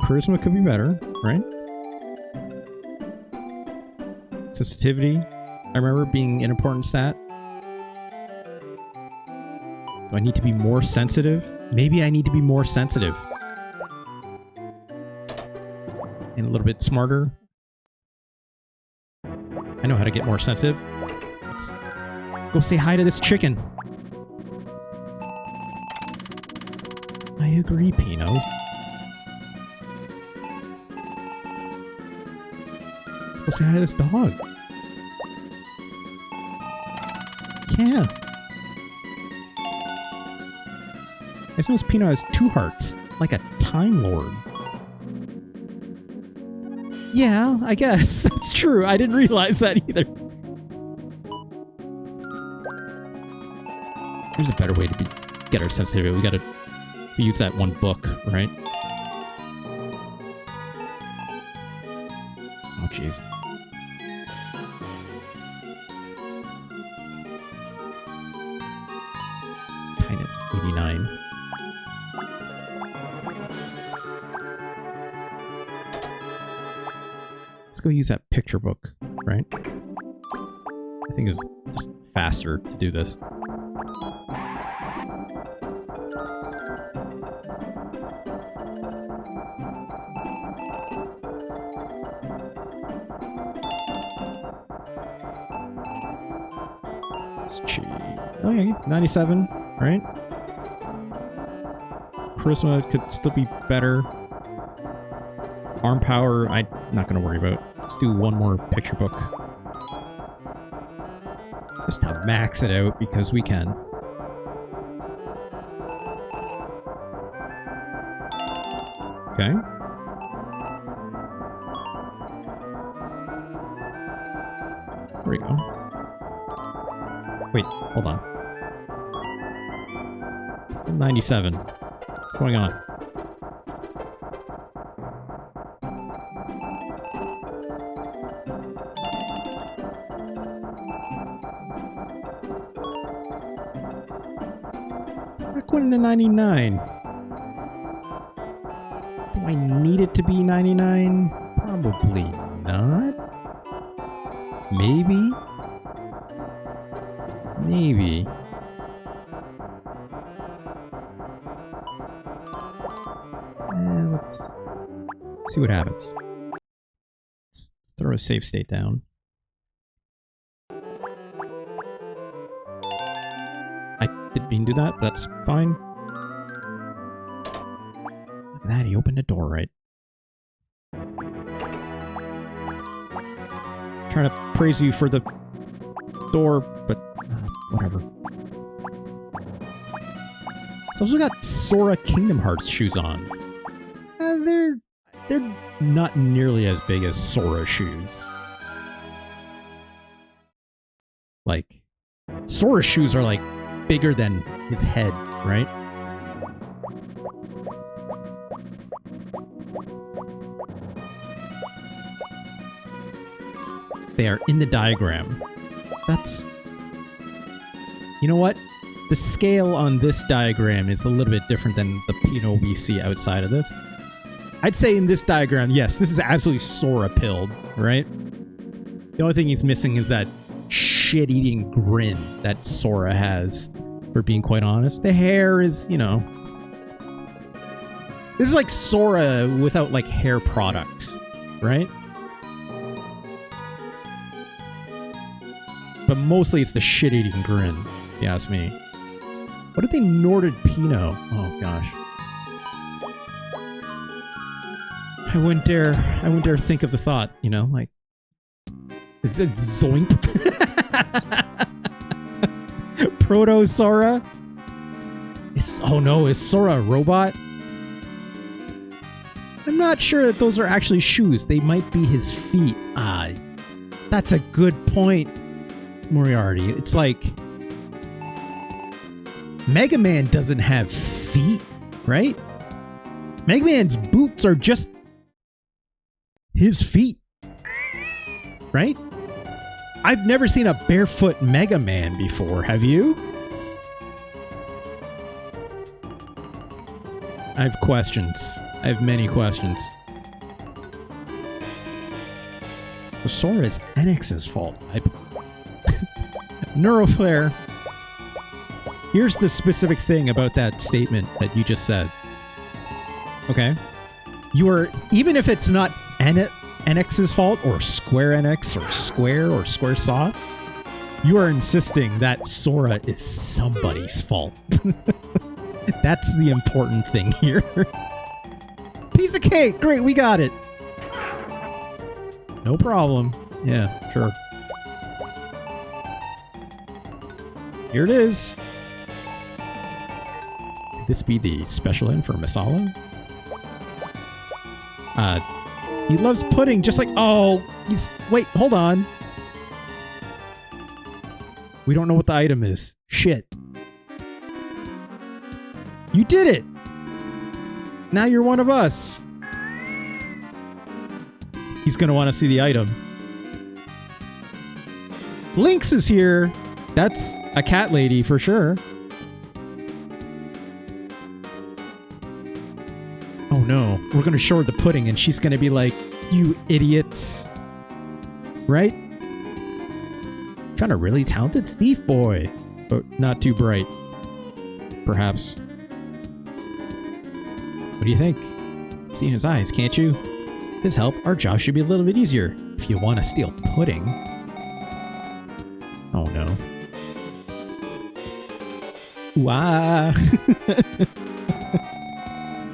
[SPEAKER 1] Charisma could be better, right? Sensitivity, I remember being an important stat. Do I need to be more sensitive? Maybe I need to be more sensitive. And a little bit smarter. I know how to get more sensitive. Let's go say hi to this chicken. I agree, Pino. Let's go say hi to this dog. Yeah. I suppose Pino has 2 hearts, like a Time Lord. Yeah, I guess. That's true. I didn't realize that either. There's a better way to get our sensitivity. We gotta use that one book, right? Oh, jeez. Kindness, 89. Let's go use that picture book, right? I think it's just faster to do this. Let's cheat. Okay, 97, right? Charisma could still be better. Arm power, I'm not going to worry about. Let's do one more picture book. Just to max it out because we can. Okay. There we go. Wait, hold on. It's still 97. What's going on? It's not going to 99. Do I need it to be 99? Probably not. Maybe? Maybe. Let's see what happens. Let's throw a save state down. I didn't mean to do that, but that's fine. Look at that, he opened the door, right? Trying to praise you for the door, but whatever. It's also got Sora Kingdom Hearts shoes on. They're not nearly as big as Sora shoes. Like, Sora's shoes are like bigger than his head, right? They are in the diagram. That's... You know what? The scale on this diagram is a little bit different than the Pinot we see outside of this. I'd say in this diagram, yes, this is absolutely Sora-pilled, right? The only thing he's missing is that shit-eating grin that Sora has, for being quite honest. The hair is, you know... This is like Sora without, like, hair products, right? But mostly it's the shit-eating grin, if you ask me. What if they Norded Pinot? Oh, gosh. I wouldn't dare think of the thought, you know, like... Is it Zoink? Proto-Sora? Oh no, is Sora a robot? I'm not sure that those are actually shoes. They might be his feet. Ah, that's a good point, Moriarty. It's like... Mega Man doesn't have feet, right? Mega Man's boots are just... his feet. Right? I've never seen a barefoot Mega Man before, have you? I have questions. I have many questions. Well, Sora is NX's fault. Neuroflare. Here's the specific thing about that statement that you just said. Okay? You are, even if it's not NX's fault, or Square NX, or Squaresoft, you are insisting that Sora is somebody's fault. That's the important thing here. Piece of cake! Great, we got it! No problem. Yeah, sure. Here it is. Could this be the special in for Masala? He loves pudding just like... Oh, he's... Wait, hold on. We don't know what the item is. Shit. You did it! Now you're one of us. He's gonna want to see the item. Lynx is here. That's a cat lady for sure. Oh no, we're gonna show her the pudding and she's gonna be like, you idiots. Right? Found a really talented thief boy, but not too bright. Perhaps. What do you think? See in his eyes, can't you? With his help, our job should be a little bit easier. If you want to steal pudding. Oh no. Wow.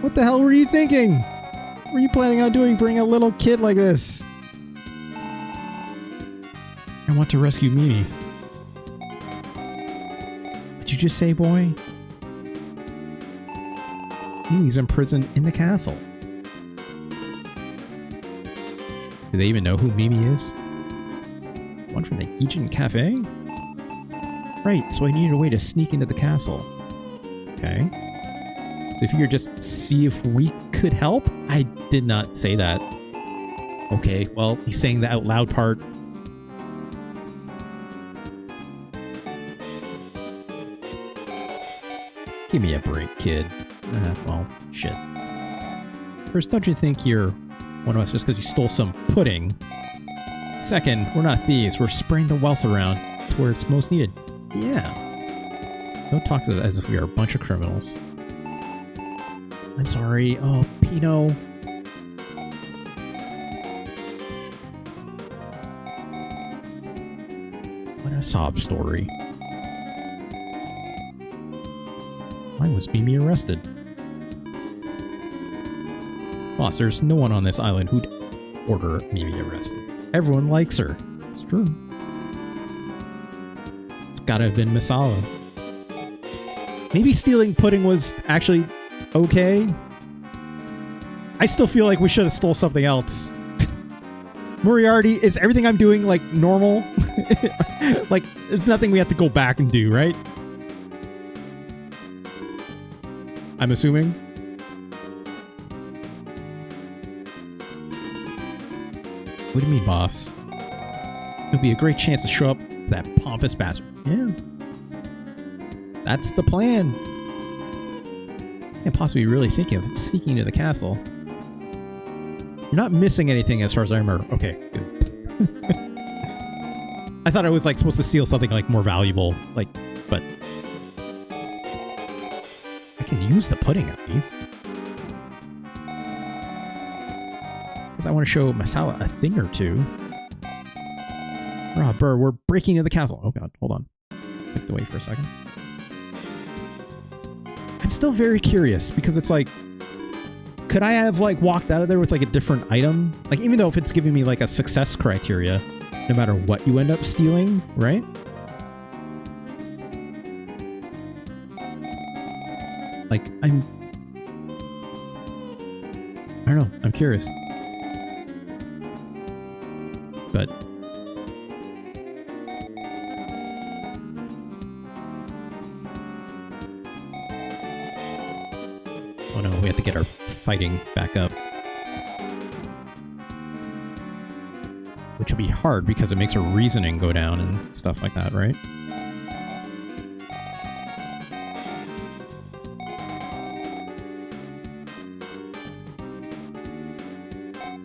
[SPEAKER 1] What the hell were you thinking? What were you planning on doing, bring a little kid like this? I want to rescue Mimi. What'd you just say, boy? Mimi's imprisoned in the castle. Do they even know who Mimi is? One from the Gijin Cafe? Right, so I needed a way to sneak into the castle. Okay. So if you could just see if we could help? I did not say that. Okay, well, he's saying the out loud part. Give me a break, kid. Well, shit. First, don't you think you're one of us just because you stole some pudding? Second, we're not thieves. We're spraying the wealth around to where it's most needed. Yeah. Don't talk to us as if we are a bunch of criminals. I'm sorry. Oh, Pino. What a sob story. Why was Mimi arrested? Boss, there's no one on this island who'd order Mimi arrested. Everyone likes her. It's true. It's gotta have been Masala. Maybe stealing pudding was actually okay. I still feel like we should have stole something else. Moriarty, is everything I'm doing like normal? Like, there's nothing we have to go back and do, right? I'm assuming. What do you mean, boss? It would be a great chance to show up to that pompous bastard. Yeah. That's the plan. Can't possibly really think of sneaking into the castle. You're not missing anything as far as I remember. Okay, good. I thought I was like supposed to steal something like more valuable, like, but I can use the pudding at least. Because I want to show Masala a thing or two. Ah, Burr, we're breaking into the castle. Oh god, hold on. Clicked away for a second. I'm still very curious because it's like, could I have like walked out of there with like a different item? Like, even though if it's giving me like a success criteria, no matter what you end up stealing, right? Like, I don't know. I'm curious. But oh no, we have to get our fighting back up. Which will be hard because it makes our reasoning go down and stuff like that, right?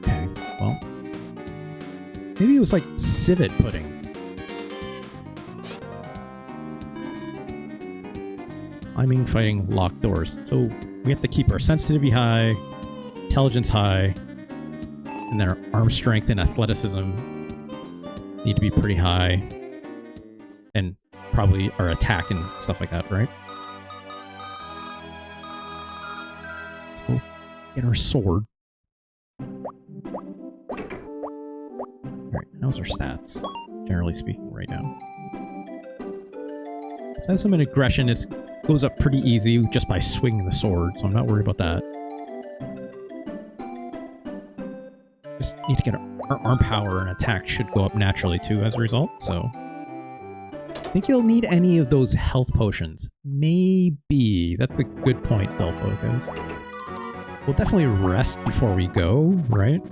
[SPEAKER 1] Okay, well. Maybe it was like civet puddings. Climbing, fighting, locked doors. So we have to keep our sensitivity high, intelligence high, and then our arm strength and athleticism need to be pretty high. And probably our attack and stuff like that, right? Let's go get our sword. Alright, how's our stats? Generally speaking right now. Some aggression is goes up pretty easy just by swinging the sword, so I'm not worried about that. Just need to get our arm power and attack should go up naturally too as a result, so. Think you'll need any of those health potions? Maybe. That's a good point, Belfocus. We'll definitely rest before we go, right?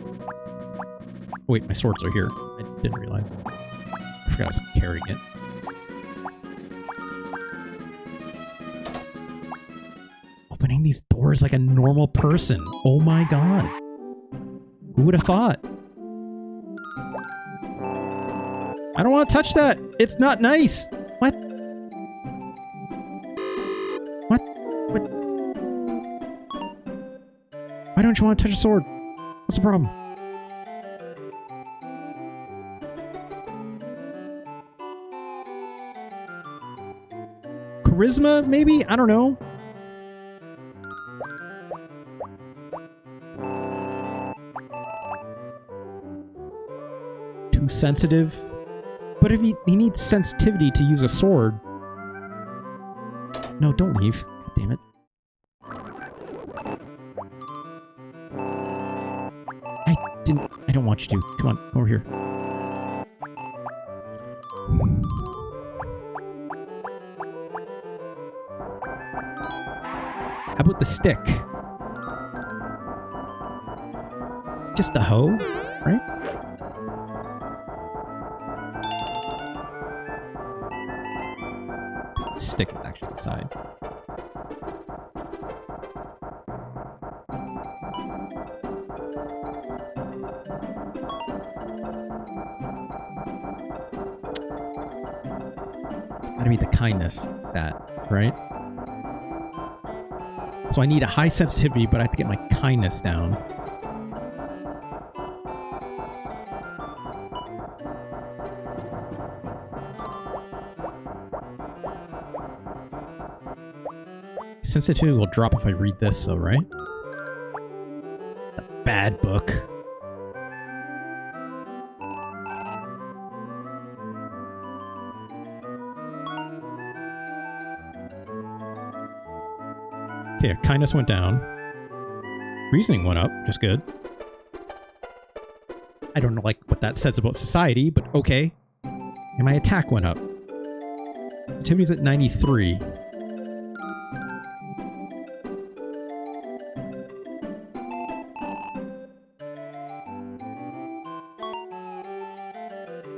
[SPEAKER 1] Wait, my swords are here. I didn't realize. I forgot I was carrying it. Opening these doors like a normal person. Oh my god. Who would have thought? I don't want to touch that. It's not nice. What? What? What? Why don't you want to touch a sword? What's the problem? Charisma, maybe? I don't know. Too sensitive? But if he needs sensitivity to use a sword... No, don't leave. God damn it. I don't want you to. Come on, over here. How about the stick? It's just a hoe, right? The stick is actually inside. It's gotta be the kindness stat, right? So I need a high sensitivity, but I have to get my kindness down. Sensitivity will drop if I read this, though, right? A bad book. Okay, kindness went down. Reasoning went up, just good. I don't know like what that says about society, but okay. And my attack went up. Sensitivity's at 93.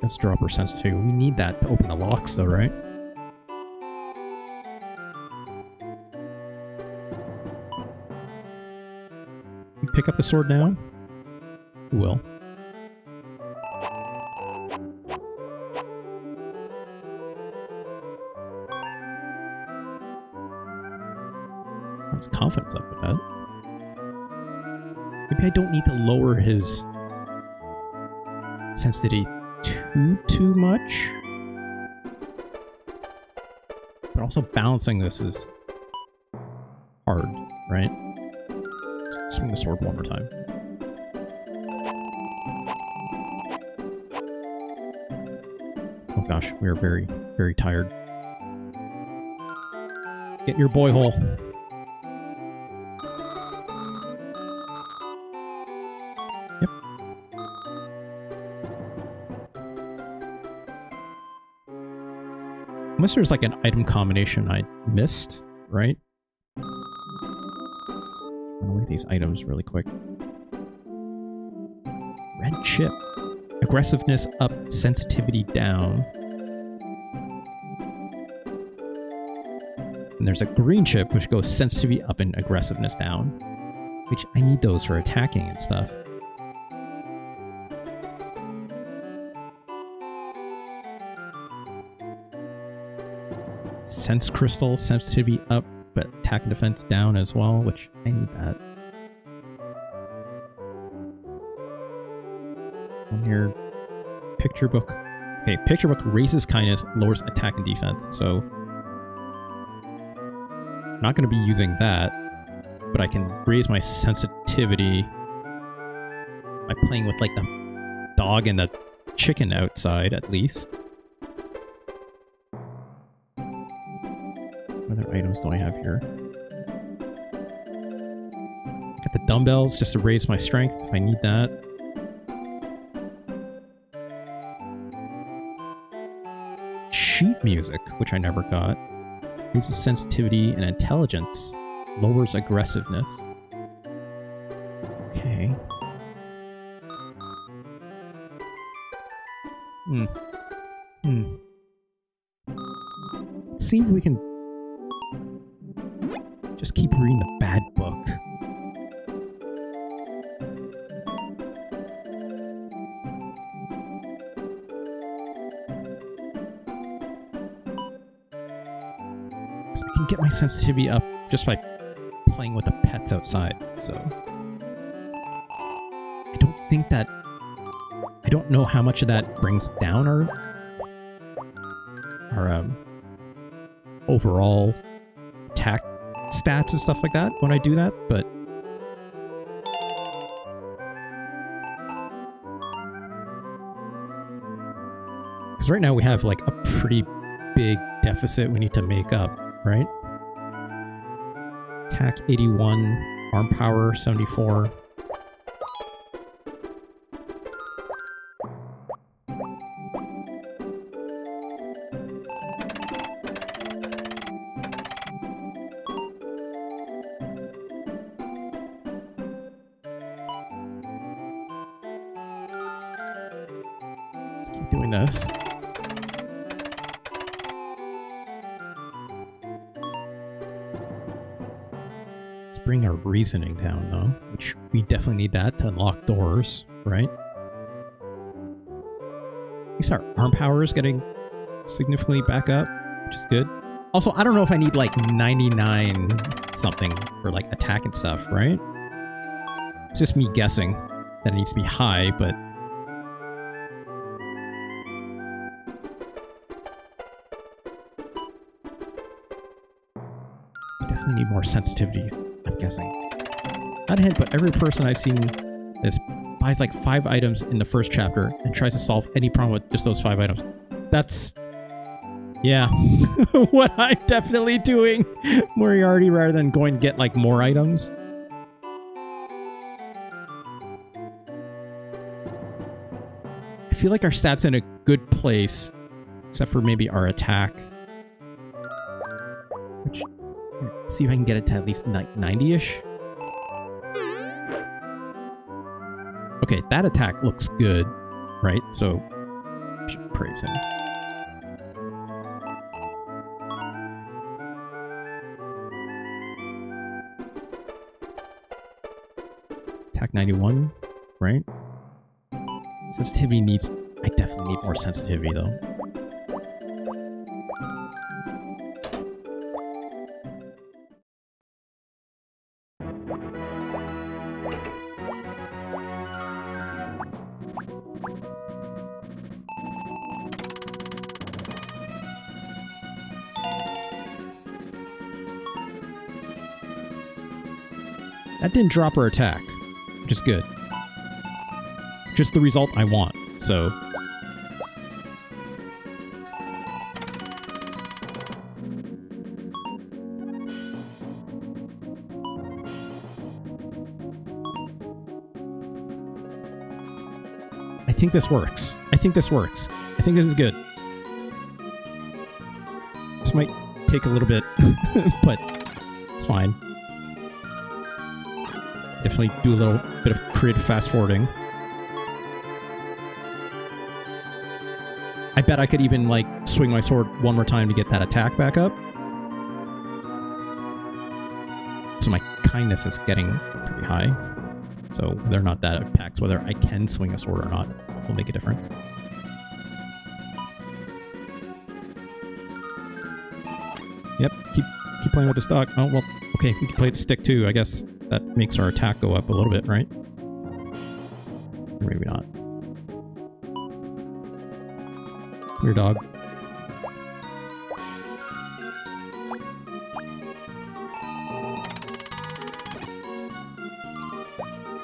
[SPEAKER 1] Let's drop our sensitivity. We need that to open the locks though, right? Pick up the sword now? Who will? His confidence up with that. Maybe I don't need to lower his sensitivity too much. But also balancing this is hard, right? Let's swing the sword one more time. Oh gosh, we are very, very tired. Get in your boy hole. Yep. Unless there's like an item combination I missed, right? I'll look at these items really quick. Red chip. Aggressiveness up, sensitivity down. And there's a green chip which goes sensitivity up and aggressiveness down. Which I need those for attacking and stuff. Sense crystal, sensitivity up, but attack and defense down as well, which I need that. On your picture book. Okay, picture book raises kindness, lowers attack and defense, so I'm not going to be using that, but I can raise my sensitivity by playing with like the dog and the chicken outside at least. What other items do I have here? Got the dumbbells just to raise my strength if I need that. Sheet music, which I never got. Raises sensitivity and intelligence. Lowers aggressiveness. Okay. Let's see if we can just keep reading the bad book. I can get my sensitivity up just by playing with the pets outside, so I don't think that... I don't know how much of that brings down our overall attack stats and stuff like that when I do that, but because right now we have like a pretty big deficit we need to make up, right? Attack 81, arm power 74. Let's keep doing this. Let's bring our reasoning down, though, which we definitely need that to unlock doors, right? At least our arm power is getting significantly back up, which is good. Also, I don't know if I need like 99 something for like attack and stuff, right? It's just me guessing that it needs to be high, but I definitely need more sensitivities, I'm guessing. Not a hint, but every person I've seen this buys like 5 items in the first chapter and tries to solve any problem with just those 5 items. That's... yeah, what I'm definitely doing, Moriarty, rather than going to get like more items. I feel like our stats in a good place, except for maybe our attack. Which, let's see if I can get it to at least 90-ish. Okay, that attack looks good, right? So, I should praise him. Attack 91, right? Sensitivity needs... I definitely need more sensitivity, though. That didn't drop her attack, which is good. Just the result I want, so... I think this works. I think this works. I think this is good. This might take a little bit, but it's fine. Definitely do a little bit of creative fast-forwarding. I bet I could even, like, swing my sword one more time to get that attack back up. So my kindness is getting pretty high. So whether or not that impacts whether I can swing a sword or not will make a difference. Yep, keep playing with the stock. Oh, well, okay, we can play the stick too. I guess that makes our attack go up a little bit, right? Or maybe not. Come here, dog.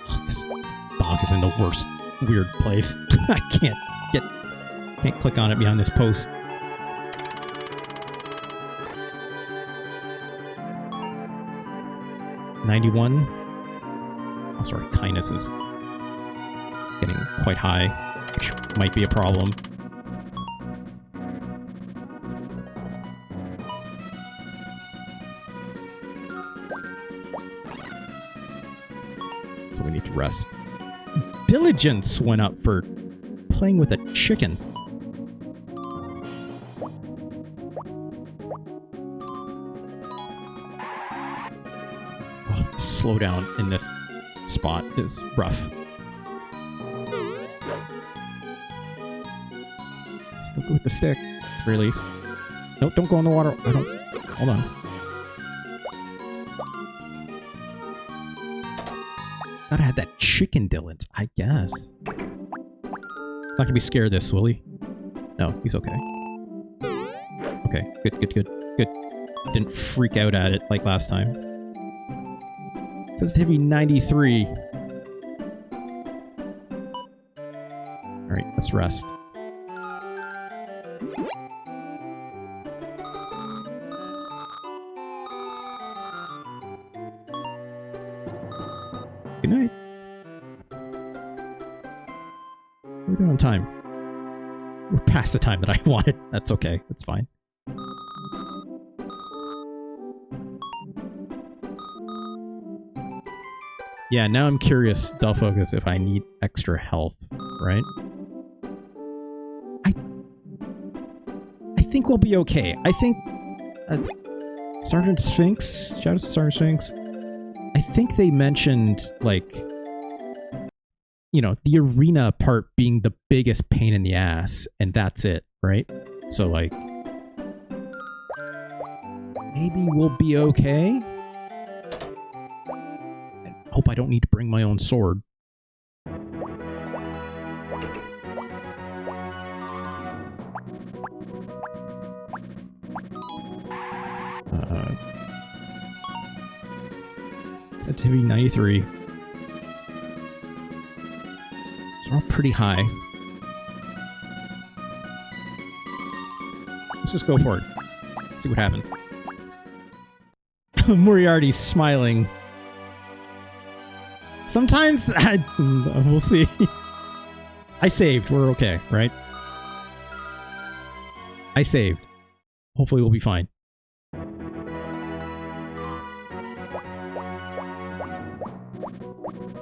[SPEAKER 1] Oh, this dog is in the worst weird place. I can't click on it behind this post. $91. Oh, sorry, kindness is getting quite high, which might be a problem. So we need to rest. Diligence went up for playing with a chicken. Oh, slow down in this spot is rough. Still go with the stick, at the very least. Nope, don't go in the water. I don't... Hold on. Gotta have that chicken diligence, I guess. It's not gonna be scared of this, will he? No, he's okay. Okay, good. Didn't freak out at it like last time. Sensitivity 93. Alright, let's rest. Good night. We're doing on time. We're past the time that I wanted. That's okay. That's fine. Yeah, now I'm curious, Dull Focus, if I need extra health, right? think we'll be okay. I think Sergeant Sphinx, shout out to Sergeant Sphinx. I think they mentioned, like, you know, the arena part being the biggest pain in the ass, and that's it, right? So, like, maybe we'll be okay. I hope I don't need to bring my own sword. Sensitivity 93. So we're all pretty high. Let's just go for it. See what happens. Moriarty's smiling. Sometimes we'll see. I saved. We're okay, right? I saved. Hopefully we'll be fine.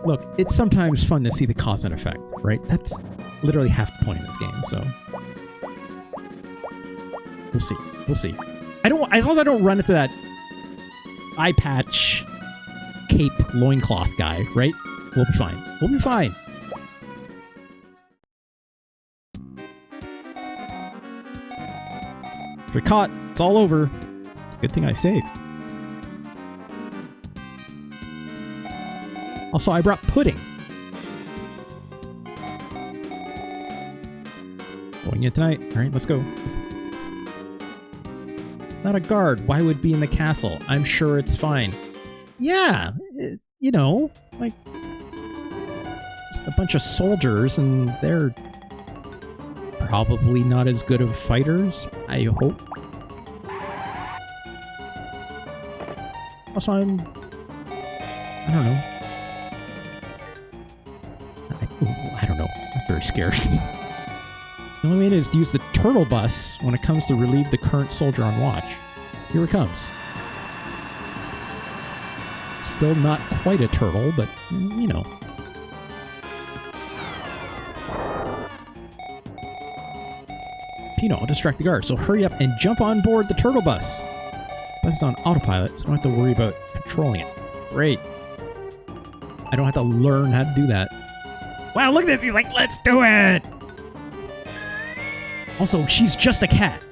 [SPEAKER 1] Look, it's sometimes fun to see the cause and effect, right? That's literally half the point of this game, so... We'll see. We'll see. As long as I don't run into that eye patch cape loincloth guy, right? We'll be fine. We'll be fine. If you're caught, it's all over. It's a good thing I saved. Also, I brought pudding. Going in tonight. All right, let's go. It's not a guard. Why would be in the castle? I'm sure it's fine. Yeah, you know, like, just a bunch of soldiers, and they're probably not as good of fighters, I hope. Also, I don't know. I don't know. I'm very scared. The only way is to use the turtle bus when it comes to relieve the current soldier on watch. Here it comes. Still not quite a turtle, but, you know. Pino, I'll distract the guard, so hurry up and jump on board the turtle bus. The bus is on autopilot, so I don't have to worry about controlling it. Great. I don't have to learn how to do that. Wow, look at this! He's like, let's do it! Also, she's just a cat.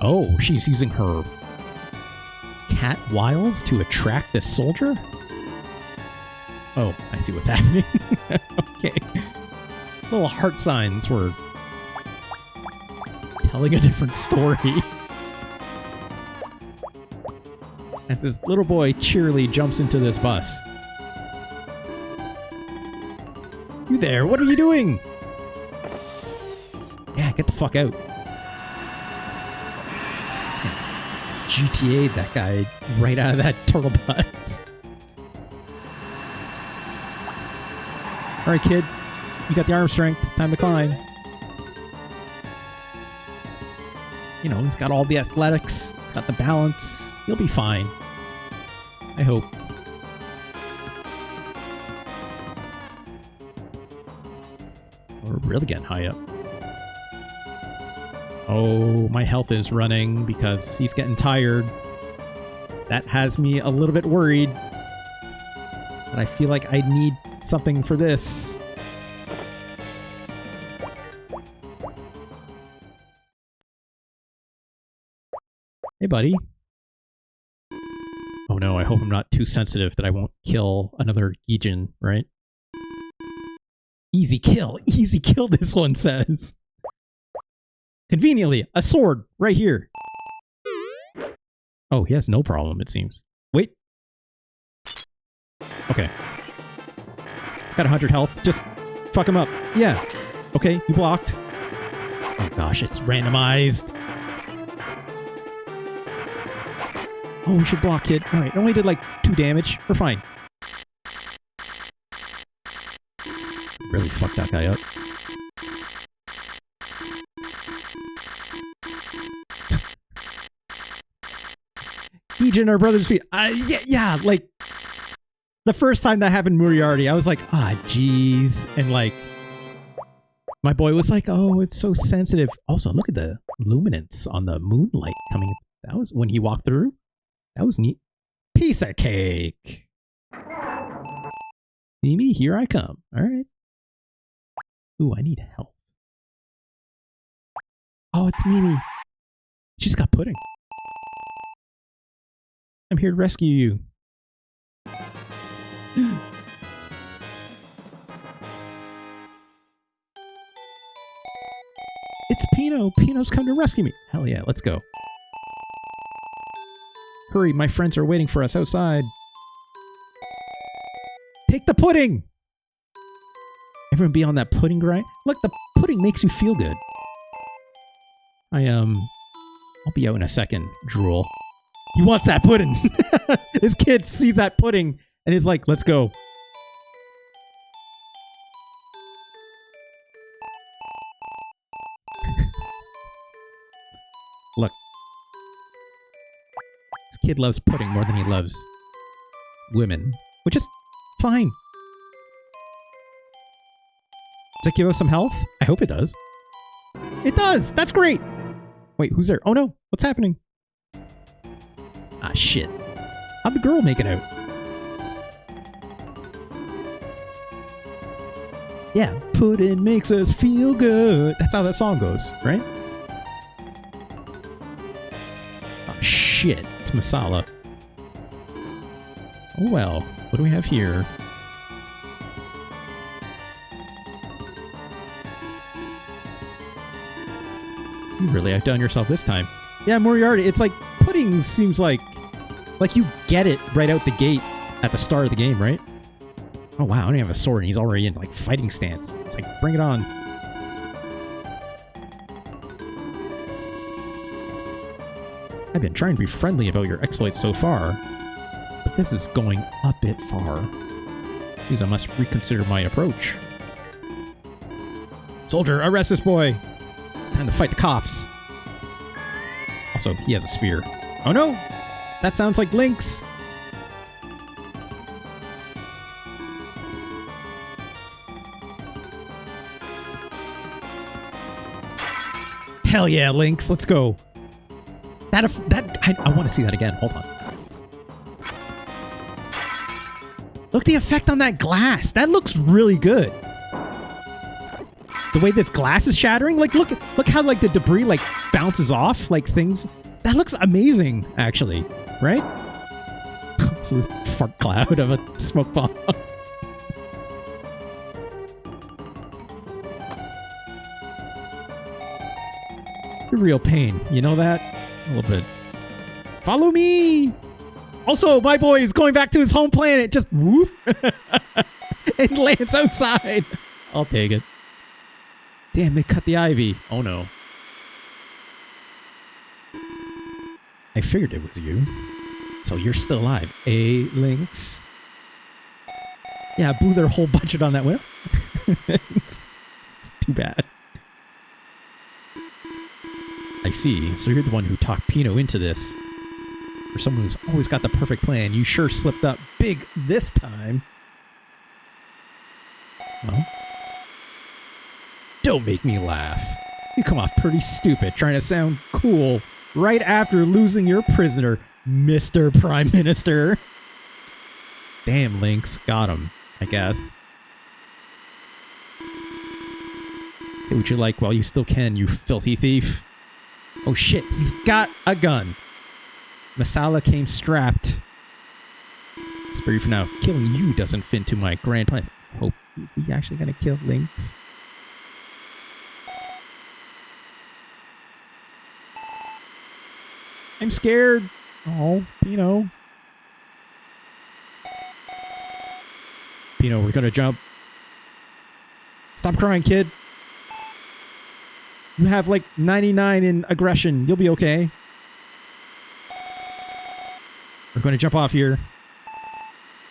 [SPEAKER 1] Oh, she's using her cat wiles to attract this soldier? Oh, I see what's happening. Okay. Little heart signs were telling a different story. As this little boy cheerily jumps into this bus. You there, what are you doing? Yeah, get the fuck out. GTA'd that guy right out of that turtle bus. Alright, kid. You got the arm strength. Time to climb. You know, he's got all the athletics. He's got the balance. He'll be fine. I hope. We're really getting high up. Oh, my health is running because he's getting tired. That has me a little bit worried. But I feel like I need something for this. Hey, buddy. Oh no, I hope I'm not too sensitive that I won't kill another Gijin, right? Easy kill, this one says. Conveniently, a sword right here. Oh, he has no problem, it seems. Wait. Okay. It's got 100 health. Just fuck him up. Yeah. Okay, you blocked. Oh gosh, it's randomized. Oh, we should block, kid. Alright, it only did like 2 damage. We're fine. Really fucked that guy up. Gijin are brothers' feet. Yeah, like, the first time that happened Moriarty, I was like, ah, jeez. And like, My boy was like, oh, it's so sensitive. Also, look at the luminance on the moonlight coming. That was when he walked through. That was neat. Piece of cake. Mimi, here I come. All right. Ooh, I need help. Oh, it's Mimi. She's got pudding. I'm here to rescue you. It's Pino. Pino's come to rescue me. Hell yeah, let's go. Hurry, my friends are waiting for us outside. Take the pudding! Everyone be on that pudding grind? Look, the pudding makes you feel good. I'll be out in a second, drool. He wants that pudding! This kid sees that pudding and is like, let's go. Look. This kid loves pudding more than he loves women, which is fine. Does it give us some health? I hope it does. It does! That's great! Wait, who's there? Oh no! What's happening? Ah, shit. How'd the girl make it out? Yeah, pudding makes us feel good. That's how that song goes, right? Oh, shit. It's masala. Oh well. What do we have here? You really outdone yourself this time. Yeah, Moriarty, it's like pudding seems like you get it right out the gate at the start of the game, right? Oh wow, I don't even have a sword and he's already in like fighting stance. It's like, bring it on. I've been trying to be friendly about your exploits so far, but this is going a bit far. Jeez, I must reconsider my approach. Soldier, arrest this boy! Time to fight the cops. Also, he has a spear. Oh no! That sounds like Lynx! Hell yeah, Lynx! Let's go! I want to see that again. Hold on. Look at the effect on that glass! That looks really good! The way this glass is shattering, like look how like the debris like bounces off like things. That looks amazing, actually, right? So this fart cloud of a smoke bomb. Real pain, you know that? A little bit. Follow me. Also, my boy is going back to his home planet. Just whoop, and lands outside. I'll take it. Damn, they cut the ivy. Oh no. I figured it was you. So you're still alive. Lynx. Yeah, I blew their whole budget on that window. It's too bad. I see. So you're the one who talked Pino into this. For someone who's always got the perfect plan, you sure slipped up big this time. Well, don't make me laugh. You come off pretty stupid trying to sound cool right after losing your prisoner, Mr. Prime Minister. Damn, Lynx. Got him, I guess. Say what you like while you still can, you filthy thief. Oh shit, he's got a gun. Masala came strapped. Spare you for now. Killing you doesn't fit into my grand plans. I hope, is he actually gonna kill Lynx? I'm scared. Oh, Pino. Pino, we're gonna jump. Stop crying, kid. You have like 99 in aggression. You'll be okay. We're going to jump off here.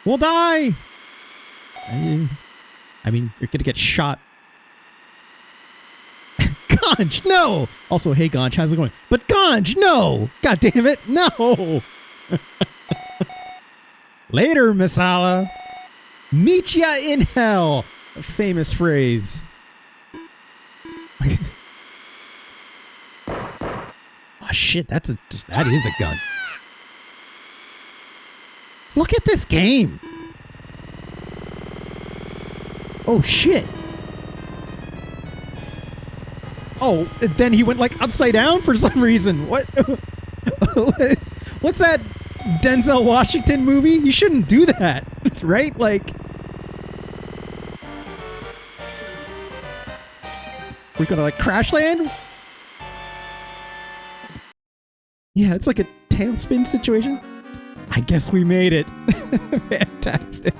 [SPEAKER 1] We'll die! I mean, you're going to get shot. Ganj, no! Also, hey, Ganj, how's it going? But Ganj, no! God damn it, no! Later, Masala. Meet ya in hell. A famous phrase. shit, that is a gun. Look at this game. Oh shit. Oh, then he went like upside down for some reason. What? What's that Denzel Washington movie? You shouldn't do that, right? Like, we're gonna like crash land? Yeah, it's like a tailspin situation. I guess we made it. Fantastic.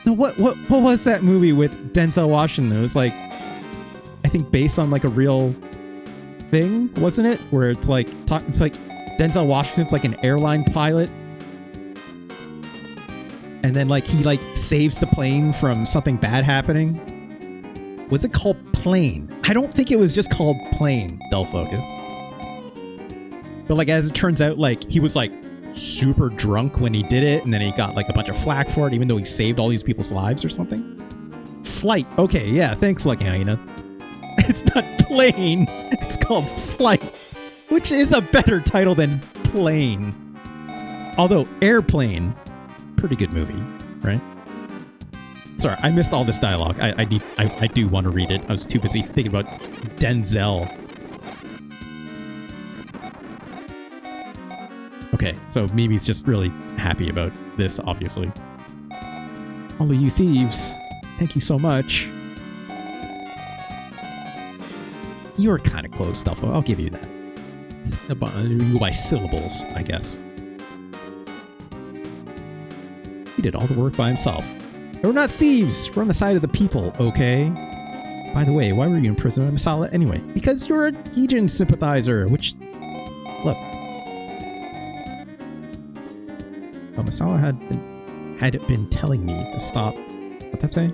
[SPEAKER 1] No, what was that movie with Denzel Washington? It was like, I think based on like a real thing, wasn't it? Where it's like Denzel Washington's like an airline pilot, and then like he like saves the plane from something bad happening. Was it called Plane? I don't think it was just called Plane, Del Focus. But like as it turns out, like he was like super drunk when he did it, and then he got like a bunch of flack for it, even though he saved all these people's lives or something. Flight. Okay, yeah, thanks, Lucky Hyena. It's not Plane, it's called Flight, which is a better title than Plane. Although Airplane, pretty good movie, right? Sorry, I missed all this dialogue. I do want to read it. I was too busy thinking about Denzel. Okay, so Mimi's just really happy about this, obviously. All of you thieves, thank you so much. You were kind of close, Delpho. I'll give you that. You go by syllables, I guess. He did all the work by himself. We're not thieves. We're on the side of the people, okay? By the way, why were you in prison at Masala anyway? Because you're a Gijin sympathizer, which... Look. Oh, Masala had been telling me to stop... What'd that say?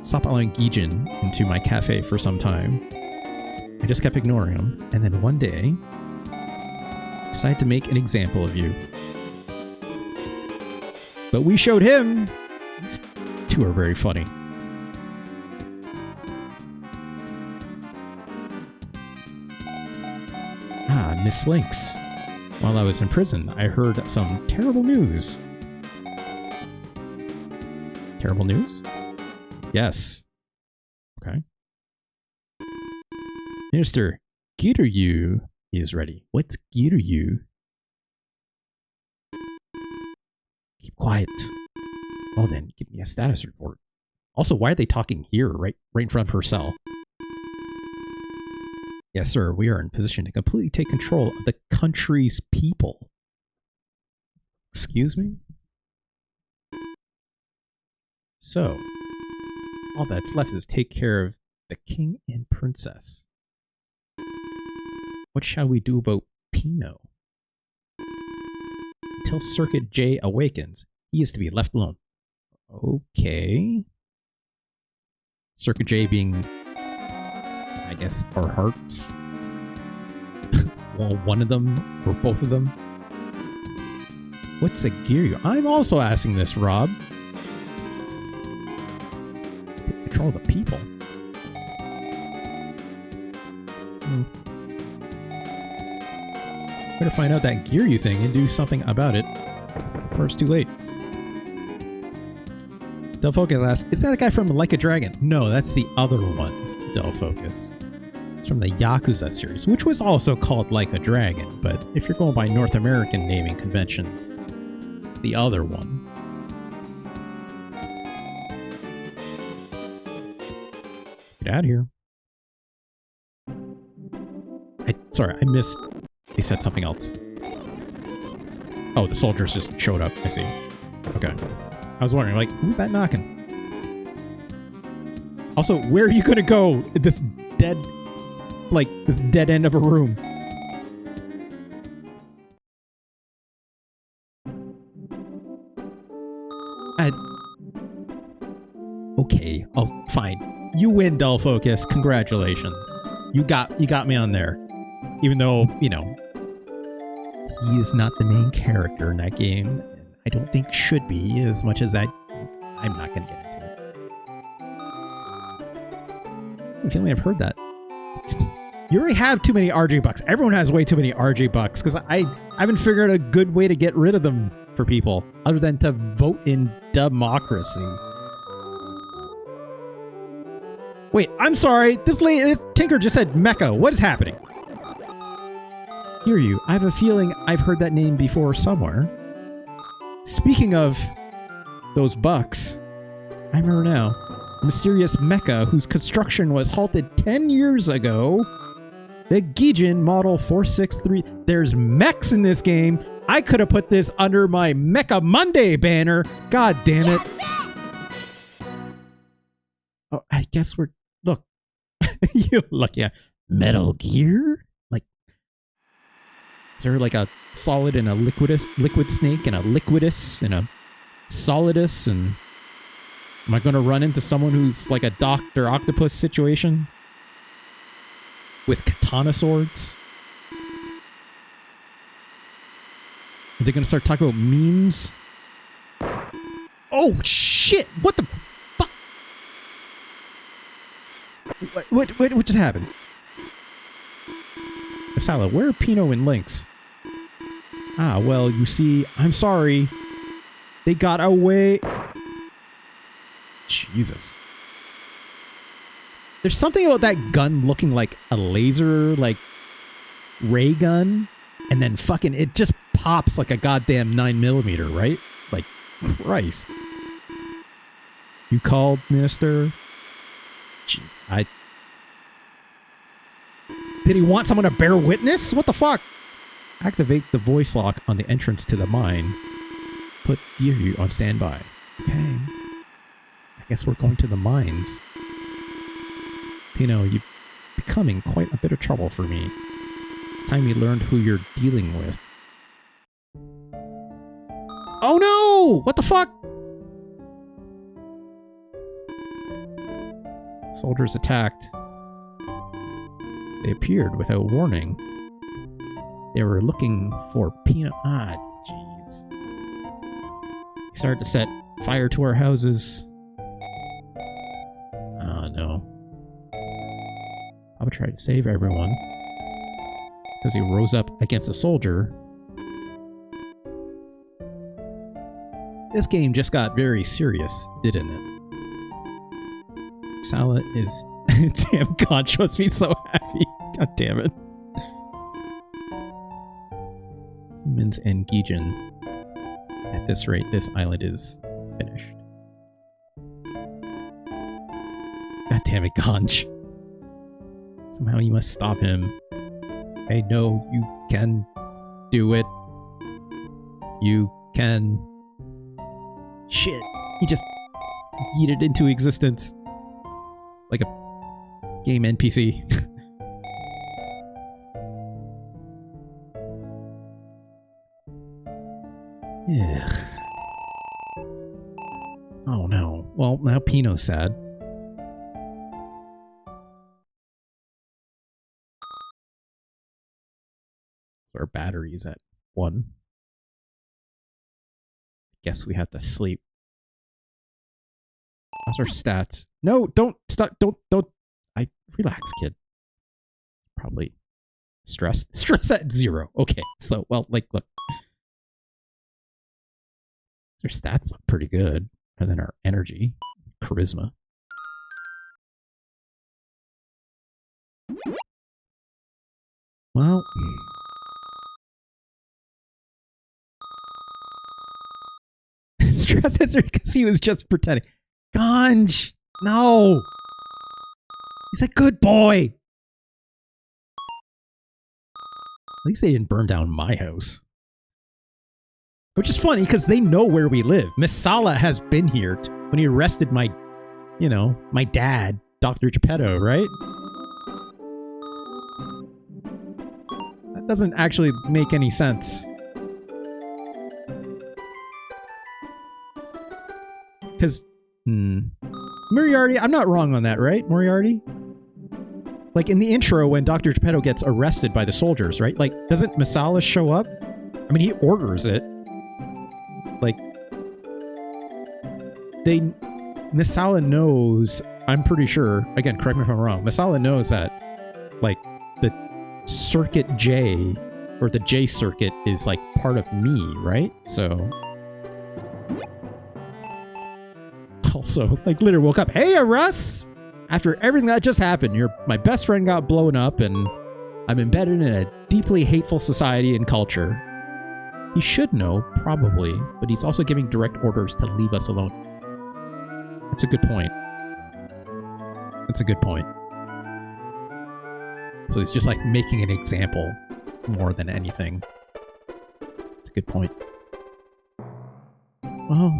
[SPEAKER 1] Stop allowing Gijin into my cafe for some time. I just kept ignoring him, and then one day... decided to make an example of you. But we showed him... These two are very funny. Ah, Miss Lynx. While I was in prison, I heard some terrible news. Terrible news? Yes. Okay. Minister, Giryuu is ready. What's Giryuu? Keep quiet. Well then, give me a status report. Also, why are they talking here, right in front of her cell? Yes, sir, we are in position to completely take control of the country's people. Excuse me? So, all that's left is take care of the king and princess. What shall we do about Pino? Until Circuit J awakens, he is to be left alone. Okay. Circuit J being, I guess, our hearts. Well, one of them, or both of them. What's a Giryuu? I'm also asking this, Rob. Take control of the people. Better find out that Giryuu thing and do something about it before it's too late. Del Focus asks, is that a guy from Like a Dragon? No, that's the other one, Del Focus. It's from the Yakuza series, which was also called Like a Dragon, but if you're going by North American naming conventions, it's the other one. Let's get out of here. Sorry, I missed... They said something else. Oh, the soldiers just showed up. I see. Okay. I was wondering, like, who's that knocking? Also, where are you gonna go? This dead end of a room. Okay. Oh, fine. You win, Dull Focus. Congratulations. You got me on there. Even though, you know, he's not the main character in that game. And I don't think should be, as much as I'm not going to get into it. I feel like I've heard that. You already have too many RJ bucks. Everyone has way too many RJ bucks because I haven't figured out a good way to get rid of them for people other than to vote in democracy. Wait, I'm sorry. This Tinker just said Mecha. What is happening? Giryuu, I have a feeling I've heard that name before somewhere. Speaking of those bucks, I remember now. A mysterious mecha whose construction was halted 10 years ago. The Gijin Model 463. There's mechs in this game. I could have put this under my Mecha Monday banner. God damn it. Oh, I guess we're... Look. You look, yeah. Metal Gear? Like... Is there like a solid and a liquid snake and a liquidus and a solidus and... Am I going to run into someone who's like a Dr. Octopus situation? With katana swords? Are they going to start talking about memes? Oh, shit! What the fuck? What just happened? Asala, where are Pino and Lynx? Ah, well, you see, I'm sorry. They got away... Jesus. There's something about that gun looking like a laser, like, ray gun, and then fucking it just pops like a goddamn 9mm, right? Like, Christ. You called, Minister? Jeez, Did he want someone to bear witness? What the fuck? Activate the voice lock on the entrance to the mine. Put Giryuu on standby. Okay. I guess we're going to the mines. Pino, you're becoming quite a bit of trouble for me. It's time you learned who you're dealing with. Oh no! What the fuck? Soldiers attacked. They appeared without warning. They were looking for Pino. Ah, jeez. He started to set fire to our houses. Oh no. I would try to save everyone. Because he rose up against a soldier. This game just got very serious, didn't it? Sala is... Damn, Conch must be so happy. God damn it. Humans and Gijin. At this rate, this island is finished. God damn it, Conch. Somehow you must stop him. I know you can do it. You can... Shit. He just yeeted into existence. Like a game NPC. Yeah. Oh no. Well, now Pino's sad. Our battery's at 1. Guess we have to sleep. How's our stats? No, don't stop. Don't. Relax, kid. Probably stressed. Stress at 0. Okay, so, well, like, look. Our stats look pretty good. And then our energy, charisma. Well. Stress at 0 because he was just pretending. Ganj! No! He's a good boy! At least they didn't burn down my house. Which is funny, because they know where we live. Miss Sala has been here when he arrested my, you know, my dad, Dr. Geppetto, right? That doesn't actually make any sense. Because, Moriarty, I'm not wrong on that, right, Moriarty? Like, in the intro, when Dr. Geppetto gets arrested by the soldiers, right? Like, doesn't Masala show up? I mean, he orders it. Like, Masala knows, I'm pretty sure, again, correct me if I'm wrong, Masala knows that, like, the Circuit J, or the J circuit, is like part of me, right? So also, like, literally woke up. Hey, Russ! After everything that just happened, my best friend got blown up, and I'm embedded in a deeply hateful society and culture. He should know, probably, but he's also giving direct orders to leave us alone. That's a good point. That's a good point. So he's just like making an example more than anything. That's a good point. Well,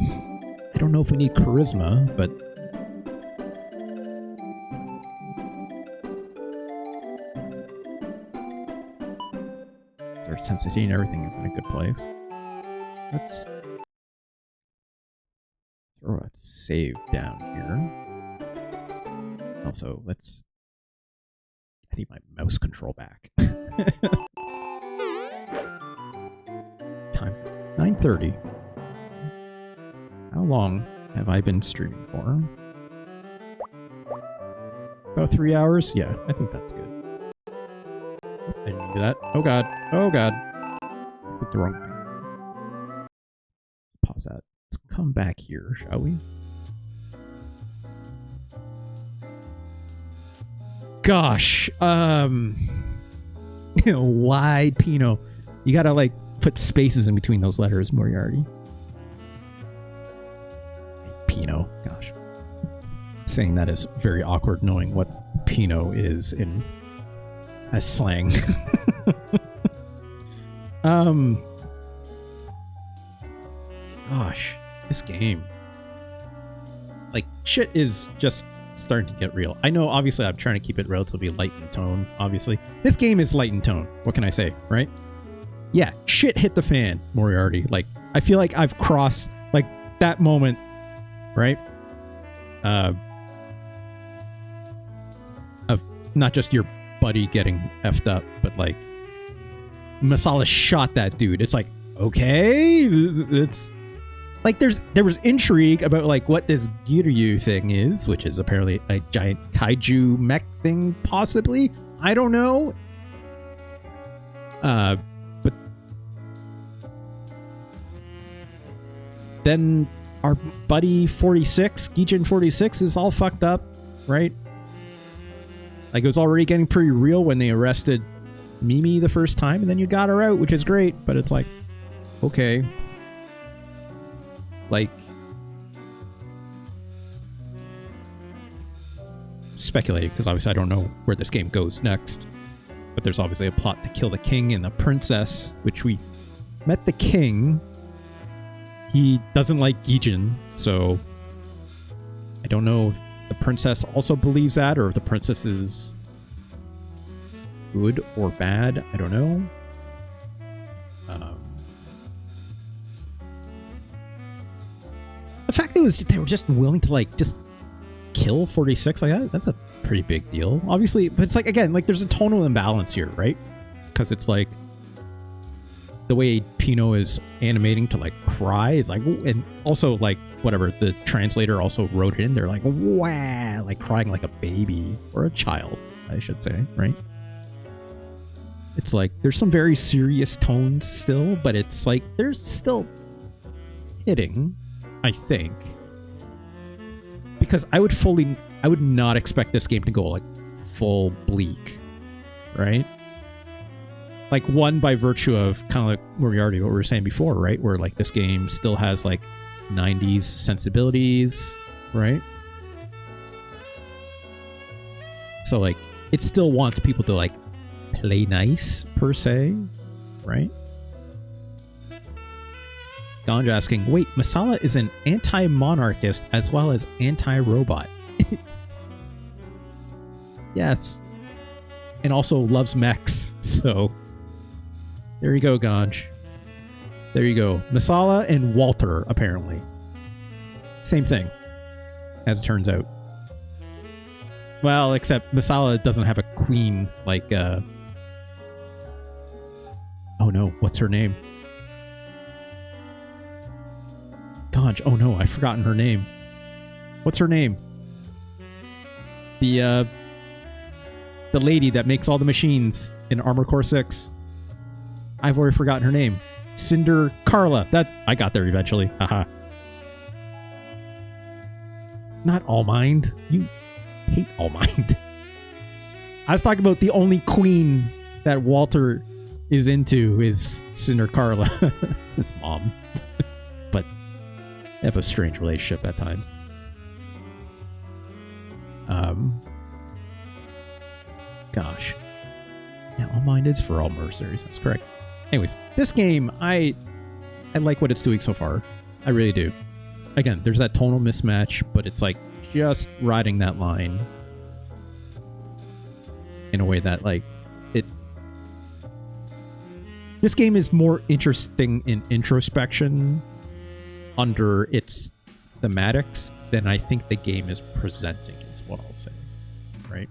[SPEAKER 1] I don't know if we need charisma, but our sensitivity and everything is in a good place. Let's throw a save down here. Also, I need my mouse control back. Time's 9:30. How long have I been streaming for? About 3 hours? Yeah, I think that's good. I didn't do that. Oh god. Oh god. I clicked the wrong thing. Let's pause that. Let's come back here, shall we? Gosh. Wide Pinot. You gotta like put spaces in between those letters, Moriarty. Pinot. Gosh. Saying that is very awkward, knowing what Pinot is in as slang. Gosh, this game, like, shit is just starting to get real. I know, obviously, I'm trying to keep it relatively light in tone. Obviously, this game is light in tone. What can I say, right? Yeah, shit hit the fan, Moriarty. Like, I feel like I've crossed like that moment, right? Of not just your buddy getting effed up, but like Masala shot that dude. It's like, okay, it's like there was intrigue about like what this Giryuu thing is, which is apparently a giant kaiju mech thing, possibly. I don't know. But then our buddy 46, Gijin 46, is all fucked up, right? Like, it was already getting pretty real when they arrested Mimi the first time, and then you got her out, which is great, but it's like, okay. Like, speculating, because obviously I don't know where this game goes next, but there's obviously a plot to kill the king and the princess, which we met the king. He doesn't like Gijin, so I don't know if the princess also believes that, or if the princess is good or bad. I don't know. The fact that they were just willing to like just kill 46 like that, that's a pretty big deal. Obviously, but it's like, again, like there's a tonal imbalance here, right? Because it's like the way Pinot is animating to like cry is like, and also like whatever, the translator also wrote it in there, like, wow, like crying like a baby or a child, I should say, right? It's like there's some very serious tones still, but it's like there's still hitting, I think, because I would not expect this game to go like full bleak, right? Like, one, by virtue of kind of like Moriarty, what we were saying before, right? Where like this game still has like 90s sensibilities, right? So like it still wants people to like play nice, per se, right? Ganj asking, wait, Masala is an anti-monarchist as well as anti-robot. Yes. And also loves mechs, so there you go, Ganj. There you go. Masala and Walter, apparently. Same thing, as it turns out. Well, except Masala doesn't have a queen like, oh no, what's her name? Ganj, oh no, I've forgotten her name. What's her name? The, the lady that makes all the machines in Armored Core 6. I've already forgotten her name. Cinder Carla. I got there eventually. Haha. Not All Mind. You hate All Mind. I was talking about the only queen that Walter is into is Cinder Carla. It's his mom. But they have a strange relationship at times. Gosh. Yeah, All Mind is for all mercenaries. That's correct. Anyways, this game, I like what it's doing so far. I really do. Again, there's that tonal mismatch, but it's like just riding that line in a way that like it. This game is more interesting in introspection under its thematics than I think the game is presenting, is what I'll say. Right?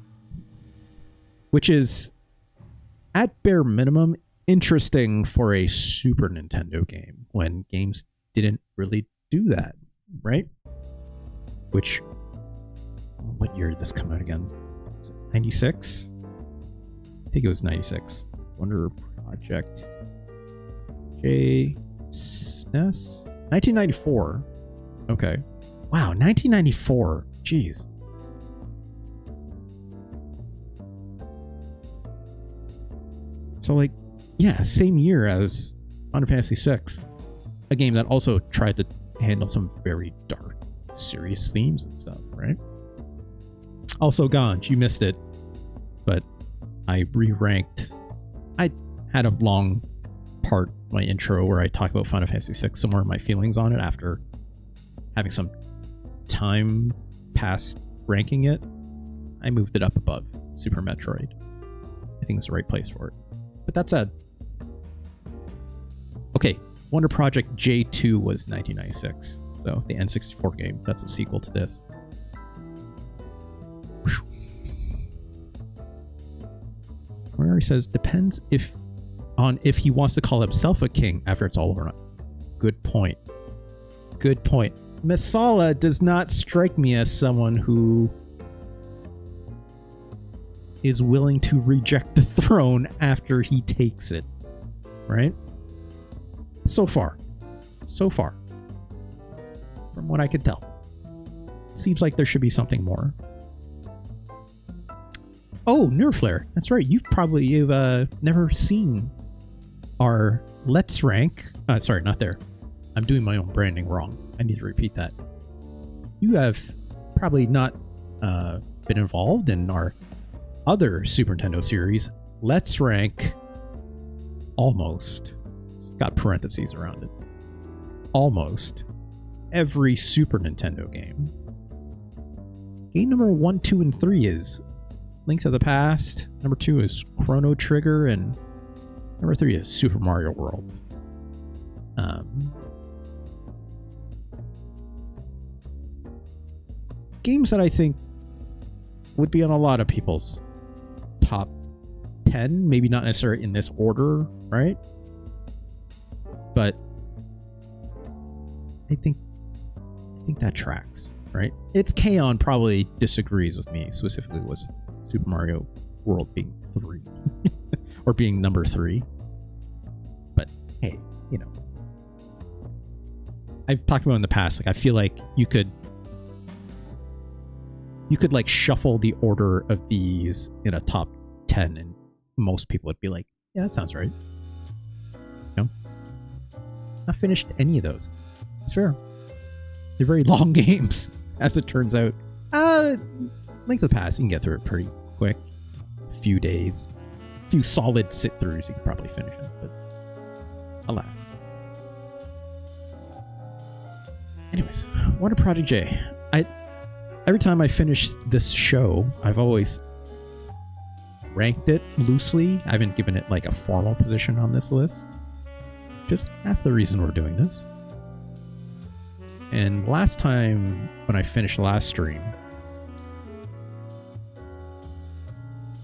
[SPEAKER 1] Which is, at bare minimum, interesting for a Super Nintendo game when games didn't really do that, right? Which, what year did this come out again? Was it 96? I think it was 96. Wonder Project J SNES? 1994. Okay. Wow, 1994. Jeez. So like, yeah, same year as Final Fantasy VI, a game that also tried to handle some very dark, serious themes and stuff, right? Also, Ganj, you missed it, but I re-ranked. I had a long part, my intro, where I talk about Final Fantasy VI, some more of my feelings on it after having some time past ranking it. I moved it up above Super Metroid. I think it's the right place for it. But that said, okay, Wonder Project J2 was 1996. So the N64 game, that's a sequel to this. Murray says, depends if he wants to call himself a king after it's all over or not. Good point. Good point. Masala does not strike me as someone who is willing to reject the throne after he takes it. Right? So far. From what I could tell. Seems like there should be something more. Oh, Nerflare. That's right. You've never seen our Let's Rank. Sorry, not there. I'm doing my own branding wrong. I need to repeat that. You have probably not been involved in our other Super Nintendo series, Let's Rank almost. It's got parentheses around it. Almost every Super Nintendo game. Game number 1, 2, and 3 is Link to the Past. Number 2 is Chrono Trigger, and number 3 is Super Mario World. Games that I think would be on a lot of people's top 10, maybe not necessarily in this order, right? But I think that tracks, right? It's Kaon probably disagrees with me, specifically with Super Mario World being 3 or being number 3. But hey, you know, I've talked about in the past, like I feel like you could like shuffle the order of these in a top 10 and most people would be like, yeah, that sounds right. You know? Not finished any of those. It's fair. They're very long games, as it turns out. Link to the Past, you can get through it pretty quick. A few days. A few solid sit-throughs, you can probably finish it, but alas. Anyways, Wonder Project J. Every time I finish this show, I've always ranked it loosely. I haven't given it like a formal position on this list. Just half the reason we're doing this. And last time when I finished last stream,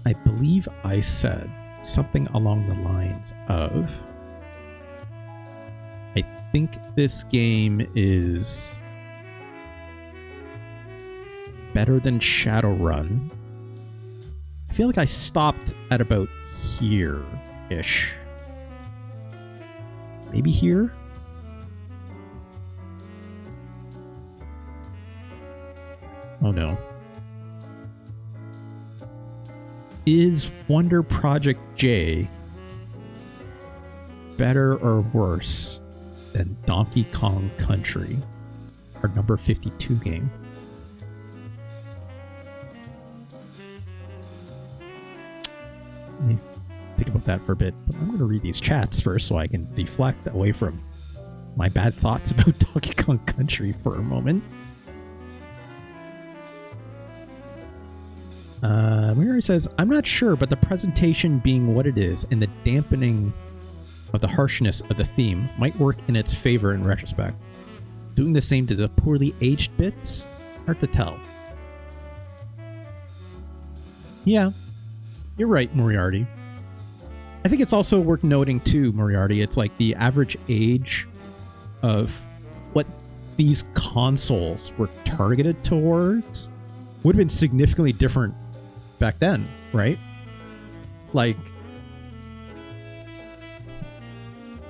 [SPEAKER 1] I believe I said something along the lines of, I think this game is better than Shadowrun. I feel like I stopped at about here-ish. Maybe here? Oh no. Is Wonder Project J better or worse than Donkey Kong Country, our number 52 game? Let me think about that for a bit. But I'm going to read these chats first so I can deflect away from my bad thoughts about Donkey Kong Country for a moment. Miri says, I'm not sure, but the presentation being what it is and the dampening of the harshness of the theme might work in its favor in retrospect. Doing the same to the poorly aged bits? Hard to tell. Yeah, you're right, Moriarty. I think it's also worth noting too, Moriarty, it's like the average age of what these consoles were targeted towards would have been significantly different back then, right? Like,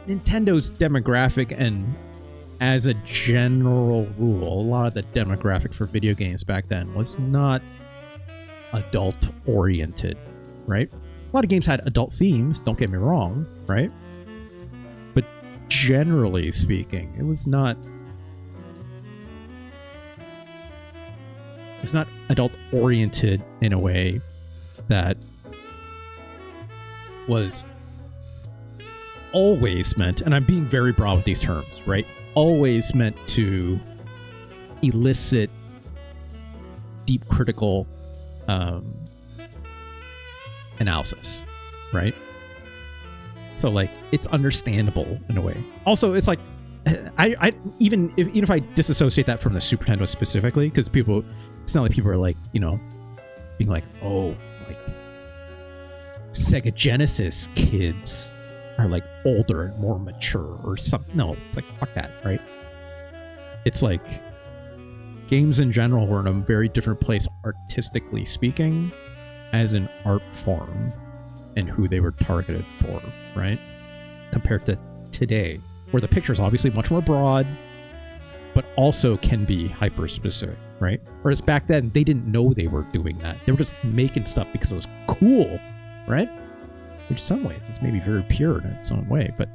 [SPEAKER 1] Nintendo's demographic, and as a general rule, a lot of the demographic for video games back then was not adult oriented, right? A lot of games had adult themes, don't get me wrong, right? But generally speaking, it was not adult oriented in a way that was always meant, and I'm being very broad with these terms, right? Always meant to elicit deep critical analysis, right? So like, it's understandable in a way. Also, it's like, I even if I disassociate that from the Super Nintendo specifically, because it's not like people are like, you know, being like, oh, like Sega Genesis kids are like older and more mature or something. No, it's like, fuck that, right? It's like games in general were in a very different place artistically speaking as an art form and who they were targeted for, right? Compared to today, where the picture is obviously much more broad, but also can be hyper specific, right? Whereas back then, they didn't know they were doing that. They were just making stuff because it was cool, right? Which in some ways is maybe very pure in its own way, but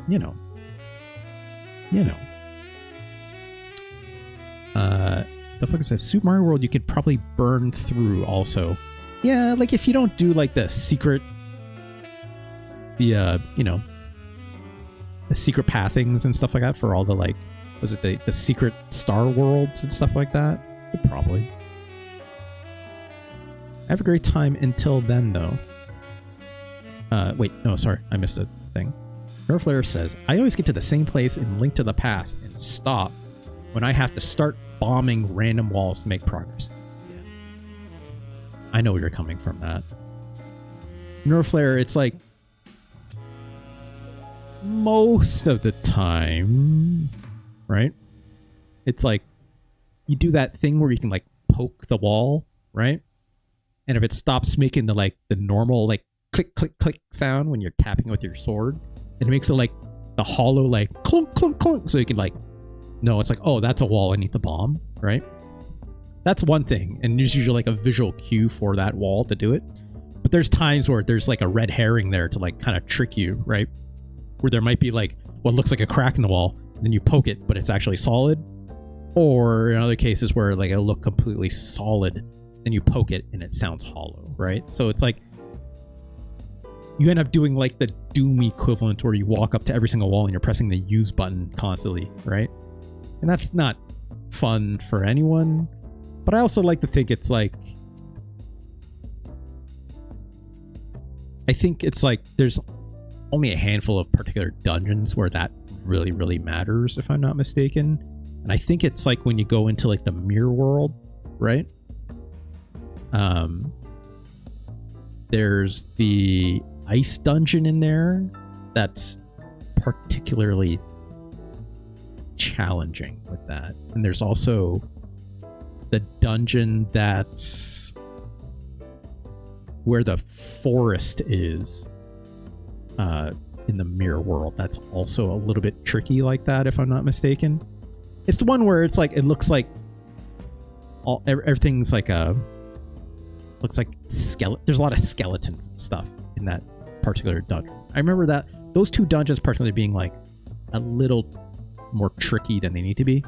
[SPEAKER 1] you know. The fuck says Super Mario World you could probably burn through also. Yeah, like if you don't do like the secret pathings and stuff like that for all the like, was it the secret star worlds and stuff like that? Could probably. Have a great time until then though. Wait, no, sorry, I missed a thing. Nerflare says, I always get to the same place in Link to the Past and stop when I have to start bombing random walls to make progress. Yeah. I know where you're coming from that. Nerflare, it's like most of the time, right? It's like you do that thing where you can like poke the wall, right? And if it stops making the normal like click click click sound when you're tapping with your sword, and it makes it like the hollow like clunk clunk clunk, so you can like, no, it's like, oh, that's a wall I need to bomb, right? That's one thing, and there's usually like a visual cue for that wall to do it. But there's times where there's like a red herring there to like kind of trick you, right? Where there might be like what looks like a crack in the wall, and then you poke it, but it's actually solid. Or in other cases where like it'll look completely solid, then you poke it and it sounds hollow, right? So it's like you end up doing like the Doom equivalent where you walk up to every single wall and you're pressing the use button constantly, right? And that's not fun for anyone. But I also like to think it's like, I think it's like there's only a handful of particular dungeons where that really, really matters, if I'm not mistaken. And I think it's like when you go into like the mirror world, right? There's the ice dungeon in there that's particularly challenging with that. And there's also the dungeon that's where the forest is in the mirror world. That's also a little bit tricky like that, if I'm not mistaken. It's the one where it's like, it looks like everything's like looks like there's a lot of skeletons and stuff in that particular dungeon. I remember that those two dungeons particularly being like a little more tricky than they need to be.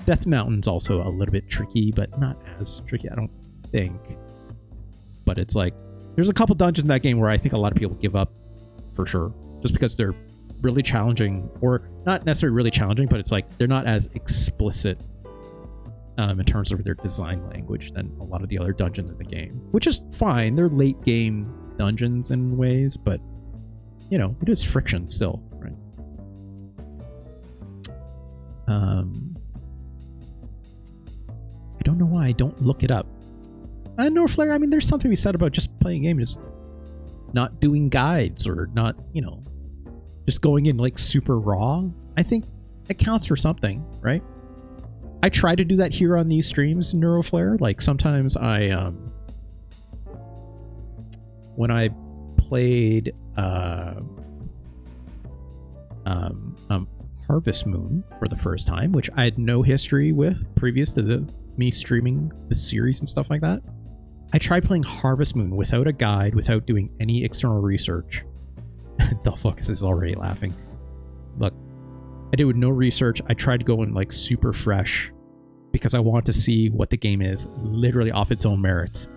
[SPEAKER 1] Death Mountain's also a little bit tricky, but not as tricky, I don't think. But it's like, there's a couple dungeons in that game where I think a lot of people give up for sure, just because they're really challenging, or not necessarily really challenging, but it's like they're not as explicit in terms of their design language than a lot of the other dungeons in the game, which is fine. They're late game dungeons in ways, but you know, it is friction still, right? I don't know why I don't look it up. Norflare, I mean, there's something to be said about just playing a game, just not doing guides, or not, you know, just going in like super raw. I think it counts for something, right? I try to do that here on these streams, Neuroflare. Like sometimes when I played Harvest Moon for the first time, which I had no history with previous to me streaming the series and stuff like that. I tried playing Harvest Moon without a guide, without doing any external research. Dull Focus is already laughing. Look, I did with no research. I tried to go in like super fresh because I want to see what the game is, literally off its own merits.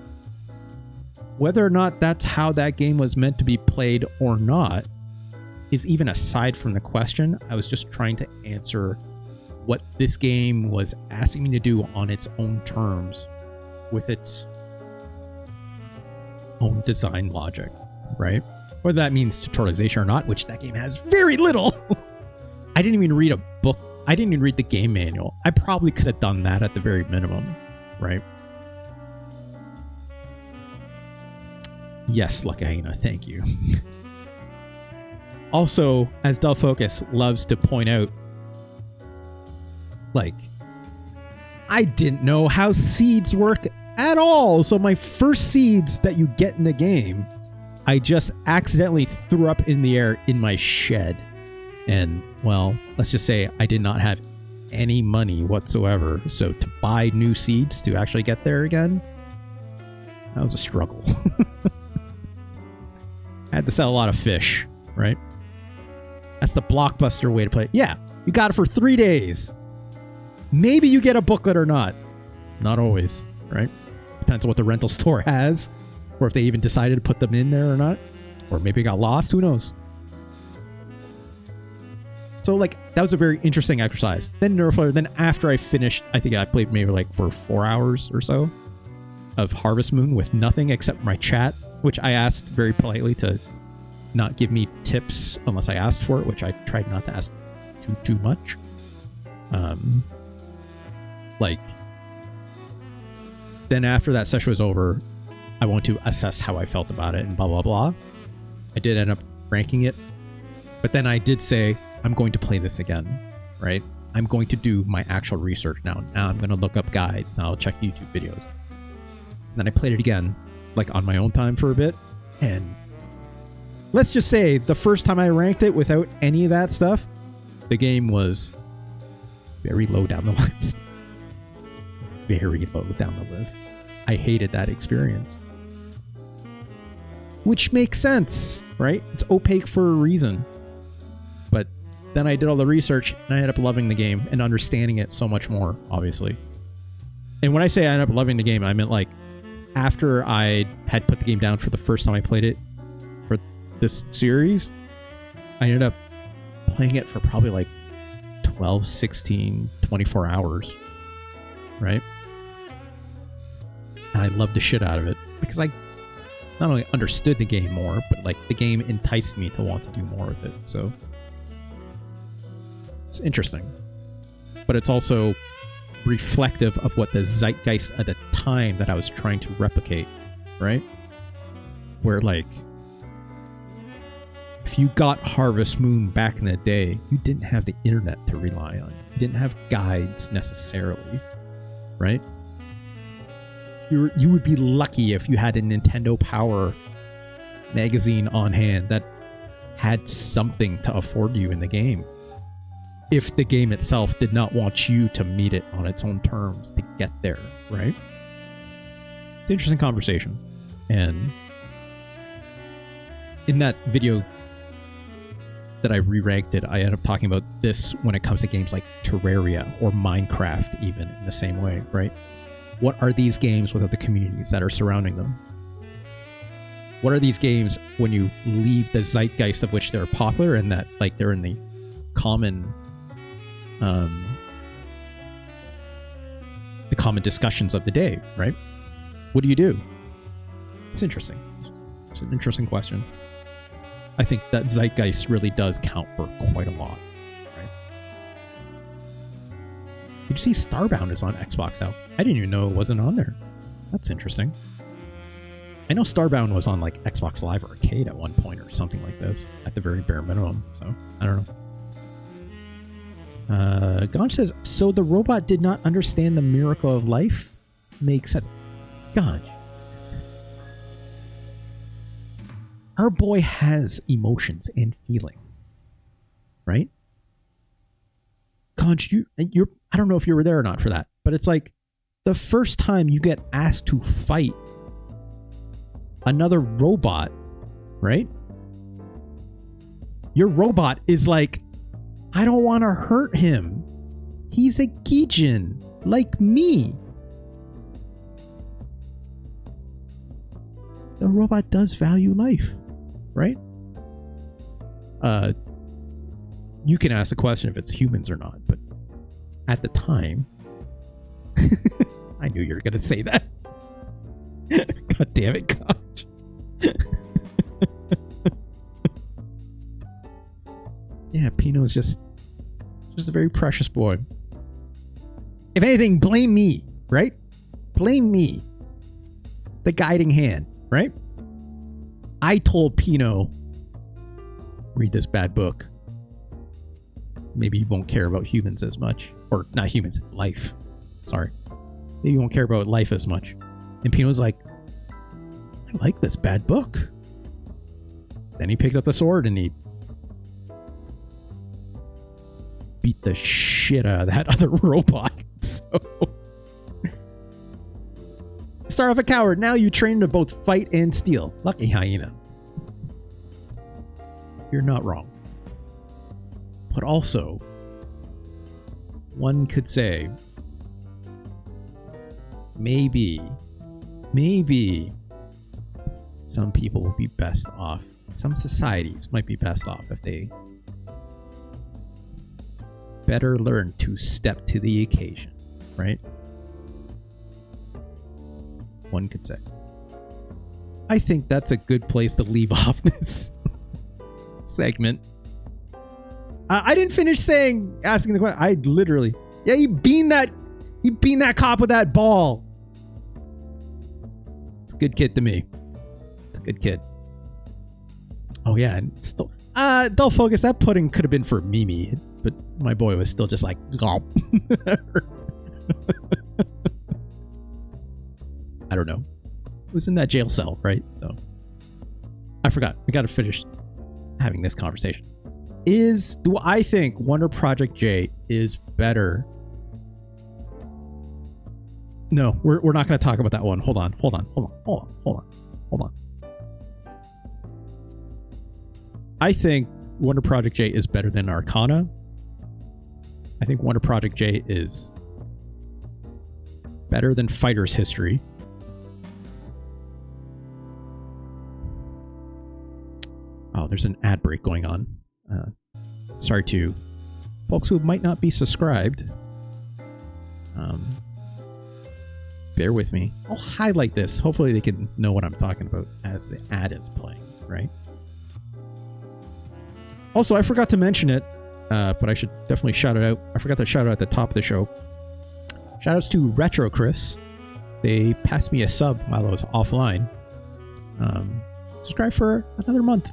[SPEAKER 1] Whether or not that's how that game was meant to be played or not is even aside from the question. I was just trying to answer what this game was asking me to do on its own terms with its own design logic, right? Whether that means tutorialization or not, which that game has very little. I didn't even read a book. I didn't even read the game manual. I probably could have done that at the very minimum, right? Yes, Luckahina, thank you. Also, as Dull Focus loves to point out, like, I didn't know how seeds work at all. So my first seeds that you get in the game, I just accidentally threw up in the air in my shed. And, well, let's just say I did not have any money whatsoever. So to buy new seeds to actually get there again, that was a struggle. I had to sell a lot of fish, right? That's the blockbuster way to play it. Yeah, you got it for 3 days. Maybe you get a booklet or not. Not always, right? Depends on what the rental store has, or if they even decided to put them in there or not. Or maybe it got lost, who knows? So, like, that was a very interesting exercise. Then Neuroflare, then after I finished, I think I played maybe like for 4 hours or so of Harvest Moon with nothing except my chat, which I asked very politely to not give me tips unless I asked for it, which I tried not to ask too much. Like, then after that session was over, I wanted to assess how I felt about it and blah, blah, blah. I did end up ranking it, but then I did say, I'm going to play this again, right? I'm going to do my actual research now. Now I'm going to look up guides. Now I'll check YouTube videos. And then I played it again, like on my own time for a bit. And let's just say the first time I ranked it without any of that stuff, the game was very low down the list. Very low down the list. I hated that experience. Which makes sense, right? It's opaque for a reason. But then I did all the research and I ended up loving the game and understanding it so much more, obviously. And when I say I ended up loving the game, I meant like after I had put the game down for the first time I played it for this series, I ended up playing it for probably like 12, 16, 24 hours, right? And I loved the shit out of it because I not only understood the game more, but like the game enticed me to want to do more with it. So it's interesting, but it's also reflective of what the zeitgeist at the time that I was trying to replicate, right? Where like, if you got Harvest Moon back in the day, you didn't have the internet to rely on. You didn't have guides necessarily, right? you would be lucky if you had a Nintendo Power magazine on hand that had something to afford you in the game. If the game itself did not want you to meet it on its own terms to get there, right? It's an interesting conversation. And in that video that I re-ranked it, I ended up talking about this when it comes to games like Terraria or Minecraft, even in the same way, right? What are these games without the communities that are surrounding them? What are these games when you leave the zeitgeist of which they're popular and that like they're in the common discussions of the day, right? What do you do? It's interesting. It's an interesting question. I think that zeitgeist really does count for quite a lot, right? Did you see Starbound is on Xbox now? I didn't even know it wasn't on there. That's interesting. I know Starbound was on like Xbox Live Arcade at one point or something like this, at the very bare minimum, so I don't know. Ganj says, so the robot did not understand the miracle of life? Makes sense. Ganj. Our boy has emotions and feelings, right? Ganj, you're I don't know if you were there or not for that, but it's like the first time you get asked to fight another robot, right? Your robot is like, I don't want to hurt him. He's a Gijin, like me. The robot does value life, right? You can ask the question if it's humans or not, but at the time, I knew you were going to say that. God damn it, Koch. Yeah, Pino's just a very precious boy. If anything, blame me, right? Blame me. The guiding hand, right? I told Pino, read this bad book. Maybe you won't care about humans as much. Or not humans, life. Sorry. Maybe you won't care about life as much. And Pino's like, I like this bad book. Then he picked up the sword and he beat the shit out of that other robot. So start off a coward. Now you train to both fight and steal. Lucky hyena. You're not wrong. But also, one could say, maybe some people will be best off. Some societies might be best off if they better learn to step to the occasion, right? One could say. I think that's a good place to leave off this segment. I didn't finish asking the question. I literally, yeah, he beamed that cop with that ball. It's a good kid to me. It's a good kid. Oh yeah, and still, don't focus. That pudding could have been for Mimi, but my boy was still just like, gulp. I don't know. It was in that jail cell, right? So I forgot. We got to finish having this conversation. Do I think Wonder Project J is better? No, we're not going to talk about that one. Hold on. I think Wonder Project J is better than Arcana. I think Wonder Project J is better than Fighter's History. Oh, there's an ad break going on. Sorry to folks who might not be subscribed. Bear with me. I'll highlight this. Hopefully they can know what I'm talking about as the ad is playing, right? Also, I forgot to mention it, but I should definitely shout it out. I forgot to shout it out at the top of the show. Shoutouts to Retro Chris. They passed me a sub while I was offline. Subscribe for another month.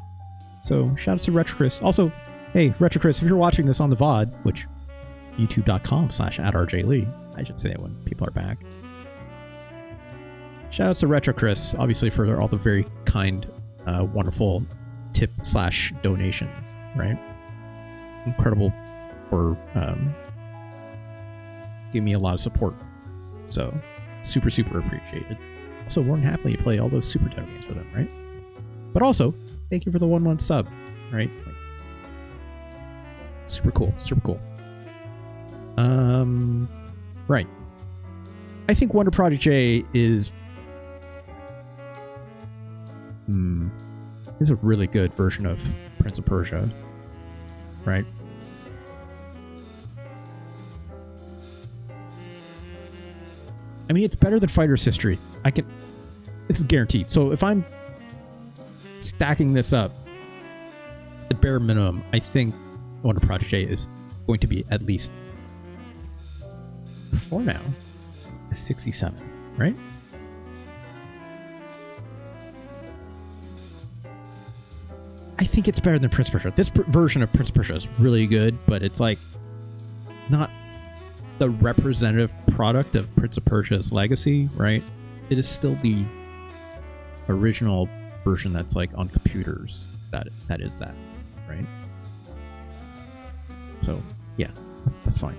[SPEAKER 1] So shoutouts to Retro Chris. Also, hey, Retro Chris, if you're watching this on the VOD, which youtube.com/@rjlee, I should say it when people are back. Shout out to Retro Chris, obviously, for all the very kind, wonderful tip/donations, right? Incredible for giving me a lot of support. So, super, super appreciated. Also, more than happily play all those Super Nintendo games for them, right? But also, thank you for the 1 month sub, right? Super cool, super cool. Right. I think Wonder Project J is a really good version of Prince of Persia, right? I mean, it's better than Fighter's History. This is guaranteed. So if I'm stacking this up, the bare minimum, I think Wonder Project J is going to be at least, for now, a 67, right? I think it's better than Prince of Persia. This version of Prince of Persia is really good, but it's like not the representative product of Prince of Persia's legacy, right? It is still the original version that's like on computers. That is that, right? So yeah, that's fine.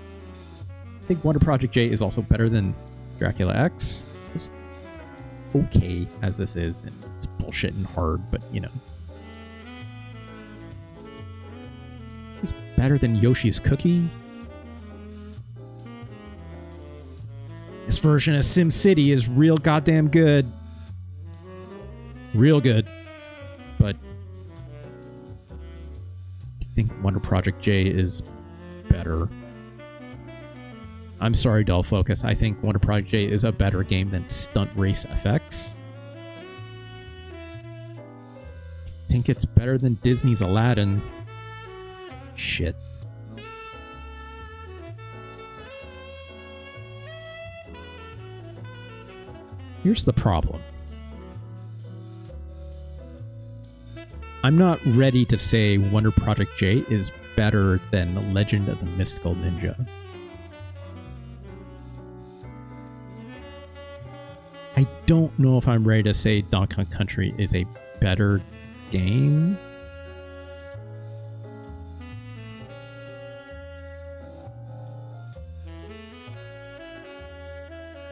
[SPEAKER 1] I think Wonder Project J is also better than Dracula X. It's okay as this is, and it's bullshit and hard, but you know. It's better than Yoshi's Cookie. This version of SimCity is real goddamn good. Real good. But I think Wonder Project J is better. I'm sorry, Dull Focus. I think Wonder Project J is a better game than Stunt Race FX. I think it's better than Disney's Aladdin. Shit. Here's the problem. I'm not ready to say Wonder Project J is better than Legend of the Mystical Ninja. I don't know if I'm ready to say Donkey Kong Country is a better game.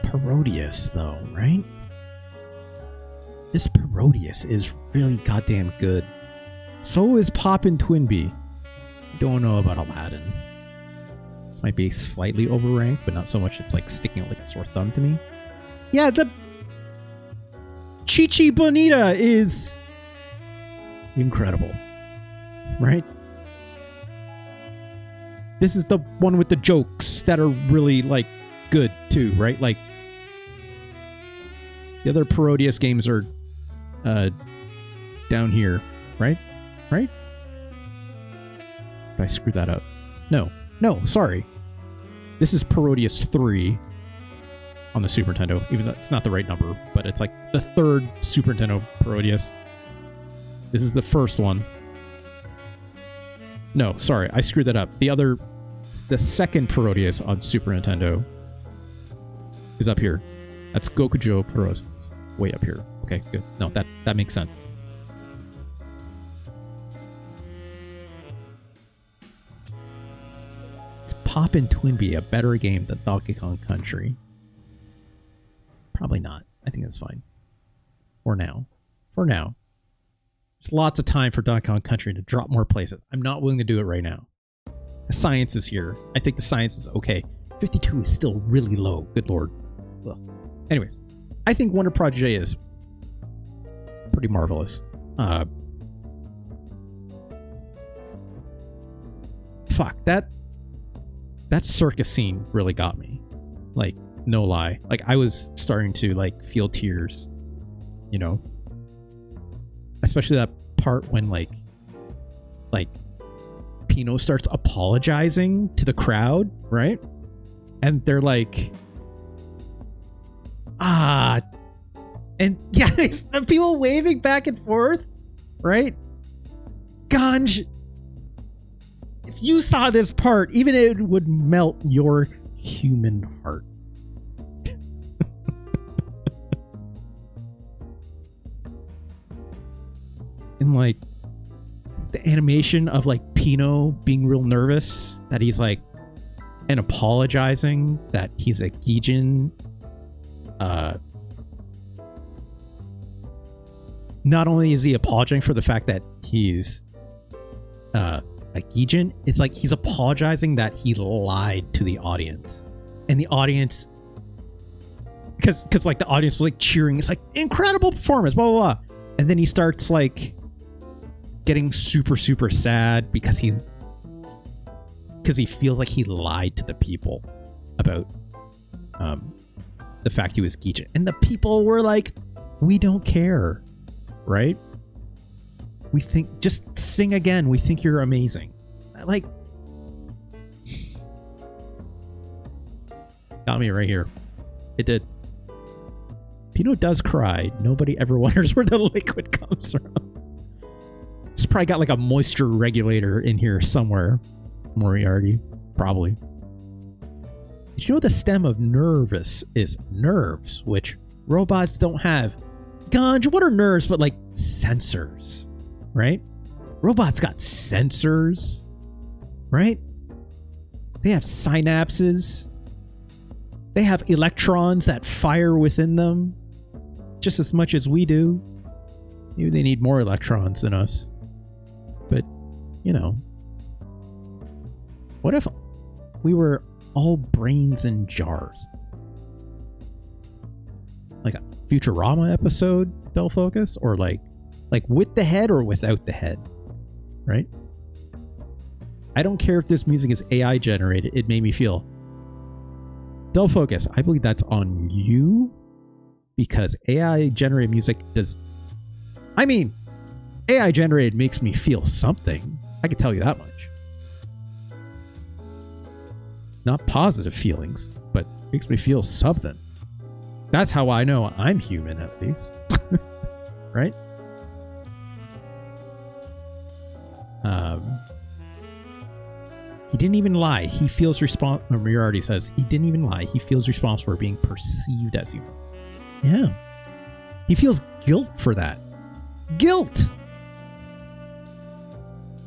[SPEAKER 1] Parodius, though, right? This Parodius is really goddamn good. So is Poppin' Twinbee. Don't know about Aladdin. This might be slightly overranked, but not so much it's like sticking out like a sore thumb to me. Yeah, the Chi-Chi Bonita is incredible, right? This is the one with the jokes that are really like good too, right? Like the other Parodius games are down here, right? Right? Did I screw that up? No, sorry. This is Parodius 3 on the Super Nintendo, even though it's not the right number, but it's like the third Super Nintendo Parodius. This is the first one. No, sorry, I screwed that up. The second Parodius on Super Nintendo is up here. That's Gokujo Parodius. Way up here. Okay, good. No, that makes sense. Is Poppin' Twinbee a better game than Donkey Kong Country? Probably not. I think that's fine. For now. There's lots of time for Donkey Kong Country to drop more places. I'm not willing to do it right now. The science is here. I think the science is okay. 52 is still really low. Good lord. Ugh. Anyways, I think Wonder Project J is pretty marvelous. Fuck, that circus scene really got me. Like, no lie. Like, I was starting to like feel tears, you know? Especially that part when like Pino starts apologizing to the crowd, right? And they're like, and yeah, there's the people waving back and forth, right? Ganj, if you saw this part, even it would melt your human heart. And like the animation of like Pino being real nervous that he's like, and apologizing that he's a Gijin. Not only is he apologizing for the fact that he's a Gijin, it's like he's apologizing that he lied to the audience. And the audience, because like the audience was like cheering, it's like incredible performance, blah blah blah. And then he starts like getting super super sad because he feels like he lied to the people about the fact he was Gijin. And the people were like, we don't care, right? We think, just sing again, we think you're amazing. Like, got me right here. It did. Pino does cry. Nobody ever wonders where the liquid comes from. It's probably got like a moisture regulator in here somewhere. Moriarty, probably. Did you know the stem of nervous is nerves, which robots don't have? Ganj, what are nerves but like sensors, right? Robots got sensors, right? They have synapses. They have electrons that fire within them just as much as we do. Maybe they need more electrons than us. But, you know, what if we were all brains in jars? Like a Futurama episode, Del Focus? Or like with the head or without the head, right? I don't care if this music is AI generated. It made me feel. Del Focus, I believe that's on you, because AI generated music does. I mean, AI generated makes me feel something. I can tell you that much. Not positive feelings, but makes me feel something. That's how I know I'm human, at least. Right? He didn't even lie. He feels responsible. Moriarty says he didn't even lie. He feels responsible for being perceived as human. Yeah. He feels guilt for that. Guilt!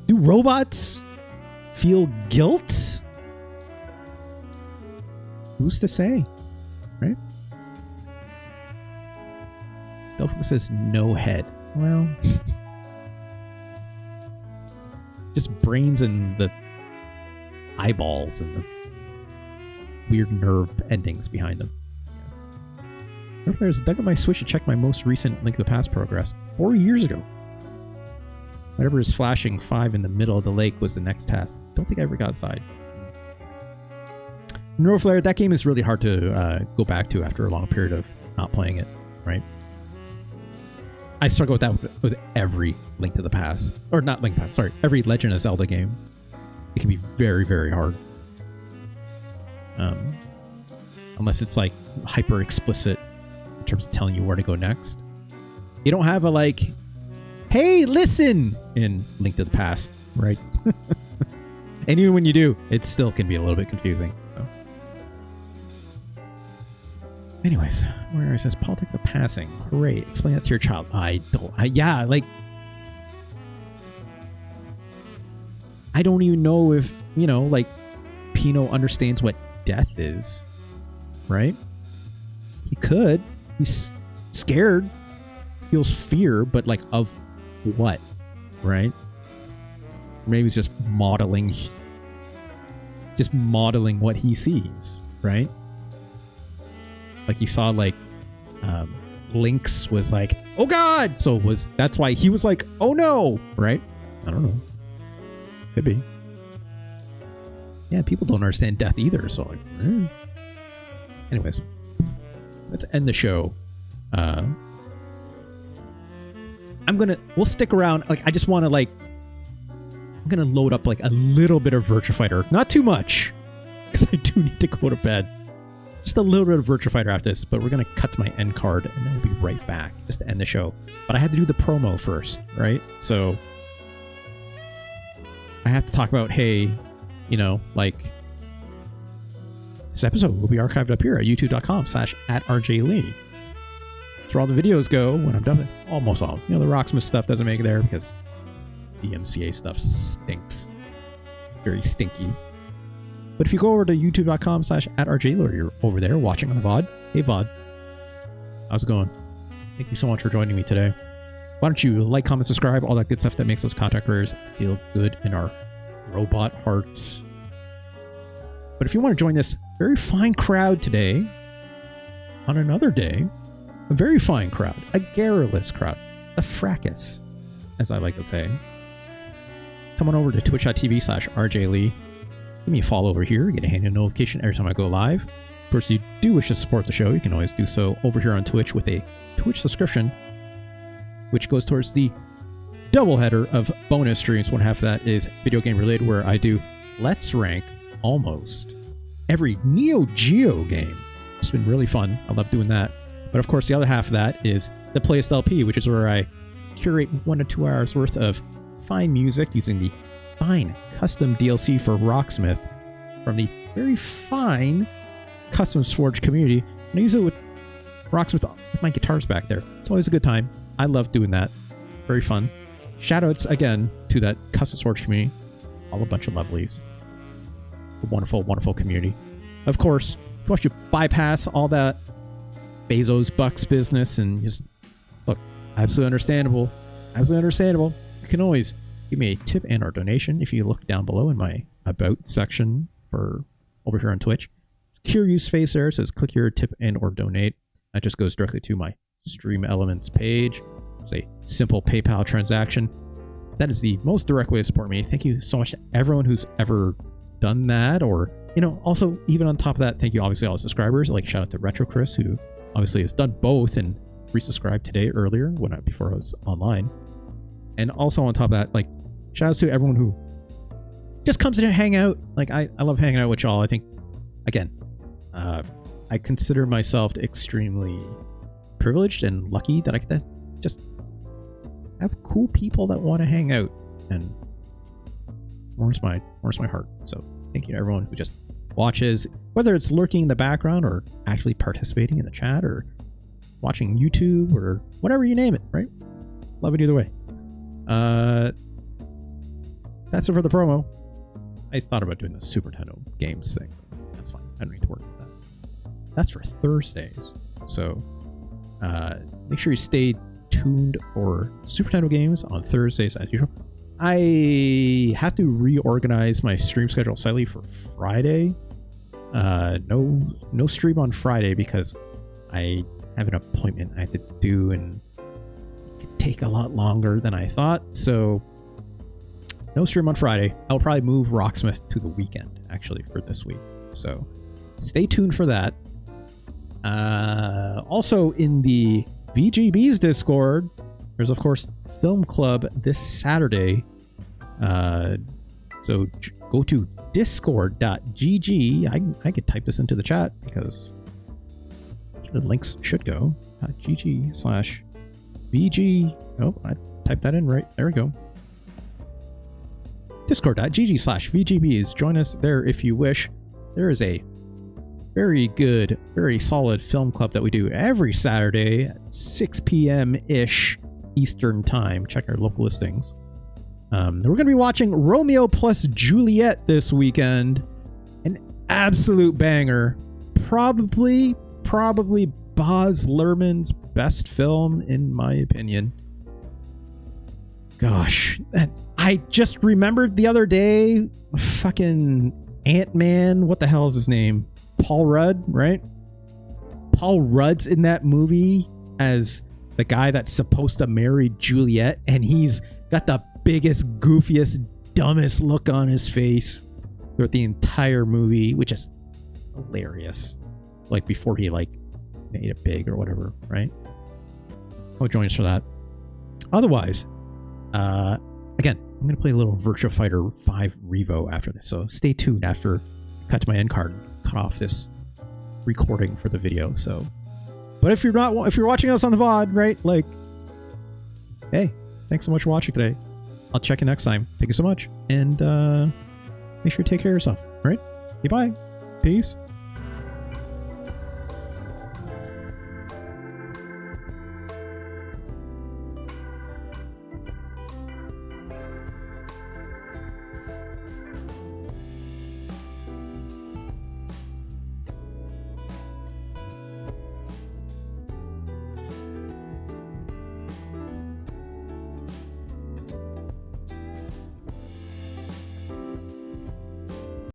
[SPEAKER 1] Do robots feel guilt? Who's to say? Right? Delphin says no head. Well, just brains and the eyeballs and the weird nerve endings behind them. Yes. Players dug up my Switch to check my most recent Link to the Past progress 4 years ago. Whatever is flashing 5 in the middle of the lake was the next task. Don't think I ever got outside. Neuroflare, that game is really hard to go back to after a long period of not playing it, right? I struggle with that with every Link to the Past. Or not Link to the Past, sorry. Every Legend of Zelda game. It can be very, very hard. Unless it's like hyper explicit in terms of telling you where to go next. You don't have a like, hey, listen, in Link to the Past, right? And even when you do, it still can be a little bit confusing. So. Anyways, where it says politics of passing. Hooray. Explain that to your child. Yeah, like, I don't even know if, you know, like, Pino understands what death is, right? He could. He's scared. Feels fear, but like of what, right? Maybe he's just modeling what he sees, right? Like he saw like Lynx was like, oh God! So that's why he was like, oh no, right? I don't know. Could be. Yeah, people don't understand death either, so like, anyways, let's end the show. We'll stick around. Like, I just want to like, I'm gonna load up like a little bit of Virtua Fighter, not too much, because I do need to go to bed. Just a little bit of Virtua Fighter after this, but we're gonna cut to my end card and then we'll be right back just to end the show. But I had to do the promo first, right? So I have to talk about, hey, you know, like, this episode will be archived up here at youtube.com/@RJLee. That's where all the videos go when I'm done with it. Almost all. You know, the Rocksmith stuff doesn't make it there because the MCA stuff stinks. It's very stinky. But if you go over to youtube.com/@RJ, or you're over there watching on the VOD, hey VOD, how's it going? Thank you so much for joining me today. Why don't you like, comment, subscribe, all that good stuff that makes those content creators feel good in our robot hearts. But if you want to join this very fine crowd today, on another day, a very fine crowd, a garrulous crowd, a fracas, as I like to say, come on over to twitch.tv/RJLee. Give me a follow over here. Get a handy notification every time I go live. Of course, if you do wish to support the show, you can always do so over here on Twitch with a Twitch subscription, which goes towards the double header of bonus streams. One half of that is video game related, where I do Let's Rank almost every Neo Geo game. It's been really fun. I love doing that. But of course, the other half of that is the Playlist LP, which is where I curate 1 to 2 hours worth of fine music using the fine custom DLC for Rocksmith from the very fine Custom Forge community. And I use it with Rocksmith with my guitars back there. It's always a good time. I love doing that. Very fun. Shoutouts again to that Custom Forge community. All a bunch of lovelies. A wonderful, wonderful community. Of course, if you want to bypass all that Bezos Bucks business and just look, absolutely understandable. Absolutely understandable. You can always give me a tip and or donation if you look down below in my about section for over here on Twitch. Giryuu's face there says click here, tip and or donate. That just goes directly to my Stream Elements page. It's a simple PayPal transaction. That is the most direct way to support me. Thank you so much to everyone who's ever done that. Or, you know, also even on top of that, thank you obviously all the subscribers. Like shout out to Retro Chris, who obviously has done both and resubscribed today earlier before I was online. And also on top of that, like shout outs to everyone who just comes in to hang out. Like I love hanging out with y'all. I think again, I consider myself extremely privileged and lucky that I get to just have cool people that want to hang out, and warms my heart. So thank you to everyone who just watches, whether it's lurking in the background or actually participating in the chat or watching YouTube or whatever you name it, right? Love it either way. That's it for the promo. I thought about doing the Super Nintendo games thing. That's fine. I don't need to work with that. That's for Thursdays. So make sure you stay tuned for Super Nintendo games on Thursdays as usual. I have to reorganize my stream schedule slightly for Friday. No stream on Friday because I have an appointment I have to do, and it could take a lot longer than I thought. So no stream on Friday. I'll probably move Rocksmith to the weekend actually for this week. So stay tuned for that. Also in the VGB's Discord, there's of course Film Club this Saturday. So go to discord.gg. I could type this into the chat because the links should go. .gg/VG. Oh, I typed that in right. There we go. Discord.gg/VGBs. Join us there if you wish. There is a very good, very solid film club that we do every Saturday at 6 p.m.-ish Eastern Time. Check our local listings. We're going to be watching Romeo plus Juliet this weekend. An absolute banger. Probably Baz Luhrmann's best film, in my opinion. Gosh, I just remembered the other day, fucking Ant-Man, what the hell is his name? Paul Rudd, right? Paul Rudd's in that movie as the guy that's supposed to marry Juliet, and he's got the biggest, goofiest, dumbest look on his face throughout the entire movie, which is hilarious. Like before he like made it big or whatever, right? I'll join us for that. Otherwise, again, I'm going to play a little Virtua Fighter 5 Revo after this, so stay tuned after I cut to my end card and cut off this recording for the video. So, but if you're watching us on the VOD, right? Like, hey, thanks so much for watching today. I'll check you next time. Thank you so much, and make sure you take care of yourself. All right? Okay, bye. Peace.